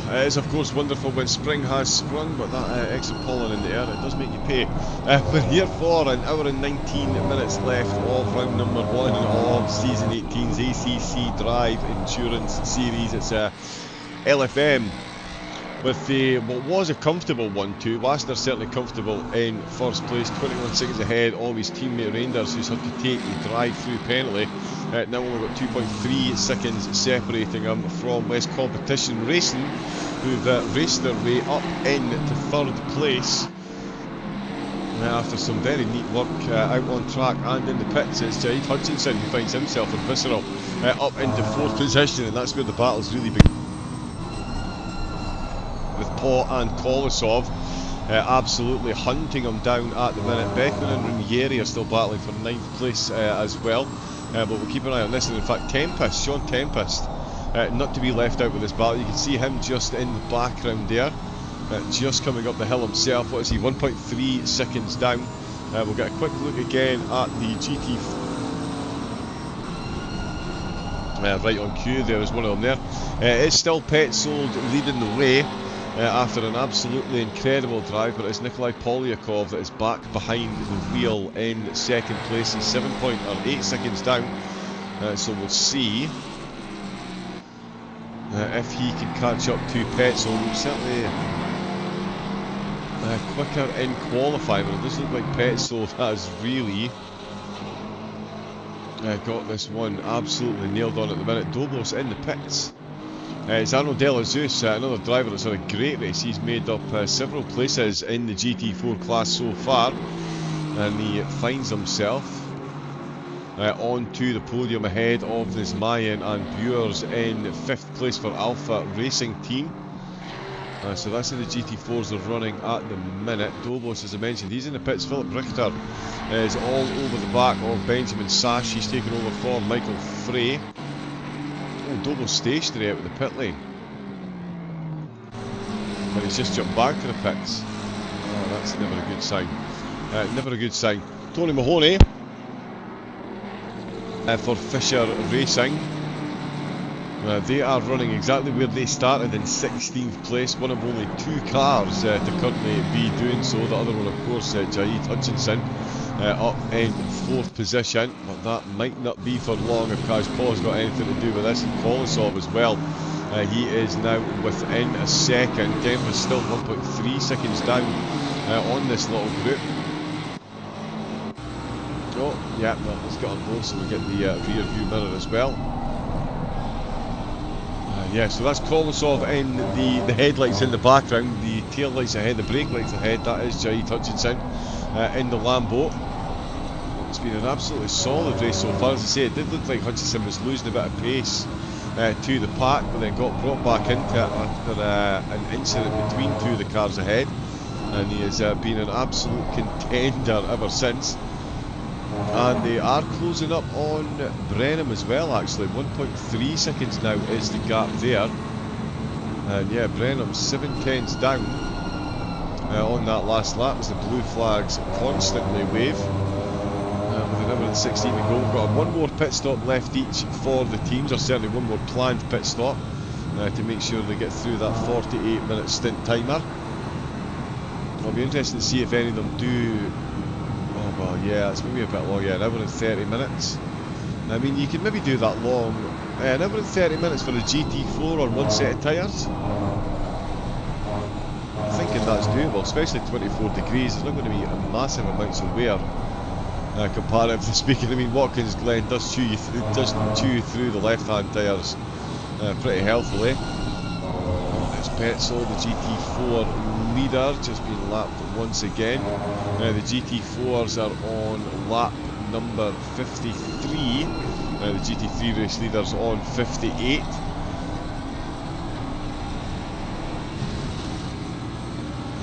It is of course wonderful when spring has sprung, but that extra pollen in the air, it does make you pay. We're here for an hour and 19 minutes left of round number 1 of Season 18's ACC Drive Endurance Series. It's LFM with what was a comfortable 1-2. Wasner certainly comfortable in first place, 21 seconds ahead of his teammate Reinders, who's had to take the drive-through penalty. Now only got 2.3 seconds separating him from West Competition Racing, who've raced their way up into third place after some very neat work out on track and in the pits. It's Jaid Hutchinson who finds himself in Visceral up into 4th position, and that's where the battle's really begun, with Paw and Kolosov absolutely hunting him down at the minute. Beckman and Ranieri are still battling for 9th place as well. But we'll keep an eye on this, and in fact Tempest, Sean Tempest not to be left out with this battle. You can see him just in the background there, just coming up the hill himself. What is he, 1.3 seconds down. We'll get a quick look again at the GT. Right on cue, there is one of them there. It's still Petzold leading the way after an absolutely incredible drive, but it's Nikolai Polyakov that is back behind the wheel in second place. He's 7.8 seconds down, so we'll see if he can catch up to Petzold. Certainly quicker in qualifying, but it doesn't look like Petzold has really got this one absolutely nailed on at the minute. Dobos in the pits. It's Arno De La Zeus, another driver that's had a great race. He's made up several places in the GT4 class so far, and he finds himself onto the podium ahead of Nismayan and Buers in 5th place for Alpha Racing Team. So that's in the GT4s they're running at the minute. Dobos, as I mentioned, he's in the pits. Philip Richter is all over the back of Benjamin Sash. He's taken over for Michael Frey. Oh, Dobos stationary out of the pit lane. And he's just jumped back to the pits. Oh, that's never a good sign. Never a good sign. Tony Mahoney for Fisher Racing. They are running exactly where they started, in 16th place, one of only 2 cars to currently be doing so. The other one, of course, Jaid Hutchinson, up in 4th position, but that might not be for long if Kajpol's got anything to do with this, and Kolosov as well. He is now within a second. Denver is still 1.3 seconds down on this little group. Oh, yeah, no, let's get on board so we get the rear view mirror as well. Yeah, so that's Kolosov in the headlights in the background, the tail lights ahead, the brake lights ahead. That is Jaid Hutchinson in the Lambo. It's been an absolutely solid race so far. As I say, it did look like Hutchinson was losing a bit of pace to the pack, but then got brought back into it after an incident between 2 of the cars ahead, and he has been an absolute contender ever since. And they are closing up on Brenham as well, actually. 1.3 seconds now is the gap there. And yeah, Brenham 7/10 down on that last lap as the blue flags constantly wave. With an hour and 16 to go, we've got one more pit stop left each for the teams, or certainly one more planned pit stop to make sure they get through that 48-minute stint timer. It'll be interesting to see if any of them do. Oh well, yeah, it's maybe a bit long. Yeah, an hour and 30 minutes. I mean, you could maybe do that long. An hour and 30 minutes for a GT4 on one set of tyres. I'm thinking that's doable, especially 24 degrees. There's not going to be massive amounts of wear, comparatively speaking. I mean, Watkins Glen does chew through the left-hand tyres pretty healthily. It's Petzold, the GT4 leader, just been lapped once again. The GT4s are on lap number 53. The GT3 race leaders on 58.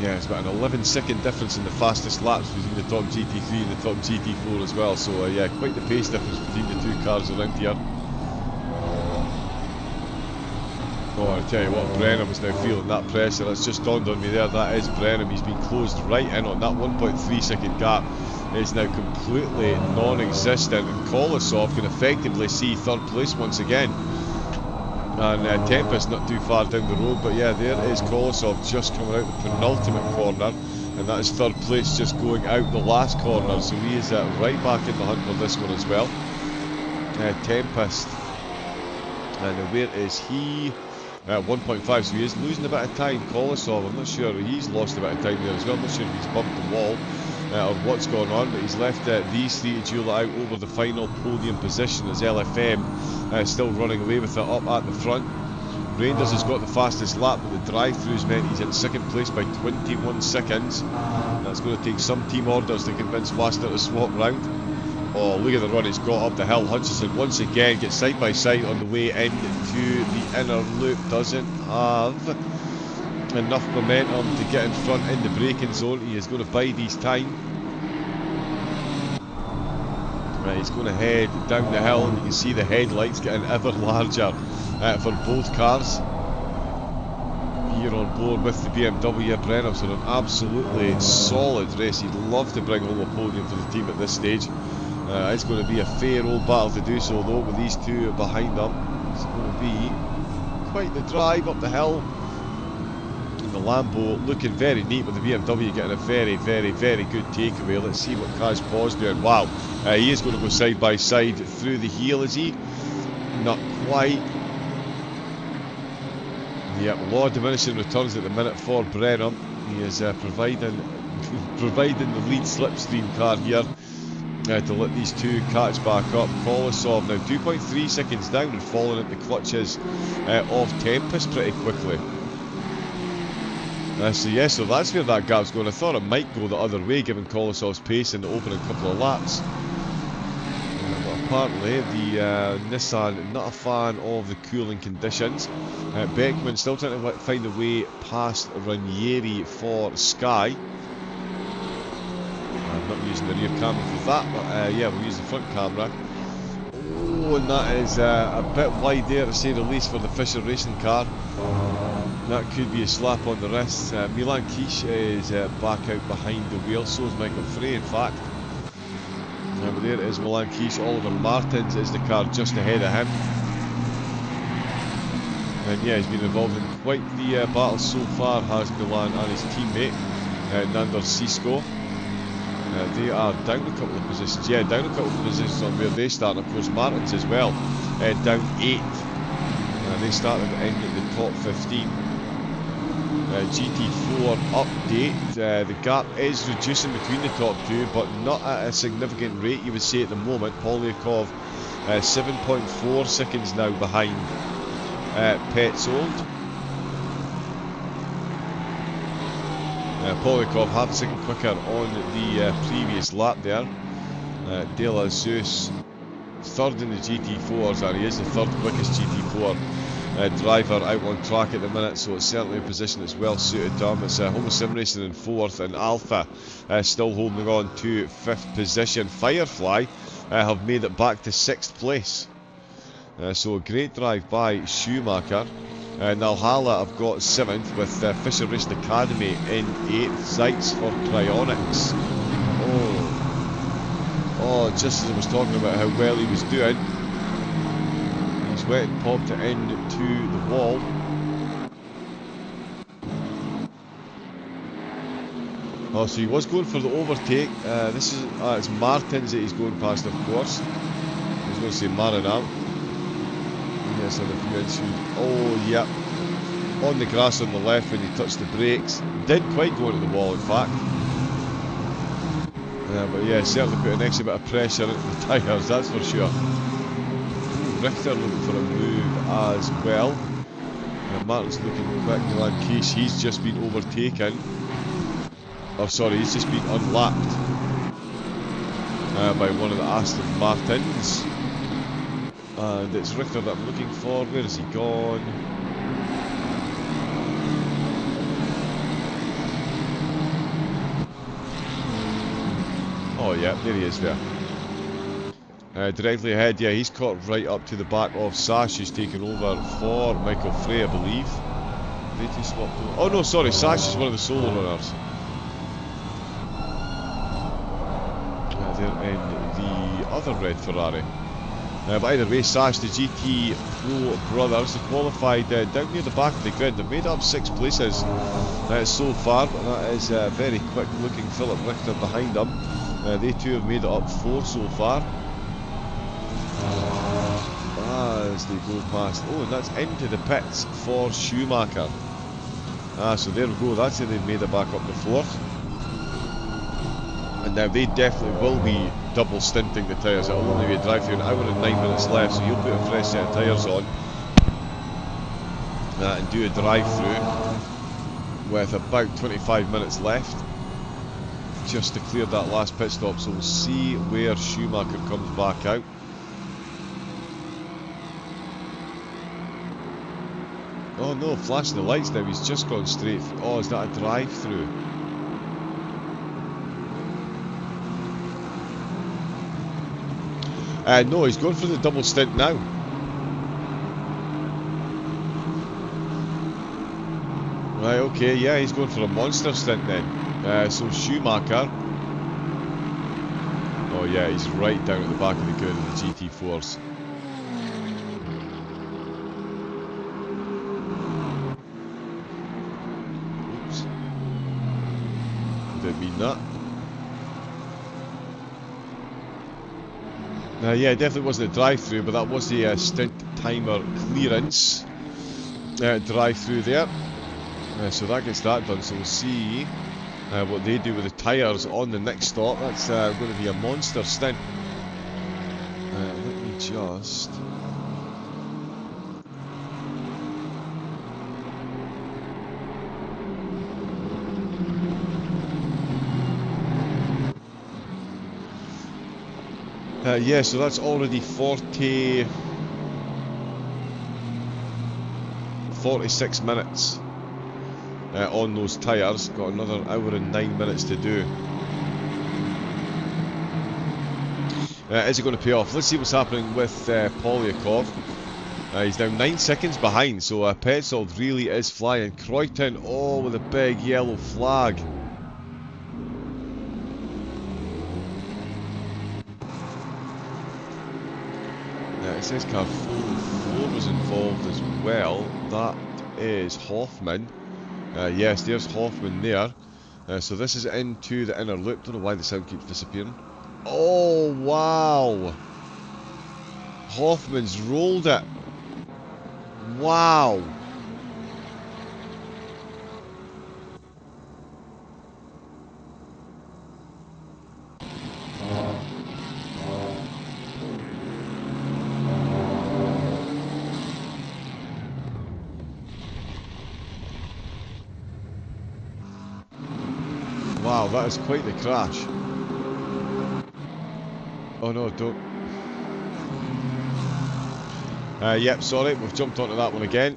Yeah, it's about an 11-second difference in the fastest laps between the top GT3 and the top GT4 as well. So yeah, quite the pace difference between the 2 cars around here. Oh, I tell you what, Brenham is now feeling that pressure. That's just dawned on me there. That is Brenham. He's been closed right in on that 1.3 second gap. Is now completely non-existent, and Kolosov can effectively see 3rd place once again. And Tempest not too far down the road, but yeah, there is Kolosov just coming out the penultimate corner, and that is 3rd place just going out the last corner. So he is right back in the hunt for this one as well. Tempest, and where is he? 1.5, so he is losing a bit of time. Kolosov, I'm not sure, he's lost a bit of time there as well. I'm not sure if he's bumped the wall or what's going on, but he's left these 3 to duel out over the final podium position as LFM still running away with it up at the front. Reinders has got the fastest lap, but the drive-throughs meant he's in 2nd place by 21 seconds. That's going to take some team orders to convince Faster to swap round. Oh, look at the run he's got up the hill. Hutchinson once again gets side by side on the way into the inner loop. Doesn't have enough momentum to get in front in the braking zone. He is going to bide his time. Right, he's going to head down the hill, and you can see the headlights getting ever larger for both cars. Here on board with the BMW, Brenner's on an absolutely solid race. He'd love to bring home a podium for the team at this stage. It's going to be a fair old battle to do so though, with these two behind them. It's going to be quite the drive up the hill. And the Lambo looking very neat, with the BMW getting a very, very, very good takeaway. Let's see what Kaz Paul's doing. Wow, he is going to go side by side through the heel, is he? Not quite. Yep, a lot of diminishing returns at the minute for Brenham. He is providing the lead slipstream car here to let these two catch back up. Kolosov now 2.3 seconds down and falling at the clutches of Tempest pretty quickly. So that's where that gap's going. I thought it might go the other way given Kolosov's pace in the opening couple of laps. But apparently the Nissan not a fan of the cooling conditions. Beckman still trying to find a way past Ranieri for Sky. I'm not using the rear camera for that, but yeah, we'll use the front camera. Oh, and that is a bit wide there to say the least for the Fisher racing car. That could be a slap on the wrist. Milan Kish is back out behind the wheel, so is Michael Frey in fact. But there is Milan Kish. Oliver Martins is the car just ahead of him. And yeah, he's been involved in quite the battle so far, has Milan and his teammate, Nandor Sisko. They are down a couple of positions. Yeah, down a couple of positions on where they start. Of course, Martins as well, down 8th. They started in the top 15. GT4 update. The gap is reducing between the top two, but not at a significant rate, you would say at the moment. Polyakov 7.4 seconds now behind Petzold. Polyakov half a second quicker on the previous lap there. De La Zeus third in the GT4s, and he is the third quickest GT4 driver out on track at the minute, so it's certainly a position that's well suited to him. It's Homo Sim Racing in 4th, and Alpha still holding on to 5th position. Firefly have made it back to 6th place. So a great drive by Schumacher. Nalhala have got 7th, with Fisher Racing Academy in 8th. Zeitz for Cryonics. Oh, just as I was talking about how well he was doing, he's went and popped it into the wall. Oh, so he was going for the overtake. This is it's Martins that he's going past, of course. I was going to say Maranam. Yes, on a few inches. Oh, yep. On the grass on the left when he touched the brakes. Didn't quite go into the wall, in fact. But yeah, certainly put an extra bit of pressure into the tyres, that's for sure. Richter looking for a move as well. Martin's looking quick. Milan Kish, he's just been overtaken. Oh, sorry, he's just been unlapped by one of the Aston Martins. And it's Richter that I'm looking for. Where has he gone? Oh yeah, there he is there. Directly ahead, yeah, he's caught right up to the back of Sash, who's taken over for Michael Frey, I believe. They two swapped over. Oh no, sorry, Sash is one of the solo runners. They're in the other red Ferrari. But either way, Sash, the GT Pro brothers, they qualified down near the back of the grid. They've made up 6 places so far, but that is very quick looking Philip Richter behind them. They two have made it up 4 so far. As they go past, oh, and that's into the pits for Schumacher. So there we go, that's how they've made it back up to 4th. And now they definitely will be double stinting the tyres. It'll only be a drive through, an hour and 9 minutes left, so you'll put a fresh set of tyres on and do a drive through with about 25 minutes left just to clear that last pit stop. So we'll see where Schumacher comes back out. Oh no, flashing the lights now, he's just gone straight through. Oh, is that a drive through? No, he's going for the double stint now. Right, okay, yeah, he's going for a monster stint then. So Schumacher. Oh yeah, he's right down at the back of the grid of the GT4s. Oops. Didn't mean that. Yeah, it definitely wasn't a drive-through, but that was the stint timer clearance drive-through there. So that gets that done. So we'll see what they do with the tyres on the next stop. That's going to be a monster stint. Let me just... yeah, so that's already 46 minutes on those tyres. Got another hour and 9 minutes to do. Is it going to pay off? Let's see what's happening with Polyakov. He's now 9 seconds behind, so Petzold really is flying. Kreuton, oh, with a big yellow flag. It says car 4 was involved as well. That is Hoffman. Yes, there's Hoffman there. So this is into the inner loop. Don't know why the sound keeps disappearing. Oh, wow. Hoffman's rolled it. Wow. Wow, that is quite the crash. Oh no, don't. Yep, sorry, we've jumped onto that one again.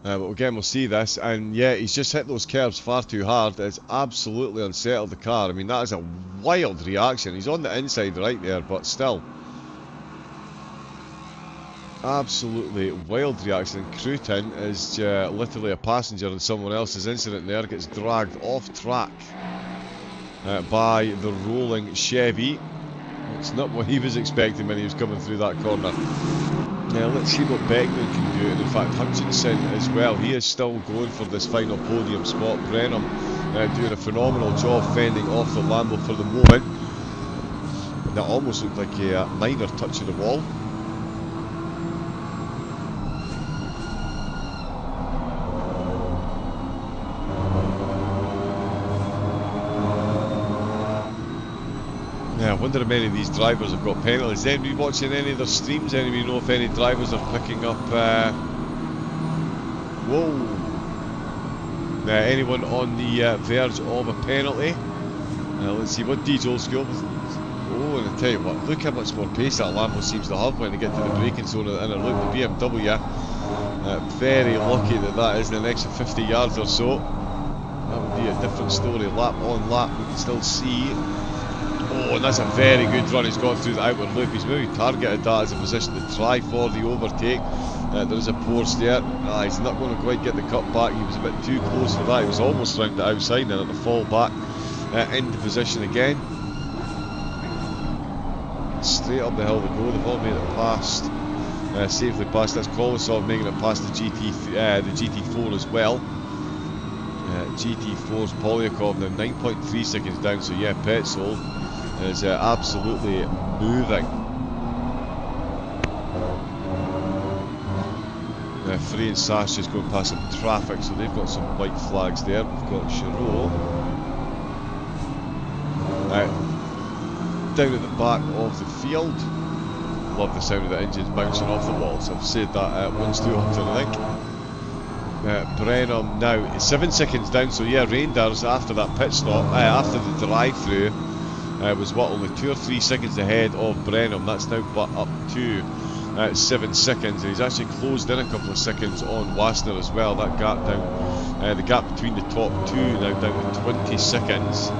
But again, we'll see this. And yeah, he's just hit those curves far too hard. It's absolutely unsettled the car. I mean, that is a wild reaction. He's on the inside right there, but still. Absolutely wild reaction. And Kreuton is literally a passenger in someone else's incident there. Gets dragged off track by the rolling Chevy. It's not what he was expecting when he was coming through that corner. Now let's see what Beckman can do. And in fact, Hutchinson as well. He is still going for this final podium spot. Brenham doing a phenomenal job fending off the Lambo for the moment. That almost looked like a minor touch of the wall. I wonder if many of these drivers have got penalties. Is anybody watching any of their streams? Anybody know if any drivers are picking up... whoa! Anyone on the verge of a penalty? Let's see what Old School... Oh, and I tell you what, look how much more pace that Lambo seems to have when they get to the braking zone of the inner loop. The BMW, very lucky that that isn't an extra 50 yards or so. That would be a different story. Lap on lap, we can still see... Oh, and that's a very good run he's got through the outer loop. He's maybe targeted that as a position to try for the overtake. There is a Porsche there. He's not going to quite get the cut back. He was a bit too close for that. He was almost round the outside and at the fall back into position again. Straight up the hill they go. They've all made it past. Safely past. That's Kolosov making it past the GT4 as well. GT4's Polyakov now 9.3 seconds down. So yeah, Petzold is absolutely moving. Frey and Sash just going past some traffic, so they've got some white flags there. We've got Chirot down at the back of the field. Love the sound of the engines bouncing off the walls. I've said that once too often, I think. Brenham now 7 seconds down, so yeah, Reinders after that pit stop, after the drive-through, was what, only 2 or 3 seconds ahead of Brenham. That's now up to 7 seconds, and he's actually closed in a couple of seconds on Wassner as well. That gap down, the gap between the top two now down to 20 seconds.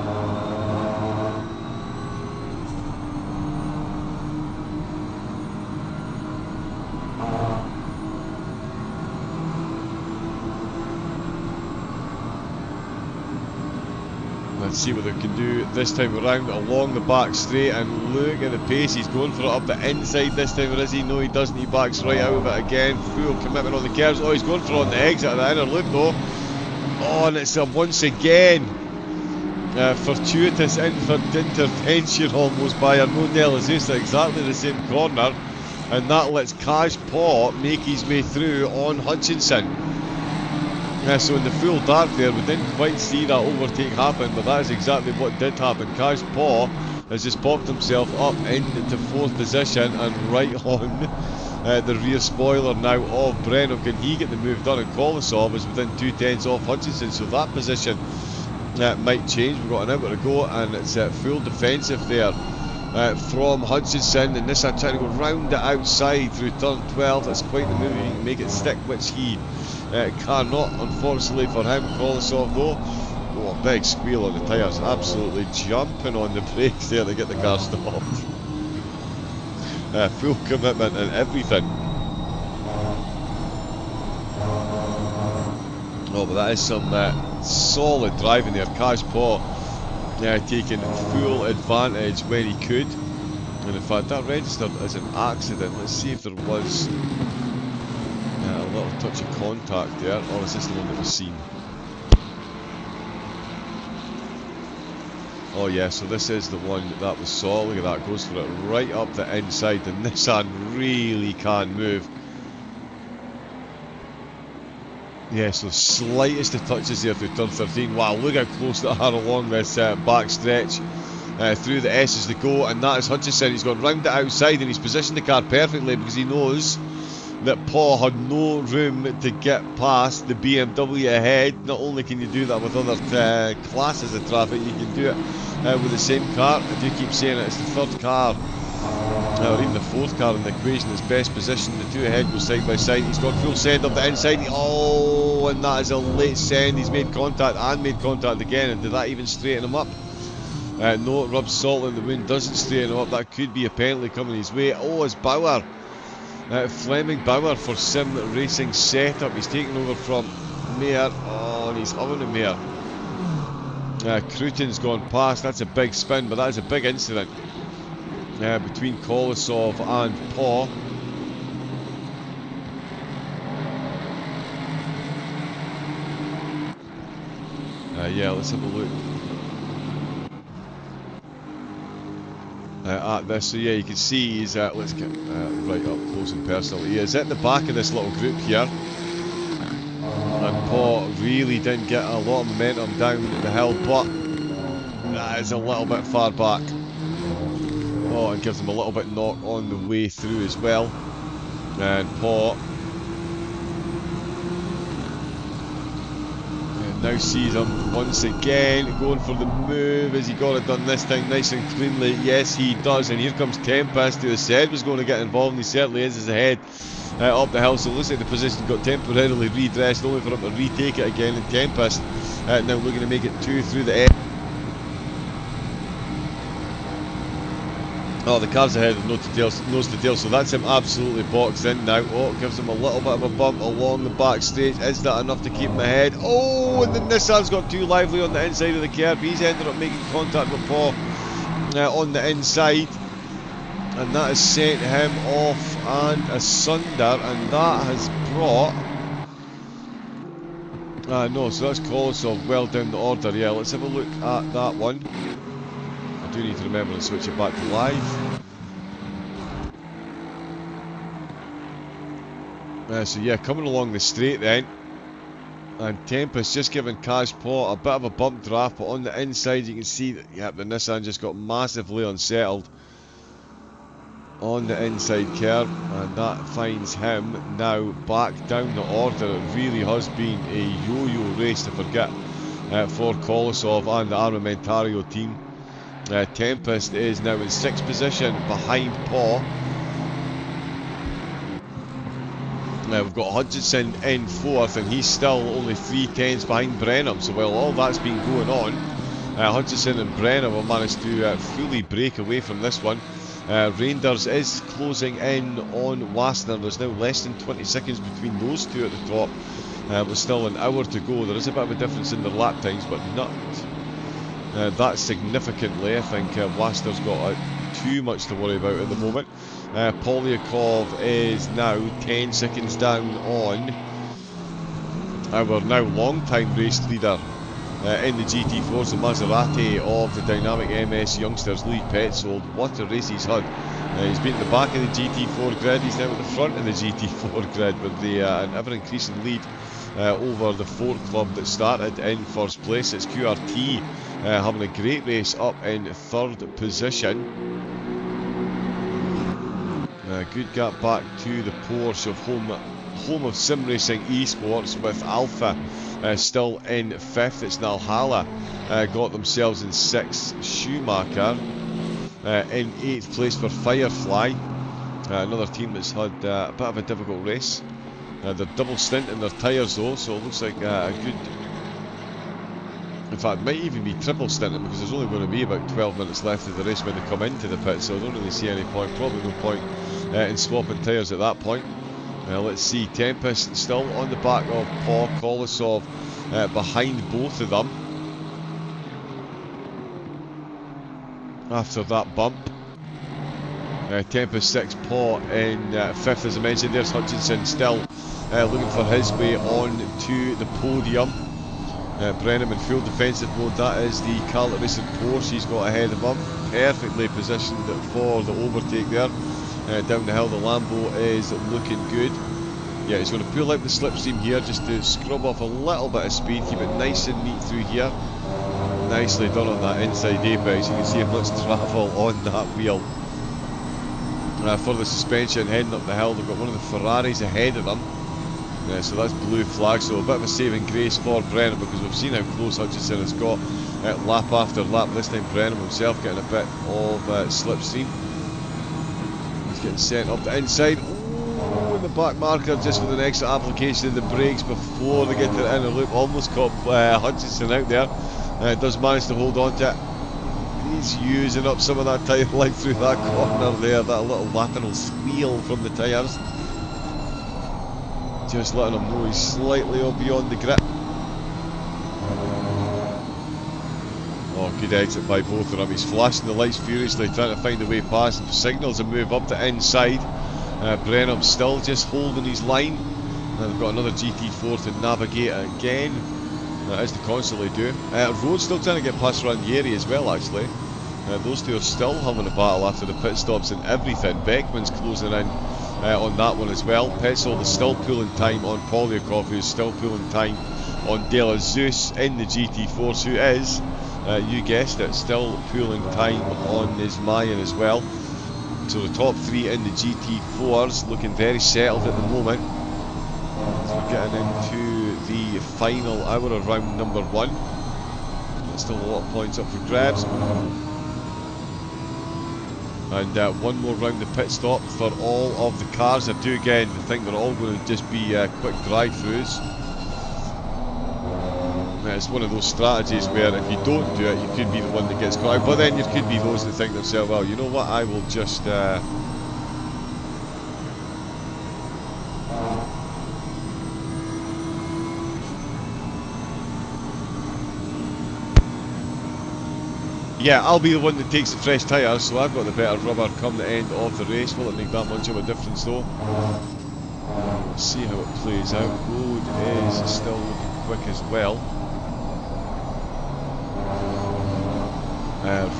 Let's see what they can do this time around along the back straight, and look at the pace. He's going for it up the inside this time, or is he? No, he doesn't. He backs right out of it again. Full commitment on the curves. Oh, he's going for it on the exit of the inner loop though. Oh, and it's once again fortuitous intervention almost by Arnaud Azusa, exactly the same corner, and that lets Cash Paw make his way through on Hutchinson. So in the full dark there, we didn't quite see that overtake happen, but that is exactly what did happen. Cash Paw has just popped himself up into 4th position and right on the rear spoiler now of Breno. Can he get the move done? And Kolosov is within 2/10 off Hutchinson, so that position might change. We've got an hour to go, and it's full defensive there from Hutchinson, and Nissan trying to go round the outside through turn 12. That's quite the move. He can make it stick, which he cannot, unfortunately for him. Kolosov though, oh, a big squeal on the tyres, absolutely jumping on the brakes there to get the car stopped. Full commitment and everything. Oh, but that is some solid driving there. Cash Paw taking full advantage when he could, and in fact that registered as an accident. Let's see if there was a little touch of contact there, or is this the one that was seen? Oh yeah, so this is the one that was saw. Look at that, goes for it right up the inside. The Nissan really can move. Yeah, so slightest of touches there through turn 13. Wow, look how close they are along this back stretch. Through the S's they go, and that is Hutchinson. He's gone round the outside, and he's positioned the car perfectly because he knows that Paul had no room to get past the BMW ahead. Not only can you do that with other classes of traffic, you can do it with the same car. I do keep saying it, it's the third car, or even the fourth car in the equation that's best positioned. The two ahead go side by side. He's got full send up the inside. Oh, and that is a late send. He's made contact and made contact again, and did that even straighten him up? No, it rubs salt in the wound, doesn't straighten him up. That could be a penalty coming his way. Oh, it's Bauer. Fleming Bauer for Sim Racing setup. He's taken over from Mayer. Oh, and he's hovering him here. Cruton's gone past. That's a big spin, but that is a big incident between Kolosov and Paw. Yeah, let's have a look at this. So yeah, you can see he's let's get right up close and personal. He is at the back of this little group here, and Paw really didn't get a lot of momentum down the hill, but that is a little bit far back. Oh, and gives him a little bit knock on the way through as well. And Paw now sees him once again, going for the move. Has he got it done this time nice and cleanly? Yes, he does. And here comes Tempest, who said was going to get involved, and he certainly is ahead up the hill. So it looks like the position got temporarily redressed, only for him to retake it again. And Tempest now looking to make it 2 through the end. Oh, the car's ahead of nose to tail, so that's him absolutely boxed in now. Oh, it gives him a little bit of a bump along the back straight. Is that enough to keep him ahead? Oh, and the Nissan's got too lively on the inside of the curb. He's ended up making contact with Paul on the inside, and that has sent him off and asunder, and that has brought... no, so that's Kolosov well down the order. Yeah, let's have a look at that one. I do need to remember to switch it back to live. So yeah, coming along the straight then, and Tempest just giving Cash Paw a bit of a bump draft, but on the inside you can see that, yep, the Nissan just got massively unsettled on the inside curb, and that finds him now back down the order. It really has been a yo-yo race to forget for Kolosov and the Armamentario team. Tempest is now in 6th position behind Paw. We've got Hutchinson in 4th, and he's still only 3/10 behind Brenham. So while all that's been going on, Hutchinson and Brenham have managed to fully break away from this one. Reinders is closing in on Wassner. There's now less than 20 seconds between those two at the top. There's still an hour to go. There is a bit of a difference in their lap times, but not that significantly. I think Waster's got too much to worry about at the moment. Polyakov is now 10 seconds down on our now long-time race leader in the GT4, so Maserati of the Dynamic MS youngsters, Lee Petzold. What a race he's had. He's been at the back of the GT4 grid, he's now at the front of the GT4 grid with an ever-increasing lead over the Ford Club that started in first place. It's QRT having a great race up in third position. Good gap back to the Porsche of home of sim racing esports, with Alpha still in 5th. It's Nalhala got themselves in 6th. Schumacher in 8th place for Firefly, another team that's had a bit of a difficult race. They're double stint in their tyres though, so it looks like a good, in fact it might even be triple stinting, because there's only going to be about 12 minutes left of the race when they come into the pit, so I don't really see any point, probably no point in swapping tyres at that point. Let's see, Tempest still on the back of Paul Kolosov, behind both of them after that bump. Tempest 6, Paul in 5th as I mentioned. There's Hutchinson still looking for his way on to the podium. Brenham in full defensive mode, that is the Carlton Racing Porsche he's got ahead of him, perfectly positioned for the overtake there. Down the hill the Lambo is looking good. Yeah, he's going to pull out the slipstream here just to scrub off a little bit of speed, keep it nice and neat through here. Nicely done on that inside apex, you can see how much travel on that wheel. For the suspension heading up the hill, they've got one of the Ferraris ahead of them. So that's blue flag, so a bit of a saving grace for Brenham, because we've seen how close Hutchinson has got lap after lap. This time Brenham himself getting a bit of slipstream. He's getting sent up the inside. Oh, the back marker just for the next application of the brakes before they get to the inner loop. Almost caught Hutchinson out there. Does manage to hold on to it. He's using up some of that tyre life through that corner there, that little lateral squeal from the tyres. Just letting him know he's slightly up beyond the grip. Oh, good exit by both of them. He's flashing the lights furiously, trying to find a way past, and signals a move up to inside. Brenham still just holding his line. They've got another GT4 to navigate again, as they constantly do. Road's still trying to get past Ranieri as well, actually. Those two are still having a battle after the pit stops and everything. Beckman's closing in on that one as well. Petzold is still pulling time on Polyakov, who's still pulling time on De La Zeus in the GT4, who is, you guessed it, still pulling time on Ismayan as well. So the top 3 in the GT4s looking very settled at the moment. So we're getting into the final hour of round number 1. There's still a lot of points up for grabs. And one more round the pit stop for all of the cars. I do again think they're all going to just be quick drive-throughs. It's one of those strategies where if you don't do it, you could be the one that gets caught. But then there could be those that think to themselves, well, you know what, I will just... yeah, I'll be the one that takes the fresh tyres, so I've got the better rubber come the end of the race. Will it make that much of a difference though? We'll see how it plays out. Road is still looking quick as well.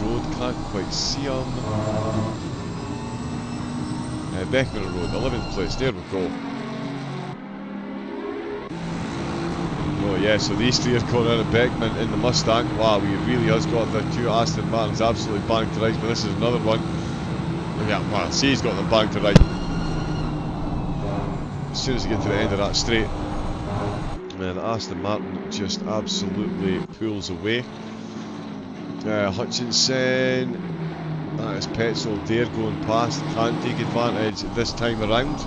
Road can't quite see him. Beckman Road, 11th place, there we go. Oh yeah, so these 3 are going out of Beckman in the Mustang. Wow, he really has got the 2 Aston Martins absolutely banged to rights, but this is another one. Yeah, well, see, he's got them banged to right. As soon as they get to the end of that straight, the Aston Martin just absolutely pulls away. Hutchinson, that is Petzold there going past, can't take advantage this time around.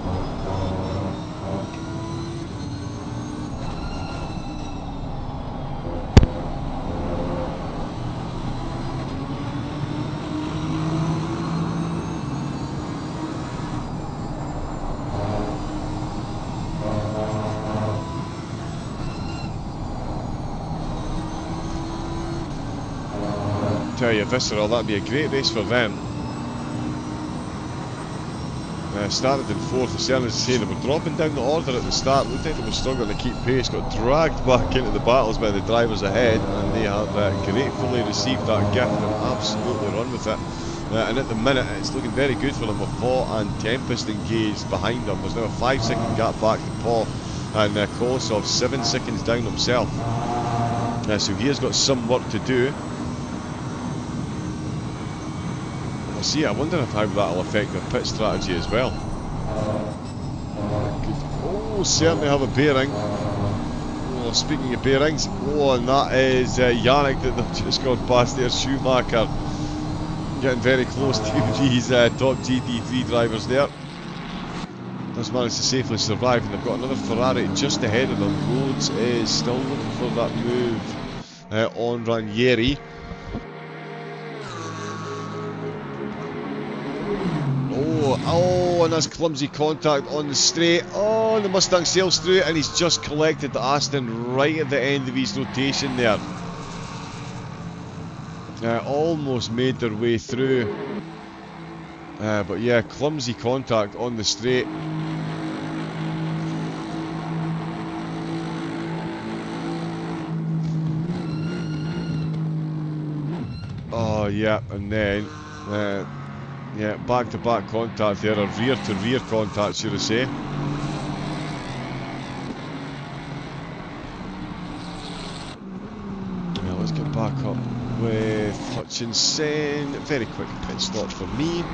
Tell you, Visceral, that'd be a great race for them. Started in 4th, as soon as I say, they were dropping down the order at the start, looked like they were struggling to keep pace, got dragged back into the battles by the drivers ahead, and they have gratefully received that gift and absolutely run with it. And at the minute, it's looking very good for them with Paul and Tempest engaged behind them. There's now a 5-second gap back to Paul, and Kolosov 7 seconds down himself. So he has got some work to do. We'll see, I wonder if how that will affect their pit strategy as well. Oh, certainly have a bearing. Oh, speaking of bearings, oh, and that is Yannick that they've just gone past there, Schumacher. Getting very close to these top GT3 drivers there. Has managed to safely survive, and they've got another Ferrari just ahead of them. Rhodes is still looking for that move on Ranieri. Oh, and that's clumsy contact on the straight. Oh, and the Mustang sails through it, and he's just collected the Aston right at the end of his rotation there. Almost made their way through. But yeah, clumsy contact on the straight. Oh, yeah, and then... yeah, back-to-back contact there, or rear-to-rear contact, should I say. Now let's get back up with Hutchinson. Very quick pit stop for me.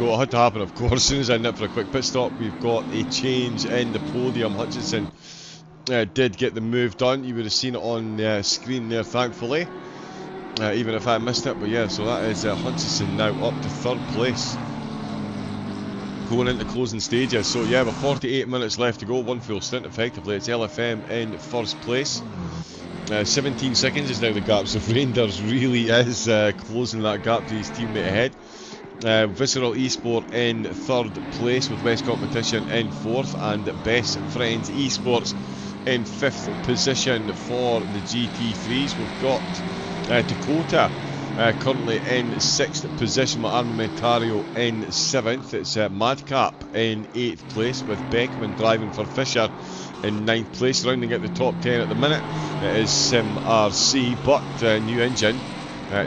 go. It had to happen, of course. As soon as I nipped for a quick pit stop, we've got a change in the podium. Hutchinson did get the move done. You would have seen it on the screen there, thankfully. Even if I missed it. But yeah, so that is Hutchinson now up to 3rd place. Going into closing stages. So yeah, with 48 minutes left to go, 1 full stint effectively. It's LFM in 1st place. 17 seconds is now the gap, so Rangers really is closing that gap to his teammate ahead. Visceral Esport in 3rd place with West Competition in 4th, and Best Friends Esports in 5th position for the GT3s. We've got Dakota currently in 6th position with Armamentario in 7th. It's Madcap in 8th place with Beckman driving for Fisher in 9th place. Rounding out the top 10 at the minute, it is Sim RC, but new engine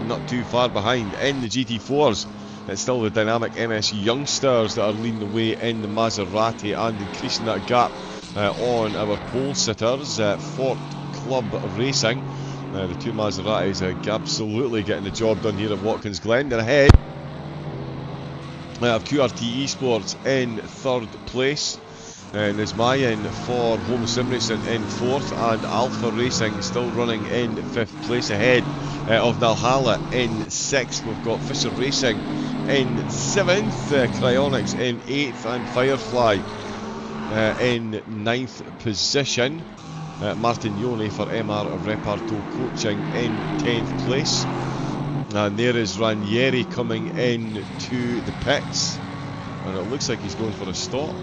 not too far behind. In the GT4s, it's still the dynamic MS Youngsters that are leading the way in the Maserati and increasing that gap on our pole sitters. Fort Club Racing, the 2 Maseratis absolutely getting the job done here at Watkins Glen. They're ahead of QRT Esports in 3rd place. And Ismayan for Home Sim Racing in 4th, and Alpha Racing still running in 5th place ahead of Valhalla in 6th. We've got Fisher Racing in 7th, Cryonics in 8th, and Firefly in 9th position. Martignoni for MR Reparto Coaching in 10th place. And there is Ranieri coming in to the pits, and it looks like he's going for a stop.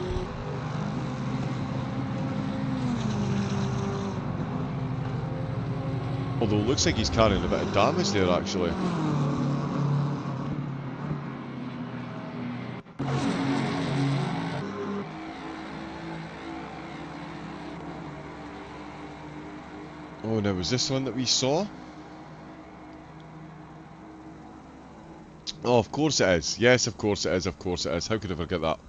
Although it looks like he's carrying a bit of damage there, actually. Oh, now was this one that we saw? Oh, of course it is. Yes, of course it is. Of course it is. How could I forget that?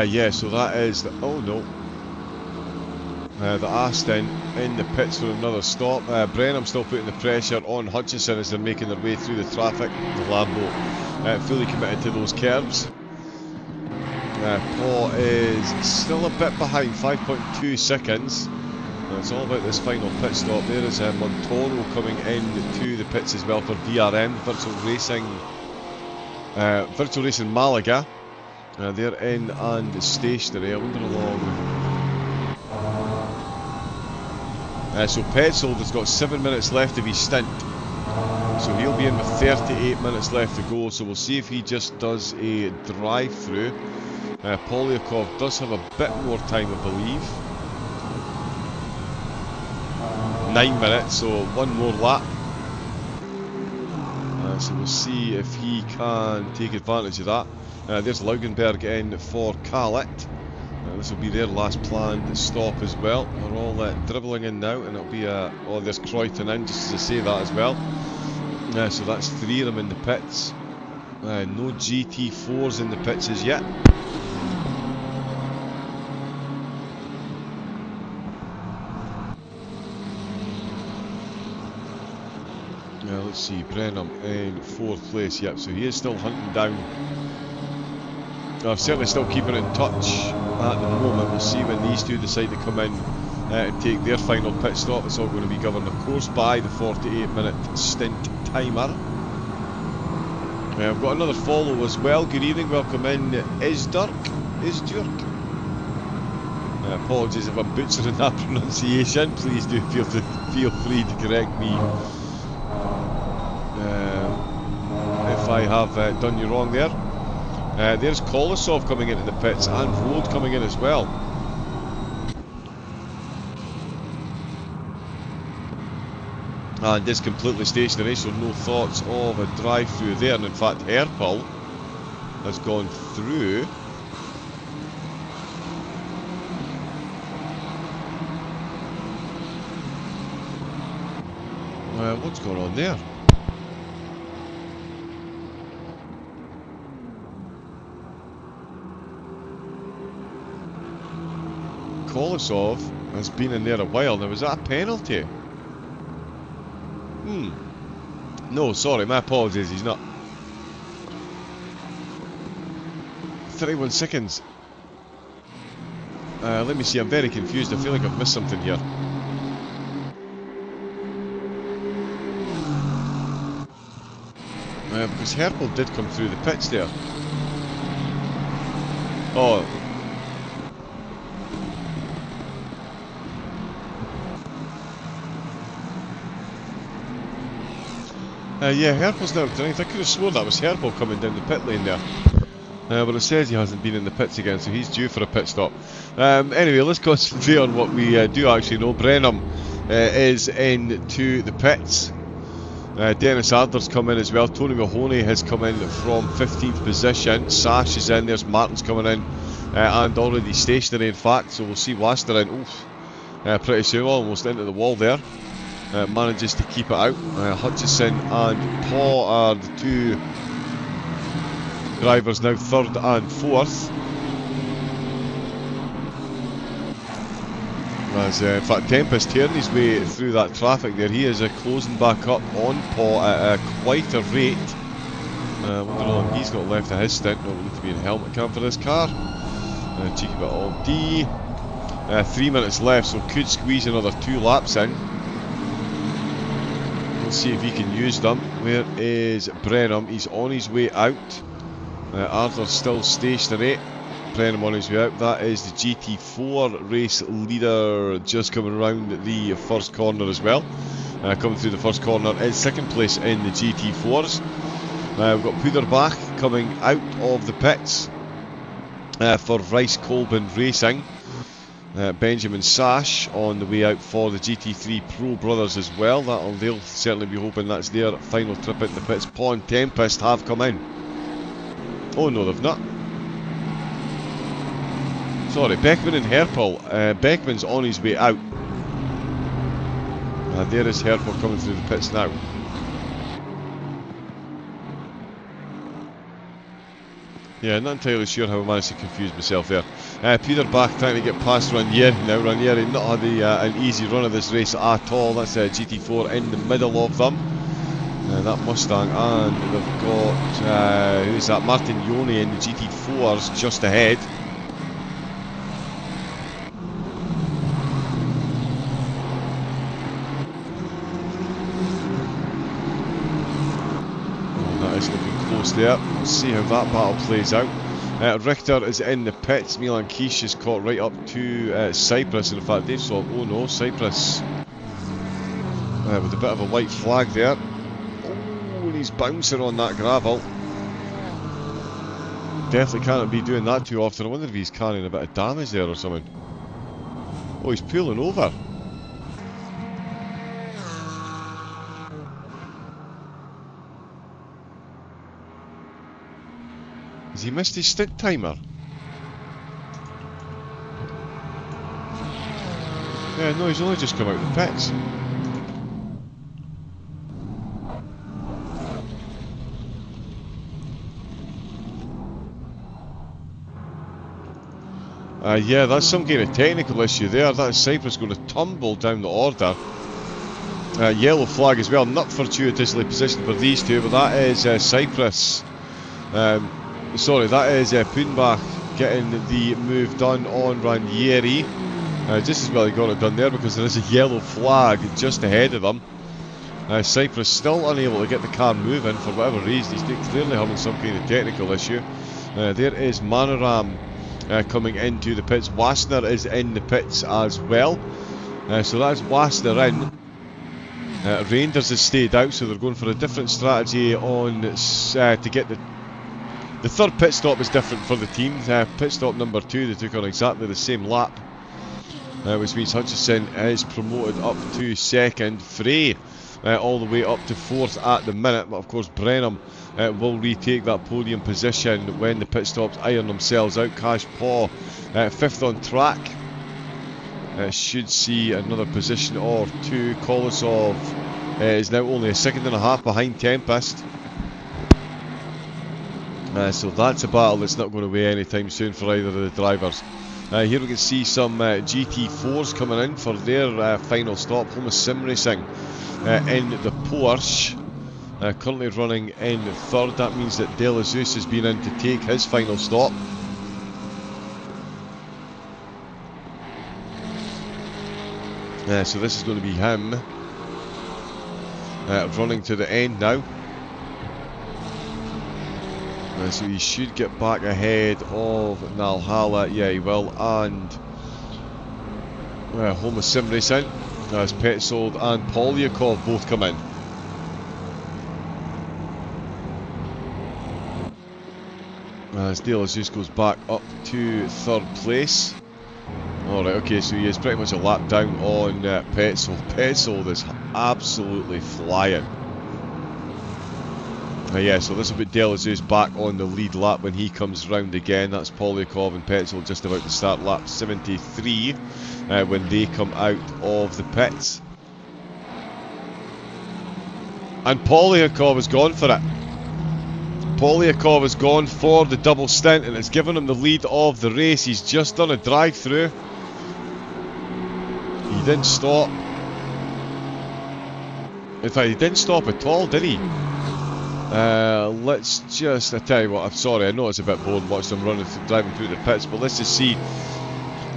Yeah, so that is the... Oh no. The Aston in the pits for another stop. Brenham still putting the pressure on Hutchinson as they're making their way through the traffic. The Lambo fully committed to those curves. Paul is still a bit behind, 5.2 seconds. It's all about this final pit stop. There is Montoro coming in to the pits as well for VRM, Virtual Racing Malaga. They're in and stationary. I wonder how long. So Petzold has got 7 minutes left of his stint. So he'll be in with 38 minutes left to go. So we'll see if he just does a drive-through. Polyakov does have a bit more time, I believe. 9 minutes, so one more lap. So we'll see if he can take advantage of that. There's Laugenberg in for Khaled. This will be their last planned stop as well. They're all dribbling in now, and it'll be oh, there's Croyton in, just as I say that as well. So that's 3 of them in the pits. No GT4s in the pits as yet. Let's see, Brenham in 4th place. Yep, so he is still hunting down. Certainly still keeping in touch at the moment. We'll see when these two decide to come in and take their final pit stop. It's all going to be governed, of course, by the 48-minute stint timer. I've got another follow as well. Good evening, welcome in. Isdirk. Apologies if I'm butchering that pronunciation. Please do feel free to correct me if I have done you wrong there. There's Kolosov coming into the pits, and Vode coming in as well. And it's completely stationary, so no thoughts of a drive-through there. And in fact, Herpel has gone through. What's going on there? Kolosov has been in there a while. Now, was that a penalty? No, sorry, my apologies, he's not. 31 seconds. Let me see, I'm very confused. I feel like I've missed something here. Because Herpel did come through the pits there. Oh. Yeah, Herpel's now underneath. I could have sworn that was Herpel coming down the pit lane there. But it says he hasn't been in the pits again, so he's due for a pit stop. Anyway, let's concentrate on what we do actually know. Brenham is into the pits. Dennis Adler's come in as well. Tony Mahoney has come in from 15th position. Sash is in. There's Martin's coming in. And already stationary, in fact. So we'll see Waster in. Oof. Pretty soon. Almost into the wall there. Manages to keep it out. Hutchison and Paul are the two drivers now, third and fourth. As in fact, Tempest tearing his way through that traffic there. He is closing back up on Paul at quite a rate. Wonder how long he's got left of his stint. No, we need to be in helmet cam for this car. Cheeky bit on D. 3 minutes left, so could squeeze another 2 laps in. Let's see if he can use them. Where is Brenham? He's on his way out. Arthur's still stationary. Brenham on his way out. That is the GT4 race leader just coming around the first corner as well. Coming through the first corner in second place in the GT4s. We've got Puderbach coming out of the pits for Rice Colburn Racing. Benjamin Sash on the way out for the GT3 Pro Brothers as well. They'll certainly be hoping that's their final trip into the pits. Paul and Tempest have come in. Oh no, they've not. Sorry, Beckman and Herpel. Beckman's on his way out. There is Herpel coming through the pits now. Yeah, not entirely sure how I managed to confuse myself there. Puderbach trying to get past Ranieri now. Ranieri not had an easy run of this race at all. That's GT4 in the middle of them. That Mustang, and they've got, who's that? Martin Yoni in the GT4s just ahead. That is looking close there. We'll see how that battle plays out. Richter is in the pits. Milan Kish is caught right up to Cyprus. In fact, they've saw, oh no, Cyprus with a bit of a white flag there. Oh, and he's bouncing on that gravel. Definitely can't be doing that too often. I wonder if he's carrying a bit of damage there or something. Oh, he's pulling over. Has he missed his stint timer? Yeah, no, he's only just come out of the pits. Yeah, that's some kind of technical issue there. That is Cyprus going to tumble down the order. Yellow flag as well, not fortuitously positioned for these two, but that is Cyprus. Sorry, that is Pudenbach getting the move done on Ranieri. Just as well he got it done there because there is a yellow flag just ahead of them. Cyprus still unable to get the car moving for whatever reason. He's clearly having some kind of technical issue. There is Manoram coming into the pits. Wassner is in the pits as well. So that's Wassner in. Reinders has stayed out, so they're going for a different strategy on to get the third pit stop is different for the team. Pit stop number 2, they took on exactly the same lap, which means Hutchison is promoted up to second. Frey all the way up to fourth at the minute, but of course Brenham will retake that podium position when the pit stops iron themselves out. Cash Paw fifth on track. Should see another position or two. Kolosov is now only a second and a half behind Tempest. So that's a battle that's not going away anytime soon for either of the drivers. Here we can see some GT4s coming in for their final stop. Home of Sim Racing in the Porsche. Currently running in third. That means that De La Zeus has been in to take his final stop. So this is going to be him running to the end now. So he should get back ahead of Nalhala. Yeah, he will. And Home of Sim Racing as Petzold and Polyakov both come in. As De La Zeus goes back up to third place. Alright, okay, so he is pretty much a lap down on Petzold. Petzold is absolutely flying. Yeah, so this will put De La Zeus back on the lead lap when he comes round again. That's Polyakov and Petzold just about to start lap 73 when they come out of the pits. And Polyakov has gone for it. Polyakov has gone for the double stint and it's given him the lead of the race. He's just done a drive-through. He didn't stop. In fact, he didn't stop at all, did he? Let's just, I tell you what, I'm sorry, I know it's a bit boring watching them driving through the pits, but let's just see.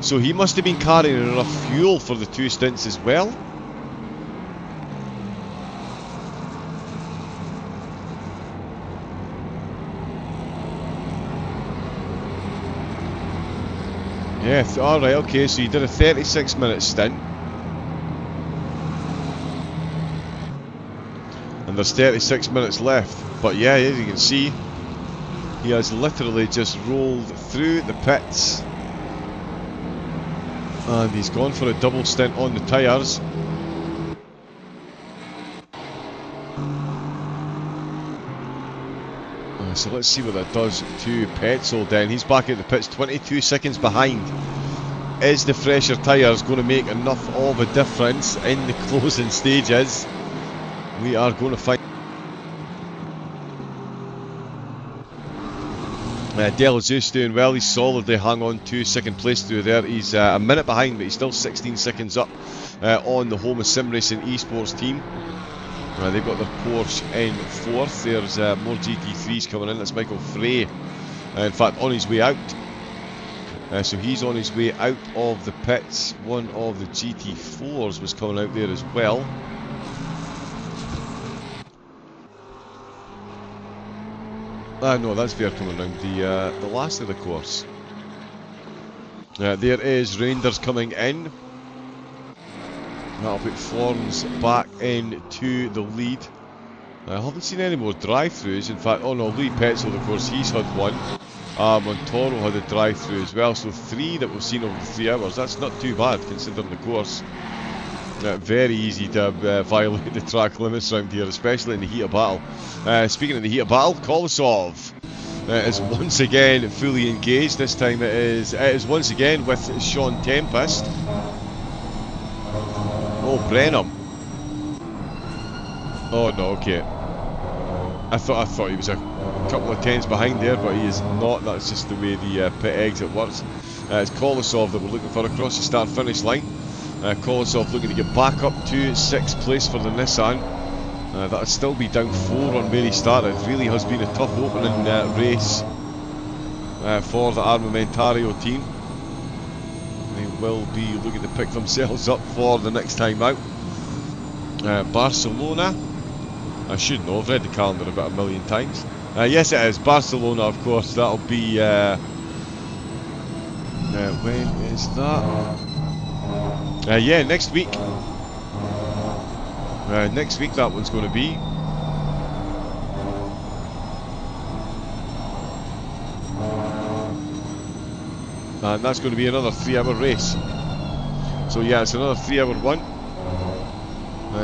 So he must have been carrying enough fuel for the two stints as well. Yeah, alright, okay, so he did a 36-minute stint. And there's 36 minutes left. But yeah, as you can see, he has literally just rolled through the pits. And he's gone for a double stint on the tyres. So let's see what that does to Petzold then. He's back at the pits, 22 seconds behind. Is the fresher tyres going to make enough of a difference in the closing stages? We are going to find. De La Zeus doing well. He's solidly hung on to second place through there. He's a minute behind, but he's still 16 seconds up on the Home of Sim Racing esports team. They've got their Porsche in fourth. There's more GT3s coming in. That's Michael Frey, in fact, on his way out. So he's on his way out of the pits. One of the GT4s was coming out there as well. No, that's Bear coming round the last of the course. There is Reinders coming in. That'll put Florence back into the lead. I haven't seen any more drive-throughs. In fact, oh no, Louis Petzold, of course, he's had one. Montoro had a drive-through as well. So 3 that we've seen over 3 hours. That's not too bad considering the course. Very easy to violate the track limits around here, especially in the heat of battle. Speaking of the heat of battle, Kolosov is once again fully engaged. This time it is once again with Sean Tempest. Oh, Brenham. Oh no, okay. I thought he was a couple of tenths behind there, but he is not. That's just the way the pit exit works. It's Kolosov that we're looking for across the start-finish line. Kolosov looking to get back up to 6th place for the Nissan. That'll still be down 4 on where he started. It really has been a tough opening race for the Armamentario team. They will be looking to pick themselves up for the next time out. Barcelona. I should know, I've read the calendar about 1,000,000 times. Yes it is, Barcelona of course. That'll be... when is that? Yeah, next week. Next week that one's going to be. And that's going to be another 3-hour race. So yeah, it's another 3-hour one.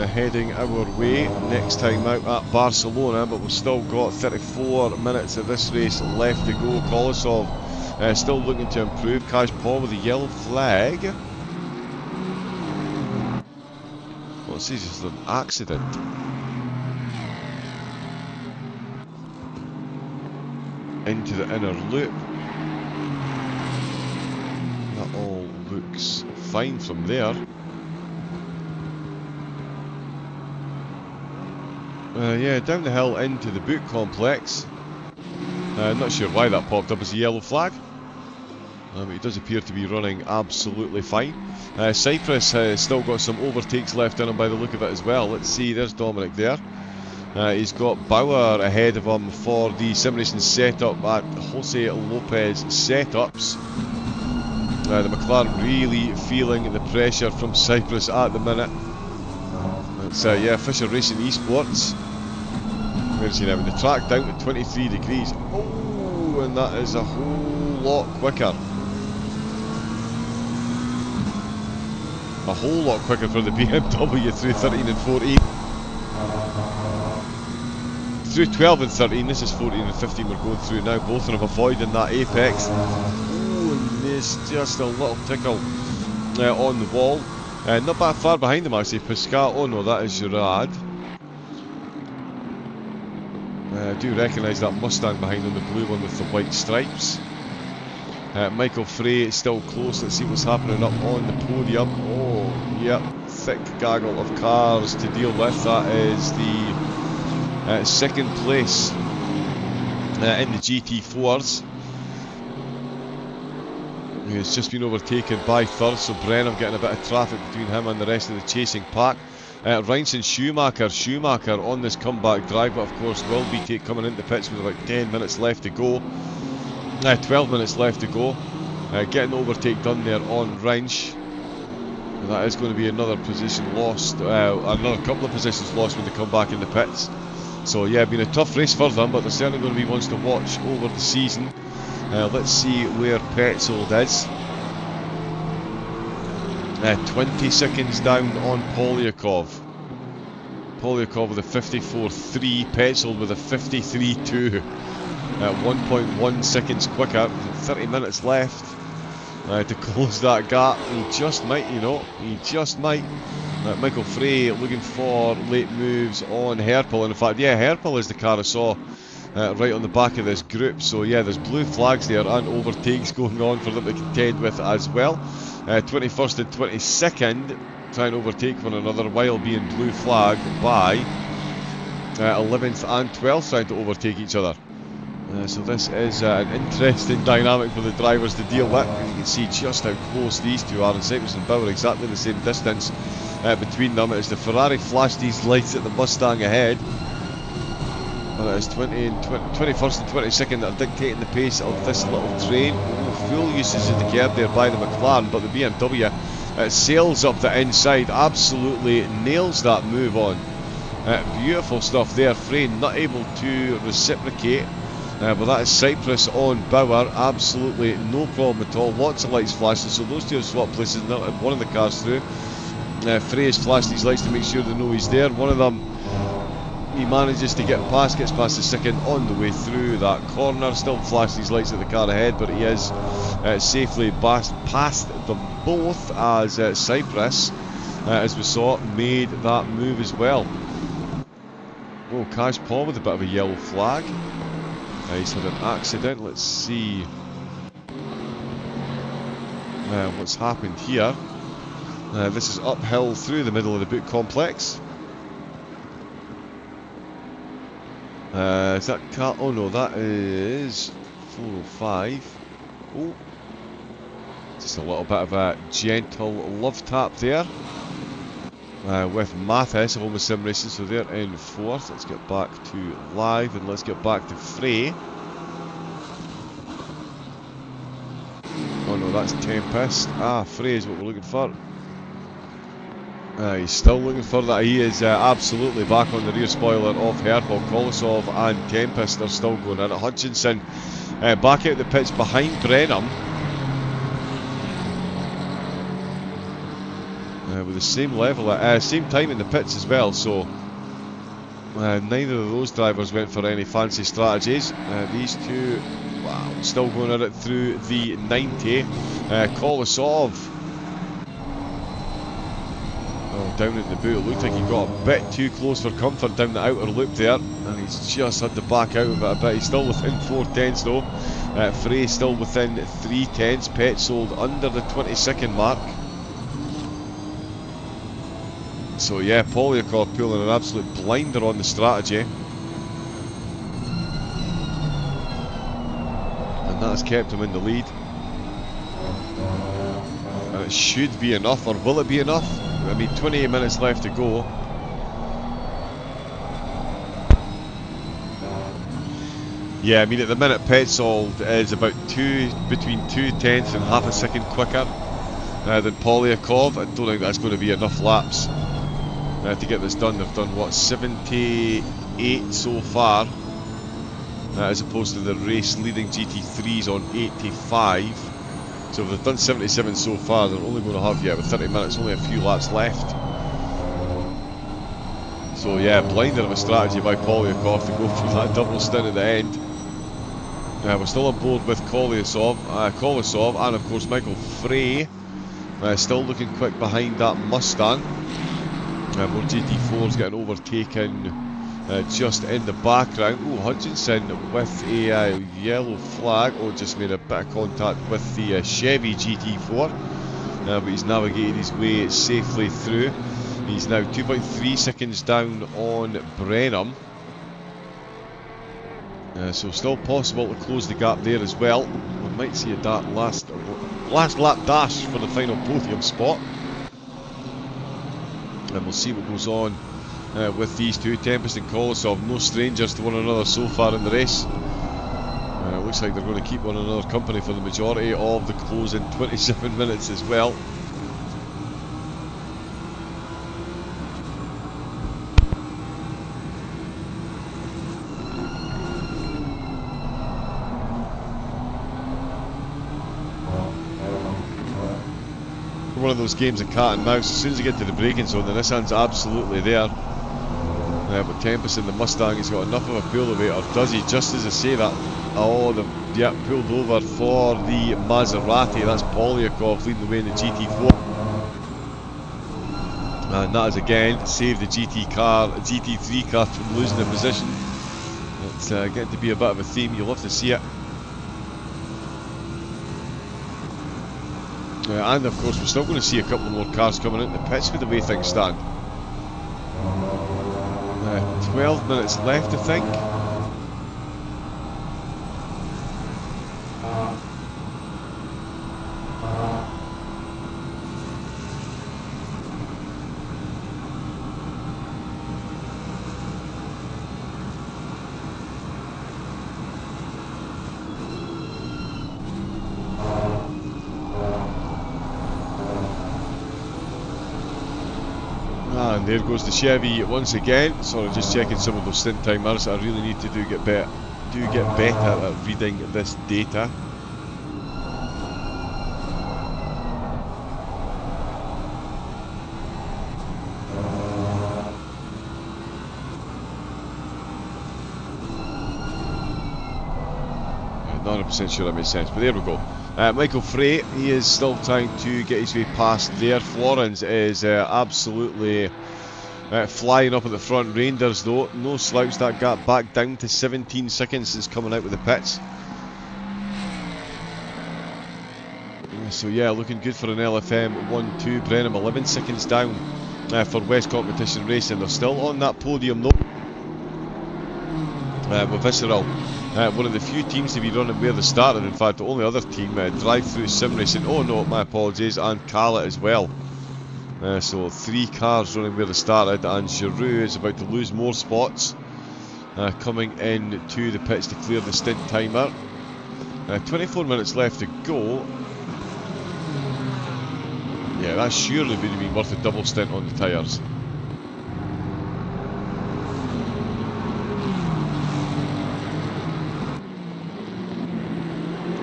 Heading our way next time out at Barcelona, but we've still got 34 minutes of this race left to go. Kolosov still looking to improve. Kaj Paul with a yellow flag. Well, it says it's an accident. Into the inner loop. looks fine from there. Yeah, down the hill into the boot complex. Not sure why that popped up as a yellow flag. He does appear to be running absolutely fine. Cyprus has still got some overtakes left in him by the look of it as well. Let's see, there's Dominic there. He's got Bauer ahead of him for the simulation setup at Jose Lopez Setups. The McLaren really feeling the pressure from Cyprus at the minute. It's yeah, Fisher Racing Esports. Where's he now? The track down to 23 degrees. Oh, and that is a whole lot quicker. A whole lot quicker for the BMW through 13 and 14. Through 12 and 13, this is 14 and 15 we're going through now, both of them avoiding that apex. Oh, and there's just a little tickle on the wall. Not that far behind them actually, Pascal. Oh no, that is Gerard. I do recognise that Mustang behind them, the blue one with the white stripes. Michael Frey still close. Let's see what's happening up on the podium. Oh, yep, thick gaggle of cars to deal with. That is the second place in the GT4s. He has just been overtaken by third, so Brenham getting a bit of traffic between him and the rest of the chasing pack. Reince and Schumacher on this comeback drive, but of course will be coming into pits with about 10 minutes left to go. 12 minutes left to go. Getting the overtake done there on Reince. And that is going to be another position lost, another couple of positions lost when they come back in the pits. So yeah, been a tough race for them, but they're certainly going to be ones to watch over the season. Let's see where Petzold is. 20 seconds down on Polyakov. Polyakov with a 54.3, Petzold with a 53.2. 1.1 seconds quicker, 30 minutes left to close that gap. He just might, you know, he just might. Michael Frey looking for late moves on Herpel. And in fact, yeah, Herpel is the car I saw right on the back of this group. So yeah, there's blue flags there and overtakes going on for them to contend with as well. 21st and 22nd trying to overtake one another while being blue flagged by 11th and 12th trying to overtake each other. So this is an interesting dynamic for the drivers to deal with. You can see just how close these two are, and Cyprus and Bauer exactly the same distance between them. As the Ferrari flashed these lights at the Mustang ahead, and it is 21st and 22nd that are dictating the pace of this little train. Full usage of the curb there by the McLaren, but the BMW sails up the inside, absolutely nails that move on. Beautiful stuff there. Frey not able to reciprocate. But that is Cyprus on Bauer, absolutely no problem at all. Lots of lights flashing, so those two have swapped places. One of the cars through. Frey has flashed these lights to make sure they know he's there. One of them, he manages to get past, gets past the second on the way through that corner. Still flashed these lights at the car ahead, but he is safely past them both as Cyprus, as we saw, made that move as well. Oh, Cash Paul with a bit of a yellow flag. He's had an accident. Let's see what's happened here. This is uphill through the middle of the boot complex. Is that car? Oh no, that is 405. Oh, just a little bit of a gentle love tap there. With Mathis of Home Sim Racing, so they're in fourth. Let's get back to live and let's get back to Frey. Oh no, that's Tempest. Frey is what we're looking for. He's still looking for that. He is absolutely back on the rear spoiler of Herpel. Kolosov and Tempest are still going in. Hutchinson back out the pits behind Brenham. With the same level, same time in the pits as well, so neither of those drivers went for any fancy strategies. These two, wow, still going at it through the 90. Kolosov. Oh, down in the boot. It looked like he got a bit too close for comfort down the outer loop there, and he's just had to back out of it a bit. He's still within 4/10 though. Frey still within 3/10. Petzold under the 20-second mark. So yeah, Polyakov pulling an absolute blinder on the strategy. And that has kept him in the lead. And it should be enough, or will it be enough? I mean, 28 minutes left to go. Yeah, I mean at the minute Petzold is about between 2/10 and half a second quicker than Polyakov. I don't think that's going to be enough laps to get this done. They've done what, 78 so far, as opposed to the race leading GT3s on 85. So if they've done 77 so far, they're only going to have, with 30 minutes, only a few laps left. So yeah, blinder of a strategy by Polyakov to go for that double stint at the end. We're still on board with Kolesov and of course Michael Frey, still looking quick behind that Mustang. More GT4s getting overtaken just in the background. Oh, Hutchinson with a yellow flag. Oh, just made a bit of contact with the Chevy GT4, but he's navigated his way safely through. He's now 2.3 seconds down on Brenham. So still possible to close the gap there as well. We might see a last lap dash for the final podium spot. And we'll see what goes on with these two. Tempest and Kolesov, no strangers to one another so far in the race. It looks like they're going to keep one another company for the majority of the closing 27 minutes as well. One of those games of cat and mouse. As soon as you get to the braking zone, the Nissan's absolutely there. But Tempest in the Mustang, he's got enough of a pull away, or does he? Just as I say that, pulled over for the Maserati. That's Polyakov leading the way in the GT4. And that has again saved the GT3 car from losing the position. It's getting to be a bit of a theme, you'll have to see it. And of course we're still going to see a couple more cars coming into the pits with the way things stand. 12 minutes left, I think. And there goes the Chevy once again. Sorry, just checking some of those stint timers. I really need to get better at reading this data. I'm not 100% sure that makes sense, but there we go. Michael Frey, he is still trying to get his way past there. Florence is absolutely flying up at the front. Reinders though, no slouch, that gap back down to 17 seconds since coming out with the pits. So yeah, looking good for an LFM 1-2. Brenham 11 seconds down for West Competition Racing. They're still on that podium though. With Visceral, one of the few teams to be running where they started. In fact, the only other team, Drive Through Sim Racing, oh no, my apologies, and Kala as well. So 3 cars running where they started, and Giroux is about to lose more spots, coming in to the pits to clear the stint timer. 24 minutes left to go. Yeah, that surely would have been worth a double stint on the tyres.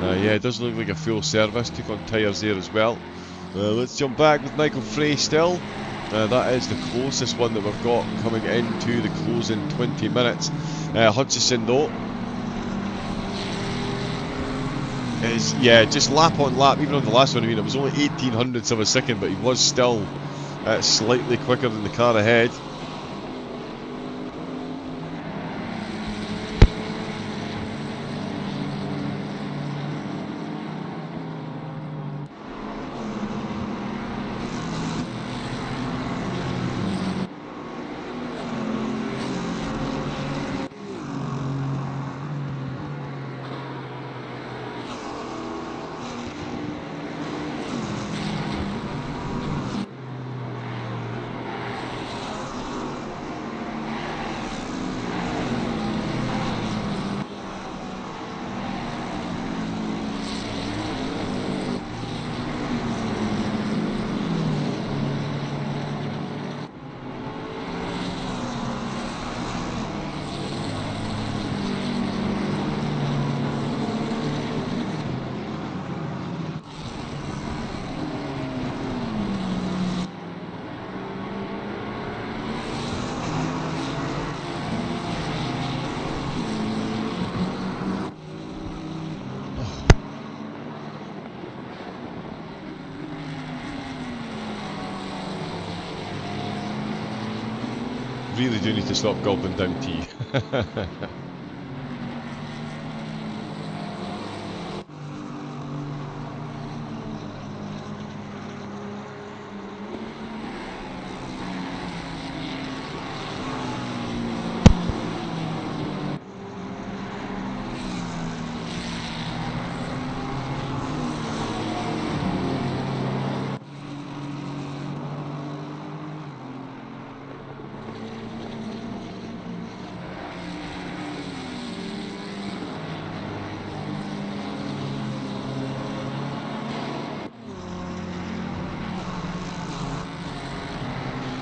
Yeah, it does look like a full service. Took on tyres there as well. Let's jump back with Michael Frey still. That is the closest one that we've got coming into the closing 20 minutes. Hutchison though is, just lap on lap. Even on the last one, I mean, it was only 18 hundredths of a second, but he was still slightly quicker than the car ahead. Really do need to stop gulping down tea.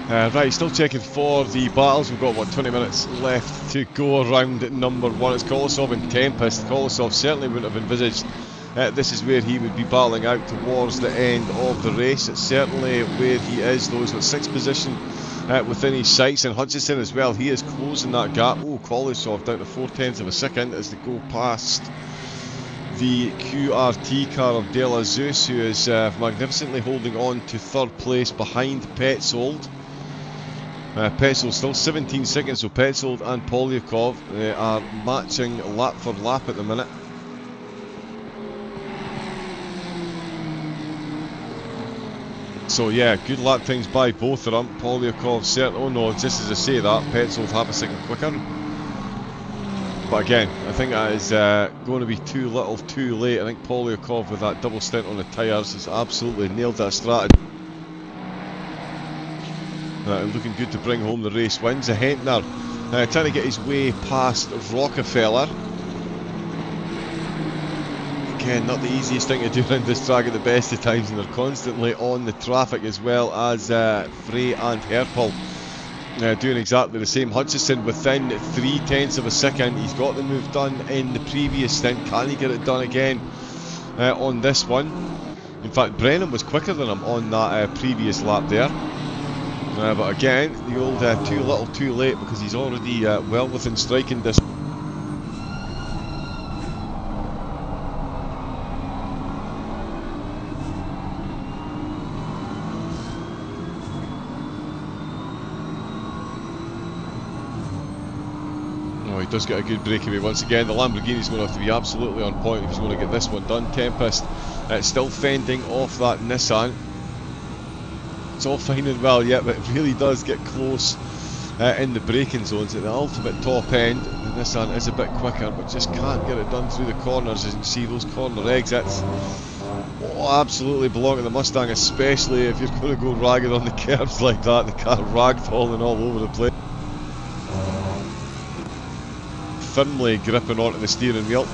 Right, still checking for the battles. We've got, what, 20 minutes left to go around number 1. It's Kolosov and Tempest. Kolosov certainly wouldn't have envisaged this is where he would be battling out towards the end of the race. It's certainly where he is, though. He's got 6th position within his sights, and Hutchison as well. He is closing that gap. Oh, Kolosov down to 4/10 of a second as they go past the QRT car of De La Zeus, who is magnificently holding on to 3rd place behind Petzold. Petzold still 17 seconds, so Petzold and Polyakov are matching lap for lap at the minute. So yeah, good lap times by both of them. Polyakov certainly, oh no, just as I say that, Petzold half a second quicker. But again, I think that is going to be too little too late. I think Polyakov with that double stint on the tyres has absolutely nailed that strategy. Looking good to bring home the race wins. A Hentner trying to get his way past Rockefeller. Again, not the easiest thing to do around this track at the best of times, and they're constantly on the traffic, as well as Frey and Herpel doing exactly the same. Hutchison within 3/10 of a second. He's got the move done in the previous stint. Can he get it done again on this one? In fact, Brennan was quicker than him on that previous lap there. But again, the old too little too late, because he's already well within striking distance. Oh, he does get a good breakaway once again. The Lamborghini's going to have to be absolutely on point if he's going to get this one done. Tempest still fending off that Nissan. It's all fine and well yet, but it really does get close in the braking zones. At the ultimate top end, the Nissan is a bit quicker, but just can't get it done through the corners. As you can see, those corner exits absolutely belong to the Mustang, especially if you're going to go ragged on the curbs like that. The car ragdolling all over the place, firmly gripping onto the steering wheel.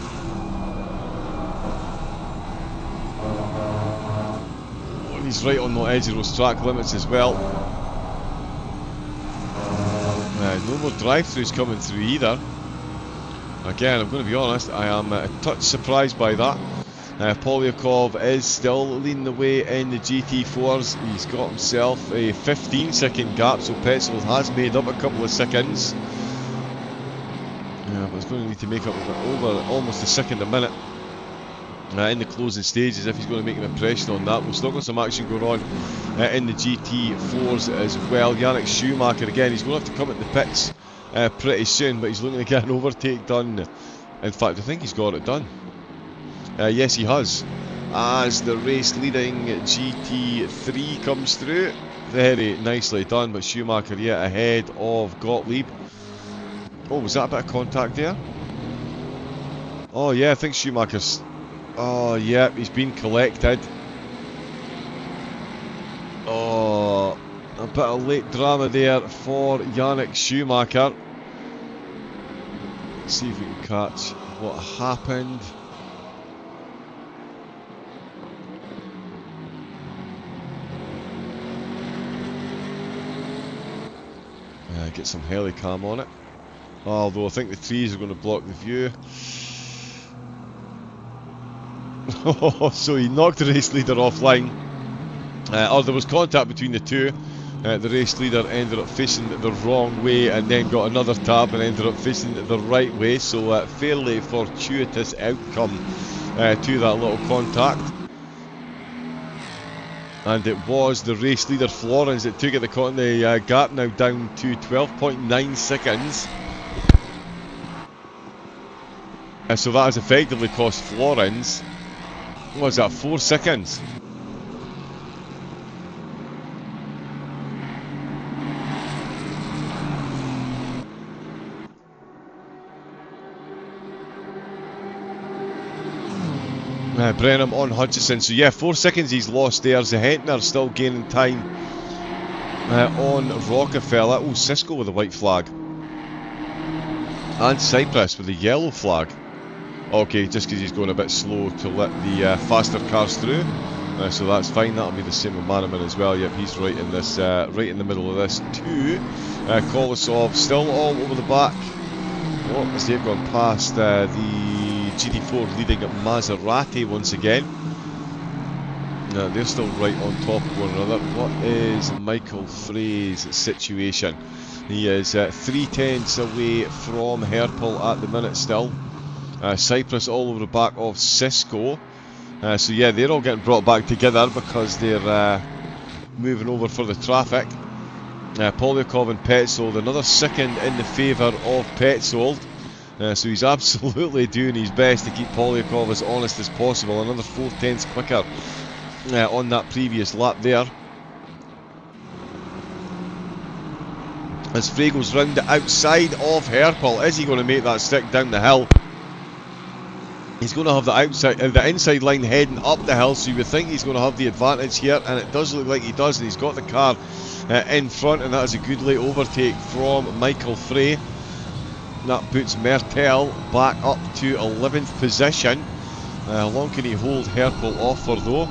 He's right on the edge of those track limits as well. No more drive-throughs coming through either. Again, I'm going to be honest, I am a touch surprised by that. Polyakov is still leading the way in the GT4s. He's got himself a 15-second gap, so Petzold has made up a couple of seconds. But he's going to need to make up over almost a second a minute. in the closing stages if he's going to make an impression on that. We've still got some action going on in the GT4s as well. Yannick Schumacher again, he's going to have to come at the pits pretty soon, but he's looking to get an overtake done. In fact, I think he's got it done. Yes, he has. As the race leading GT3 comes through, very nicely done, but Schumacher yet ahead of Gottlieb. Oh, was that a bit of contact there? Oh yeah, I think Schumacher's... Oh yeah, he's been collected. Oh, a bit of late drama there for Yannick Schumacher. Let's see if we can catch what happened. Get some helicam on it. Although I think the trees are going to block the view. So he knocked the race leader offline. Or there was contact between the two. The race leader ended up facing the wrong way and then got another tap and ended up facing the right way. So fairly fortuitous outcome to that little contact. And it was the race leader Florence that took it. The gap now down to 12.9 seconds. So that has effectively cost Florence, what was that, 4 seconds? Brenham on Hutchison, so yeah, 4 seconds he's lost there. Zehentner still gaining time on Rockefeller. Oh, Cisco with a white flag. And Cyprus with a yellow flag. Okay, just because he's going a bit slow to let the faster cars through. So that's fine, that'll be the same with Maneman as well. Yep, he's right in this, right in the middle of this too. Kolosov still all over the back. Oh, as they've gone past the GT4 leading at Maserati once again. They're still right on top of one another. What is Michael Frey's situation? He is 3/10 away from Herpel at the minute still. Cyprus all over the back of Cisco. So yeah, they're all getting brought back together because they're moving over for the traffic. Polyakov and Petzold, another second in the favour of Petzold. So he's absolutely doing his best to keep Polyakov as honest as possible. Another 4/10 quicker on that previous lap there. As Frey goes round the outside of Herpel, is he going to make that stick down the hill? He's going to have the inside line heading up the hill, so you would think he's going to have the advantage here, and it does look like he does, and he's got the car in front, and that is a good late overtake from Michael Frey. That puts Mertel back up to 11th position. How long can he hold Herpel off for though?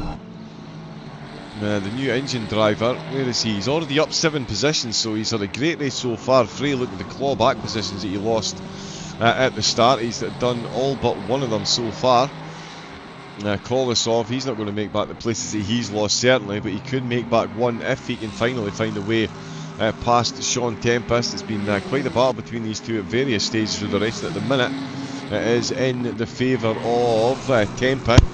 The new engine driver, where is he? He's already up 7 positions, so he's had a great race so far. Frey looking to claw back positions that he lost at the start. He's done all but one of them so far. Kolosov, he's not going to make back the places that he's lost certainly, but he could make back one if he can finally find a way past Sean Tempest. It's been quite the battle between these two at various stages of the race, and at the minute it is in the favour of Tempest.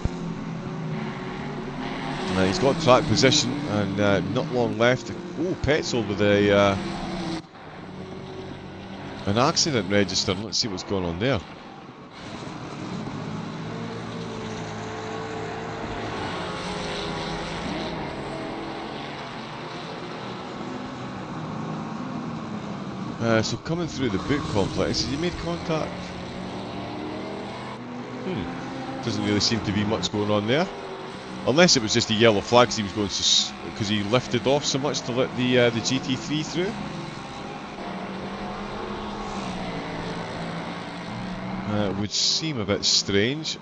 He's got track position and not long left. Oh, Petzold with an accident registered. Let's see what's going on there. So coming through the boot complex, has he made contact? Doesn't really seem to be much going on there. Unless it was just a yellow flag because he was going because he lifted off so much to let the GT3 through. It would seem a bit strange.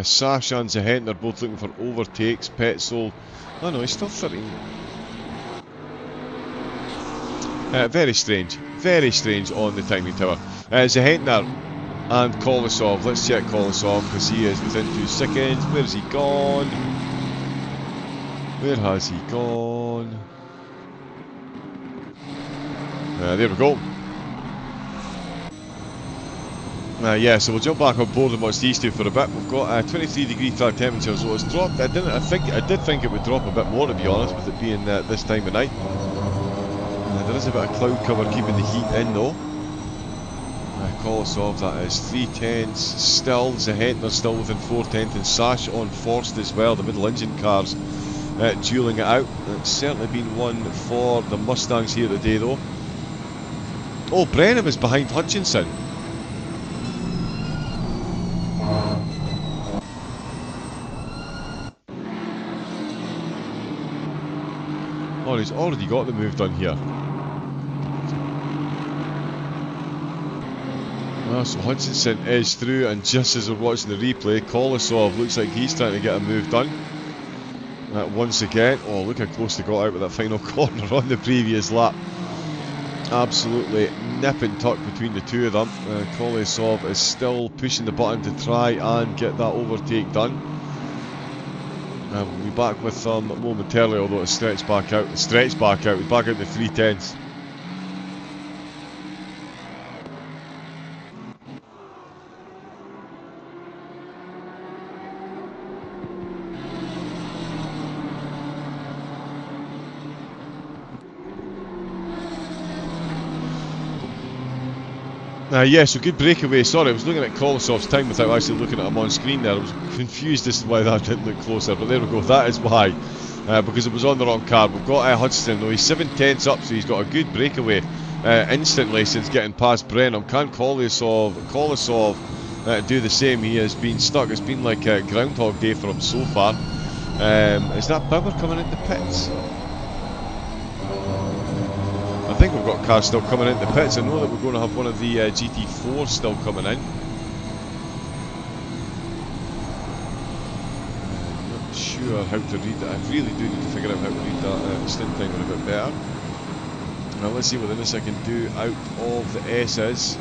Sasha and Zahent are both looking for overtakes. Petzold, oh no, he's still 13. Very strange on the timing tower. Zahentner and Kolosov, let's check Kolosov because he is within 2 seconds. Where has he gone? Where has he gone? There we go. Yeah, so we'll jump back on board and watch these two for a bit. We've got 23-degree track temperature, so it's dropped. I did think it would drop a bit more, to be honest, with it being this time of night. There is a bit of cloud cover keeping the heat in, though. Call us off, that is 310s still. Zahentner still within 410, and Sash on Forst as well. The middle engine cars dueling it out. It's certainly been one for the Mustangs here today, though. Oh, Brenham is behind Hutchinson. Oh, he's already got the move done here. So Hutchinson is through, and just as we're watching the replay, Kolosov looks like he's trying to get a move done. Once again, oh, look how close they got out with that final corner on the previous lap. Absolutely nip and tuck between the two of them. Kolosov is still pushing the button to try and get that overtake done. We'll be back with them momentarily, although it's stretched back out. We're back out the 310s. Yeah, so good breakaway. Sorry, I was looking at Kolosov's time without actually looking at him on screen there. I was confused as to why that didn't look closer, but there we go. That is why, because it was on the wrong card. We've got Hutchinson, though. He's 7/10 up, so he's got a good breakaway instantly since getting past Brenham. Can Kolosov do the same? He has been stuck. It's been like a Groundhog Day for him so far. Is that Bauer coming into pits? I think we've got cars still coming into pits. I know that we're going to have one of the GT4s still coming in. Not sure how to read that. I really do need to figure out how to read that stint thing a bit better. Now let's see what this I can do out of the S's.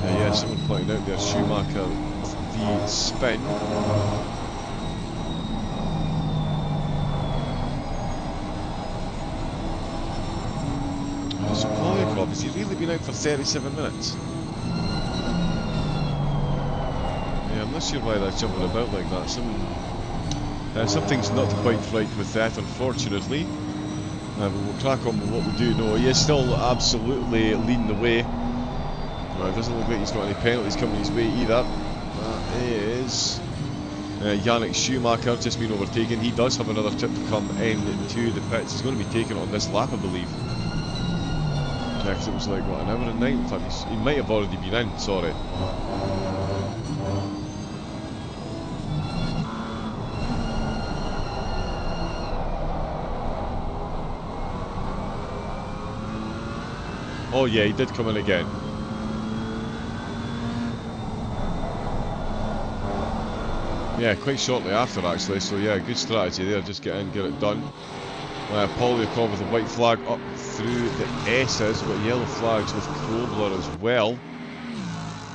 Yeah, someone pointing out there, Schumacher, the spin. So Polyakov, has he really been out for 37 minutes? Yeah, I'm not sure why that's jumping about like that. Something's not quite right with that, unfortunately. But we'll crack on with what we do know. He is still absolutely leading the way. It doesn't look like he's got any penalties coming his way either. That is Yannick Schumacher just been overtaken. He does have another trip to come into the pits. He's going to be taken on this lap, I believe. Because it was like, what, an hour and 9? In fact, he might have already been in, sorry. Oh yeah, he did come in again. Yeah, quite shortly after actually, so yeah, good strategy there, just get in, get it done. Polyakov with a white flag up through the S's, got yellow flags with Krobler as well.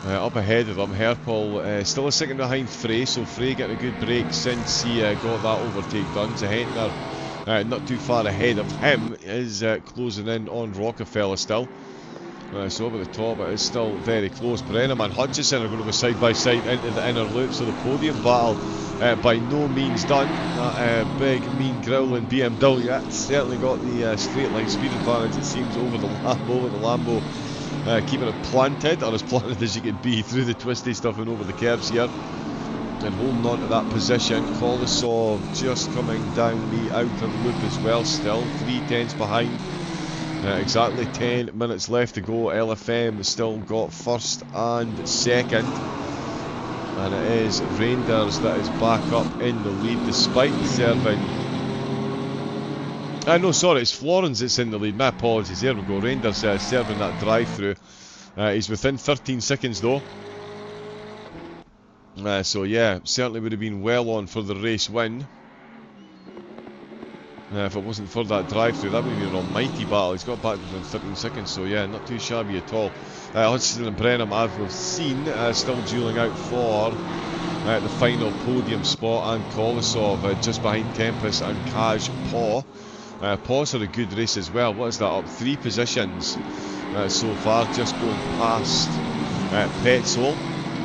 Up ahead of them, Herpel still a second behind Frey, so Frey getting a good break since he got that overtake done. Zahentner not too far ahead of him, is closing in on Rockefeller still. So over the top it is still very close. Brenham and Hutchinson are going to go side by side into the inner loop, so the podium battle by no means done. That big mean growling BMW, that's certainly got the straight line speed advantage, it seems, over the Lambo. Keeping it planted, or as planted as you can be, through the twisty stuff and over the curves here. And holding on to that position. Kolosov just coming down the outer loop as well, still 3/10 behind. Exactly 10 minutes left to go. LFM has still got first and second. And it is Reinders that is back up in the lead despite serving. No, sorry, it's Florence that's in the lead. My apologies. There we go. Reinders serving that drive through. He's within 13 seconds though. So yeah, certainly would have been well on for the race win. If it wasn't for that drive-through, that would have been an almighty battle. He's got back within 13 seconds, so yeah, not too shabby at all. Hutchinson and Brenham, as we've seen, still dueling out for the final podium spot, and Kolosov just behind Tempest and Kaj Paw. Paw's had a good race as well. What is that, up 3 positions so far, just going past Petzl,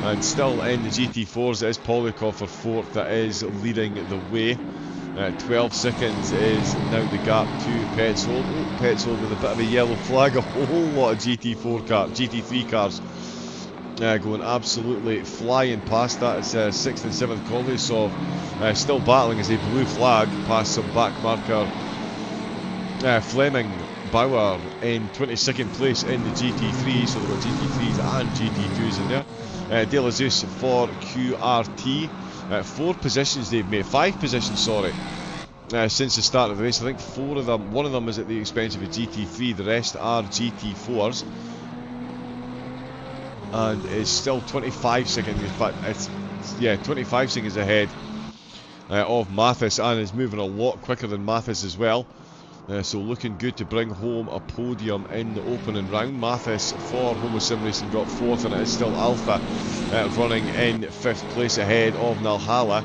and still in the GT4s it is Polyakov for 4th that is leading the way. 12 seconds is now the gap to Petzl. Oh, Petzl with a bit of a yellow flag, a whole lot of GT3 cars going absolutely flying past that. It's 6th and 7th Kolesov still battling as a blue flag past some back marker. Fleming Bauer in 22nd place in the GT3, so they've got GT3s and GT2s in there. De La Zeus for QRT. 4 positions they've made, 5 positions, sorry, since the start of the race. I think 4 of them, one of them is at the expense of a GT3, the rest are GT4s. And it's still 25 seconds, in fact, it's 25 seconds ahead of Mathis, and is moving a lot quicker than Mathis as well. So looking good to bring home a podium in the opening round. Mathis for Homo Sim Racing got 4th, and it is still Alpha running in 5th place ahead of Nalhala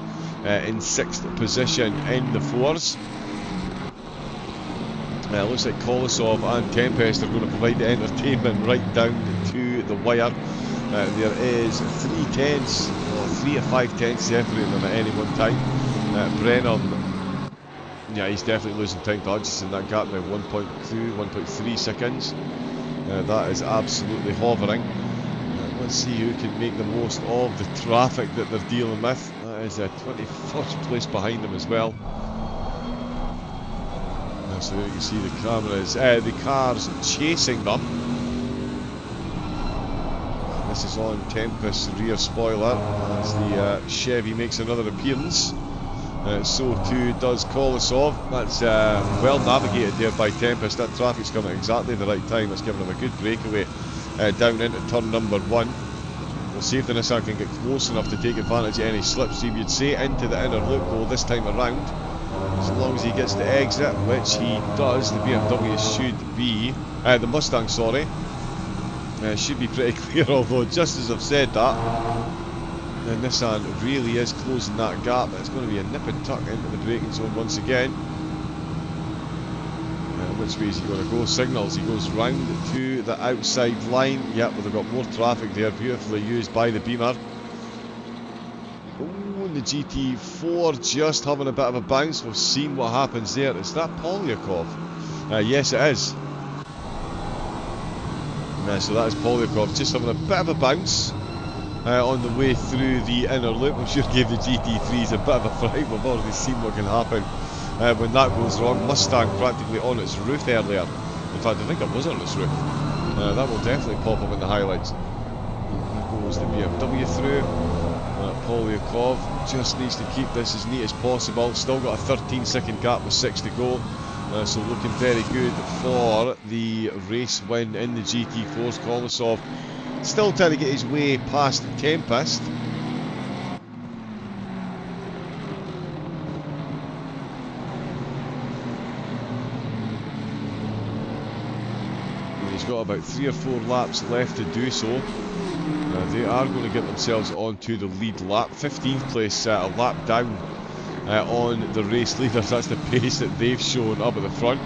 in 6th position in the 4s. It looks like Kolesov and Tempest are going to provide the entertainment right down to the wire. There is 3 tenths, or 3 to 5 tenths separating them at any one time. Brennan, yeah, he's definitely losing time to Hutchison. That gap now 1.2, 1.3 seconds. That is absolutely hovering. Let's see who can make the most of the traffic that they're dealing with. That is 21st place behind them as well. So there you can see the cameras, the cars chasing them. This is on Tempest's rear spoiler as the Chevy makes another appearance. So too does Kolesov. That's well navigated there by Tempest. That traffic's coming at exactly the right time. It's giving him a good breakaway down into turn number 1. We'll see if the Nissan can get close enough to take advantage of any slipstream. You'd say into the inner loop goal this time around, as long as he gets the exit, which he does. The BMW should be, the Mustang, sorry, should be pretty clear. Although just as I've said that, the Nissan really is closing that gap. It's going to be a nip and tuck into the braking zone once again. Which way is he going to go? Signals, he goes round to the outside line. Yep, well, they've got more traffic there, beautifully used by the Beamer. Oh, and the GT4 just having a bit of a bounce. We've seen what happens there. Is that Polyakov? Yes, it is. So that is Polyakov just having a bit of a bounce. On the way through the inner loop. I'm sure gave the GT3s a bit of a fright. We've already seen what can happen when that goes wrong. Mustang practically on its roof earlier. In fact, I think it was on its roof. That will definitely pop up in the highlights. There goes the BMW through. Polyakov just needs to keep this as neat as possible. Still got a 13-second gap with 6 to go. So looking very good for the race win in the GT4s. Kolesov still trying to get his way past Tempest. He's got about 3 or 4 laps left to do so. They are going to get themselves onto the lead lap. 15th place, a lap down on the race leaders. That's the pace that they've shown up at the front.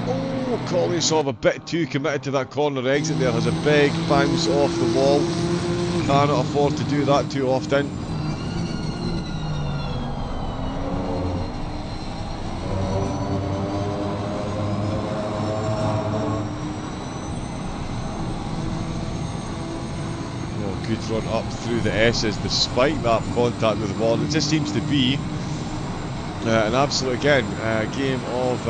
Oh, Kolesov a bit too committed to that corner exit there. Has a big bounce off the wall. Cannot afford to do that too often. Oh, good run up through the S's despite that contact with the wall. It just seems to be an absolute, again, game of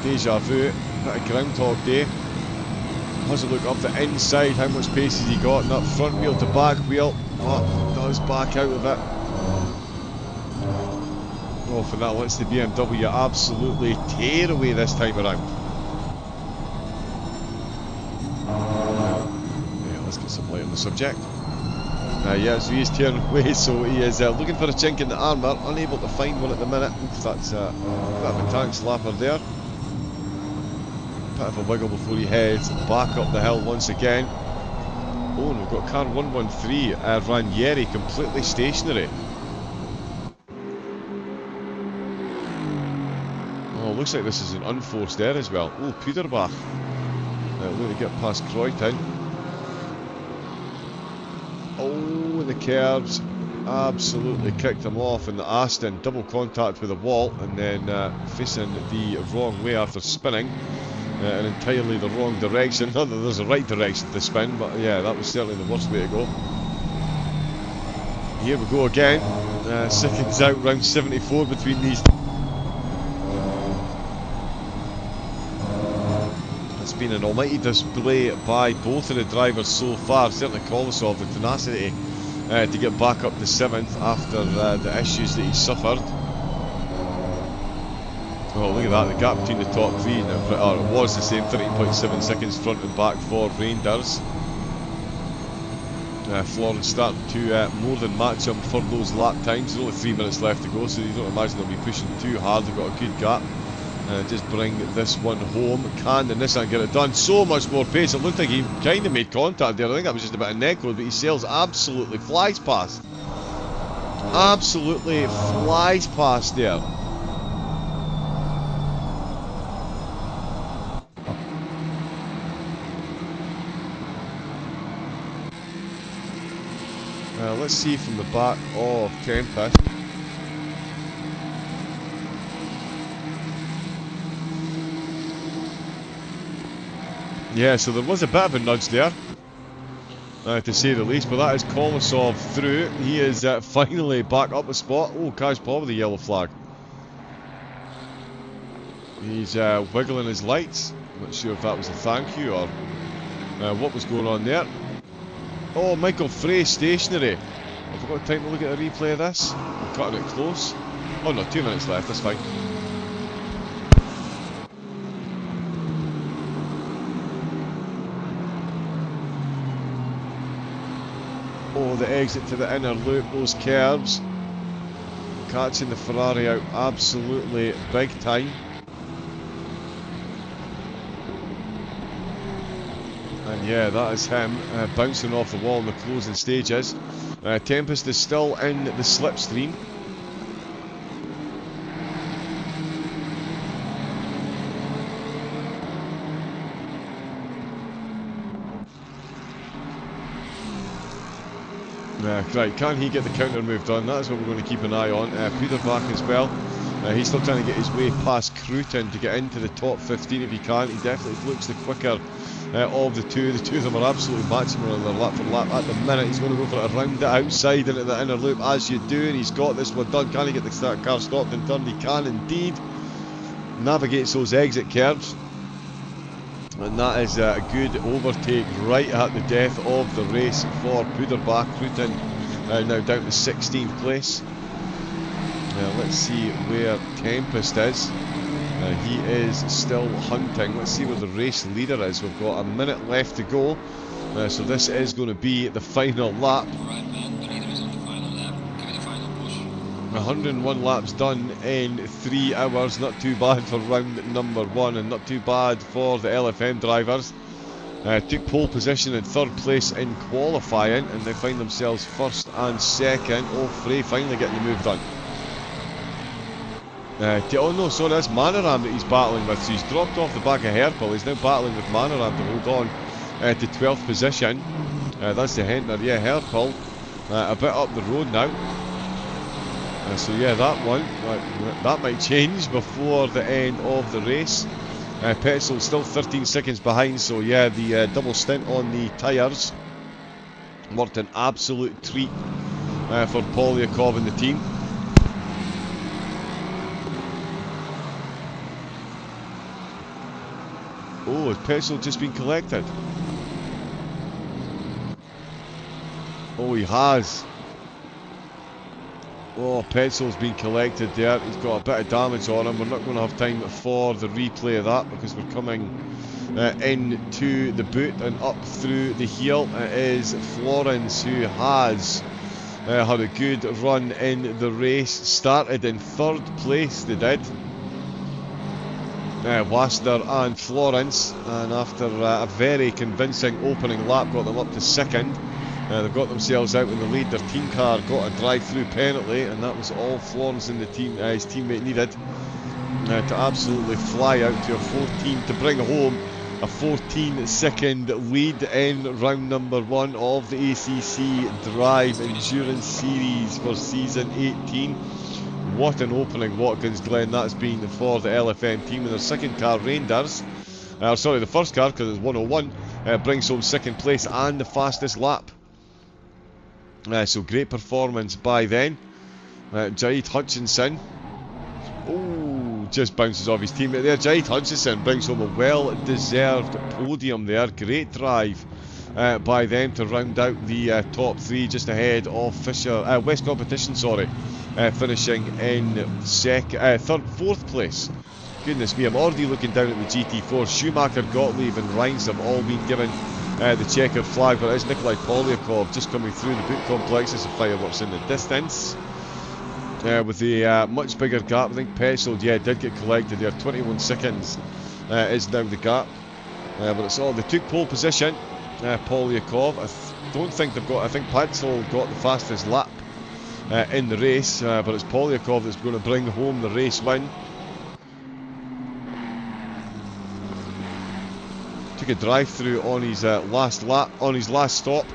deja vu. Bit of Groundhog Day. Has a look up the inside, how much pace has he got, and that front wheel to back wheel, does back out of it. Oh, for that lets the BMW absolutely tear away this time around. Yeah, let's get some light on the subject. Yeah, so he is tearing away, so he is looking for a chink in the armour, unable to find one at the minute. Oof, that's a bit of a tank slapper there. Bit of a wiggle before he heads back up the hill once again. Oh, and we've got car 113, Ranieri, completely stationary. Oh, looks like this is an unforced error as well. Oh, Puderbach Looking to get past Croyton. Oh, the curves absolutely kicked him off, and the Aston double contact with the wall, and then facing the wrong way after spinning in entirely the wrong direction. Not that there's a right direction to spin, but yeah, that was certainly the worst way to go. Here we go again. Seconds out, round 74 between these. It's been an almighty display by both of the drivers so far. Certainly Kolosov, the tenacity to get back up to 7th after the issues that he suffered. Oh, look at that, the gap between the top three now, it was the same, 13.7 seconds front and back for Reinders. Florence starting to more than match him for those lap times. There's only 3 minutes left to go, so you don't imagine they'll be pushing too hard. They've got a good gap. Just bring this one home. Can the Nissan get it done? So much more pace. It looked like he kind of made contact there. I think that was just a bit of neck load, but he sails absolutely flies past. Absolutely flies past there. Let's see from the back of Tempest. Yeah, so there was a bit of a nudge there, to say the least, but that is Kolosov through. He is finally back up a spot. Oh, Kaj Paul with the yellow flag. He's wiggling his lights. I'm not sure if that was a thank you or what was going on there. Oh, Michael Frey stationary. Have we got time to look at a replay of this? I'm cutting it close. Oh no, 2 minutes left, that's fine. Oh, the exit to the inner loop, those curves. Catching the Ferrari out absolutely big time. And yeah, that is him bouncing off the wall in the closing stages. Tempest is still in the slipstream. Right, can he get the counter move done? That is what we're going to keep an eye on. Puderback as well. He's still trying to get his way past Cruton to get into the top 15 if he can. He definitely looks the quicker of the two. The two of them are absolutely matching one another lap for lap. At the minute, he's going to go for it around the outside into the inner loop, as you do, and he's got this one done. Can he get the car stopped and turned? He can indeed. Navigates those exit curves. And that is a good overtake right at the death of the race for Puderback. Cruton now down to 16th place. Let's see where Tempest is. He is still hunting. Let's see where the race leader is. We've got a minute left to go. So this is going to be the final lap. 101 laps done in 3 hours. Not too bad for round number 1, and not too bad for the LFM drivers. Took pole position in 3rd place in qualifying, and they find themselves 1st and 2nd. Oh, Frey finally getting the move done. Oh no, sorry, that's Manaram that he's battling with. So he's dropped off the back of Herpel. He's now battling with Manaram to hold on to 12th position. That's the Hentner. Yeah, Herpel a bit up the road now. So yeah, that one, that might change before the end of the race. Petzl still 13 seconds behind, so yeah, the double stint on the tyres worked an absolute treat for Polyakov and the team. Oh, has Petzl just been collected? Oh, he has. Oh, Petzl's been collected there. He's got a bit of damage on him. We're not going to have time for the replay of that because we're coming into the boot and up through the heel. It is Florence who has had a good run in the race. Started in 3rd place, they did. Waster and Florence, and after a very convincing opening lap got them up to 2nd. They've got themselves out in the lead. Their team car got a drive-through penalty, and that was all Florence and the team, his teammate needed to absolutely fly out to a 14 to bring home a 14-second lead in round number 1 of the ACC Drive Endurance Series for season 18. What an opening, Watkins, Glen, that's been for the LFM team. And their second car, Rangers, sorry, the first car, because it's 101, brings home second place and the fastest lap. So great performance by then. Jade Hutchinson. Oh, just bounces off his teammate there. Jade Hutchinson brings home a well-deserved podium there. Great drive by them to round out the top 3, just ahead of Fisher. West Competition, sorry, finishing in fourth place. Goodness me, I'm already looking down at the GT4. Schumacher, Gottlieb and Rines have all been given the checkered flag, but it's Nikolai Polyakov just coming through the boot complex as the fireworks in the distance. With the much bigger gap, I think Petzold, did get collected there. 21 seconds is now the gap. But it's all, they took pole position. Polyakov, don't think they've got, I think Petzold got the fastest lap in the race, but it's Polyakov that's going to bring home the race win. Took a drive through on his last lap, on his last stop,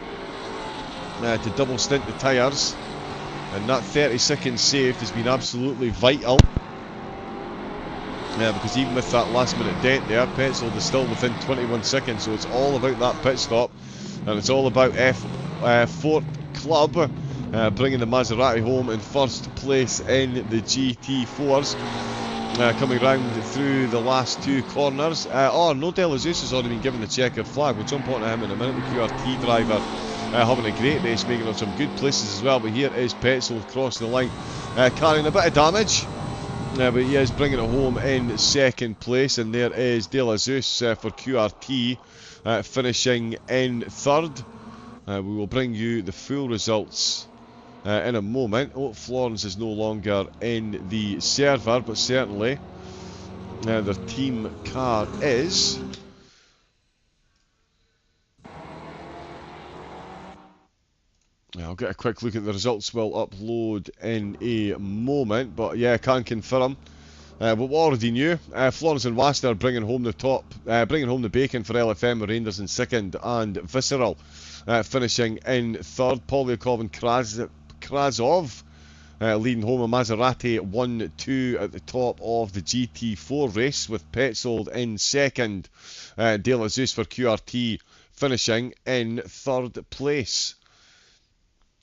to double stint the tyres. And that 30 seconds saved has been absolutely vital. Because even with that last minute dent there, Petzold is still within 21 seconds. So it's all about that pit stop. And it's all about Fort Club bringing the Maserati home in first place in the GT4s. Coming round through the last 2 corners. No, De La Zeus has already been given the checkered flag. We'll jump on to him in a minute. The QRT driver. Having a great race, making up some good places as well. But here is Petzold crossing the line, carrying a bit of damage. But he is bringing it home in second place. And there is De La Zeus for QRT, finishing in third. We will bring you the full results in a moment. Oh, Florence is no longer in the server, but certainly their team car is. I'll get a quick look at the results. We'll upload in a moment, but yeah, I can confirm what we already knew. Florence and Waster bringing home the top, bringing home the bacon for LFM. Rangers in second, and Visceral finishing in third. Polyakov and Krasov leading home a Maserati 1-2 at the top of the GT4 race, with Petzold in second. De La Zeus for QRT finishing in third place.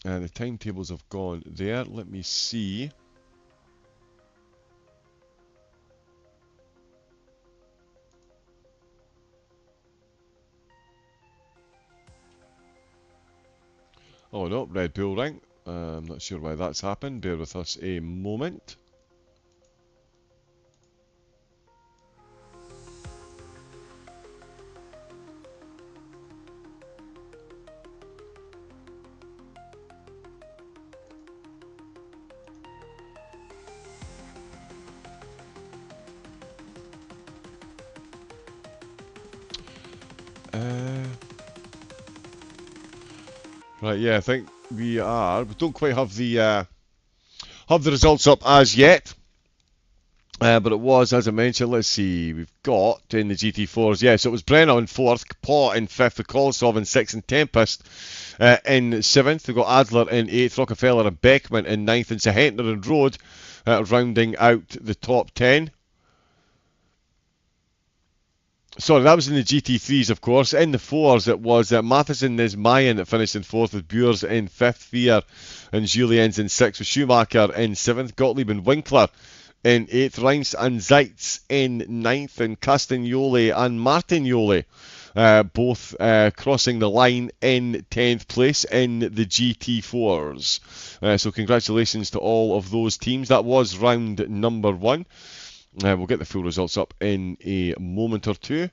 The timetables have gone there. Let me see. Oh no, Red Bull ring. I'm not sure why that's happened. Bear with us a moment. Right, yeah, I think we don't quite have the results up as yet. But it was, as I mentioned, let's see, we've got in the GT4s, so it was Brenner in 4th, Paw in 5th, with Kolosov in 6th, and Tempest in 7th. We've got Adler in 8th, Rockefeller and Beckman in 9th, and Sahentner and Road rounding out the top 10. Sorry, that was in the GT3s, of course. In the 4s, it was Matheson is Mayan that finished in 4th, with Bures in 5th, Fier and Julien's in 6th, with Schumacher in 7th, Gottlieb and Winkler in 8th, Reins and Zeitz in 9th, and Castagnoli and Martignoli both crossing the line in 10th place in the GT4s. So congratulations to all of those teams. That was round number 1. We'll get the full results up in a moment or two.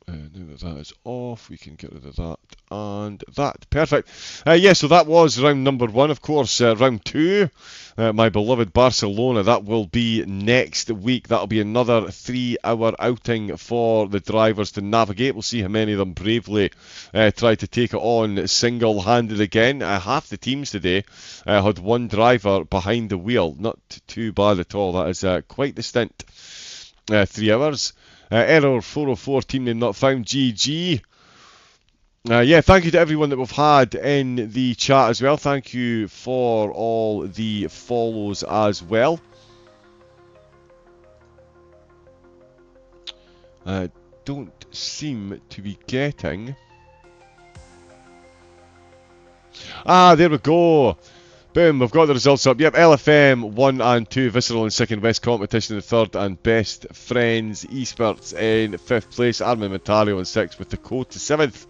And Now that that is off, we can get rid of that and that. Perfect. Yeah, so that was round number 1, of course. Round 2, my beloved Barcelona, that will be next week. That'll be another 3-hour outing for the drivers to navigate. We'll see how many of them bravely try to take it on single-handed again. Half the teams today had one driver behind the wheel. Not too bad at all. That is quite the stint. 3 hours. Error 404, team name not found. GG. Yeah, thank you to everyone that we've had in the chat as well. Thank you for all the follows as well. Don't seem to be getting... there we go. Boom, we've got the results up. Yep, LFM 1 and 2, Visceral in 2nd, West Competition in 3rd, and Best Friends Esports in 5th place. Armamentario in 6th with the code to 7th.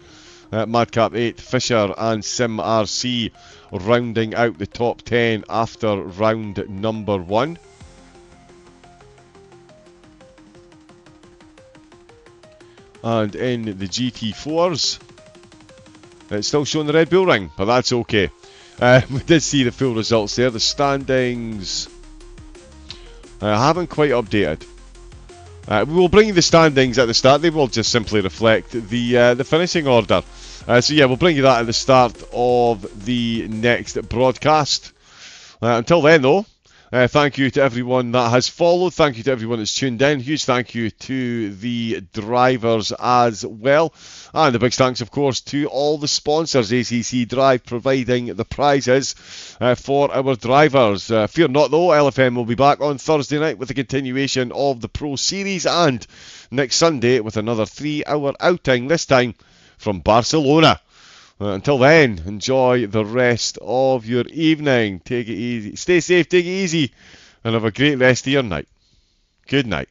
Madcap 8, Fisher and Sim RC rounding out the top 10 after round number 1. And in the GT4s, it's still showing the Red Bull ring, but that's okay. We did see the full results there. The standings haven't quite updated. We will bring you the standings at the start. They will just simply reflect the finishing order. So yeah, we'll bring you that at the start of the next broadcast. Until then, though, thank you to everyone that has followed. Thank you to everyone that's tuned in. Huge thank you to the drivers as well. And a big thanks, of course, to all the sponsors. ACC Drive providing the prizes for our drivers. Fear not, though, LFM will be back on Thursday night with a continuation of the Pro Series. And next Sunday with another 3-hour outing, this time from Barcelona. Until then, enjoy the rest of your evening. Take it easy. Stay safe, take it easy, and have a great rest of your night. Good night.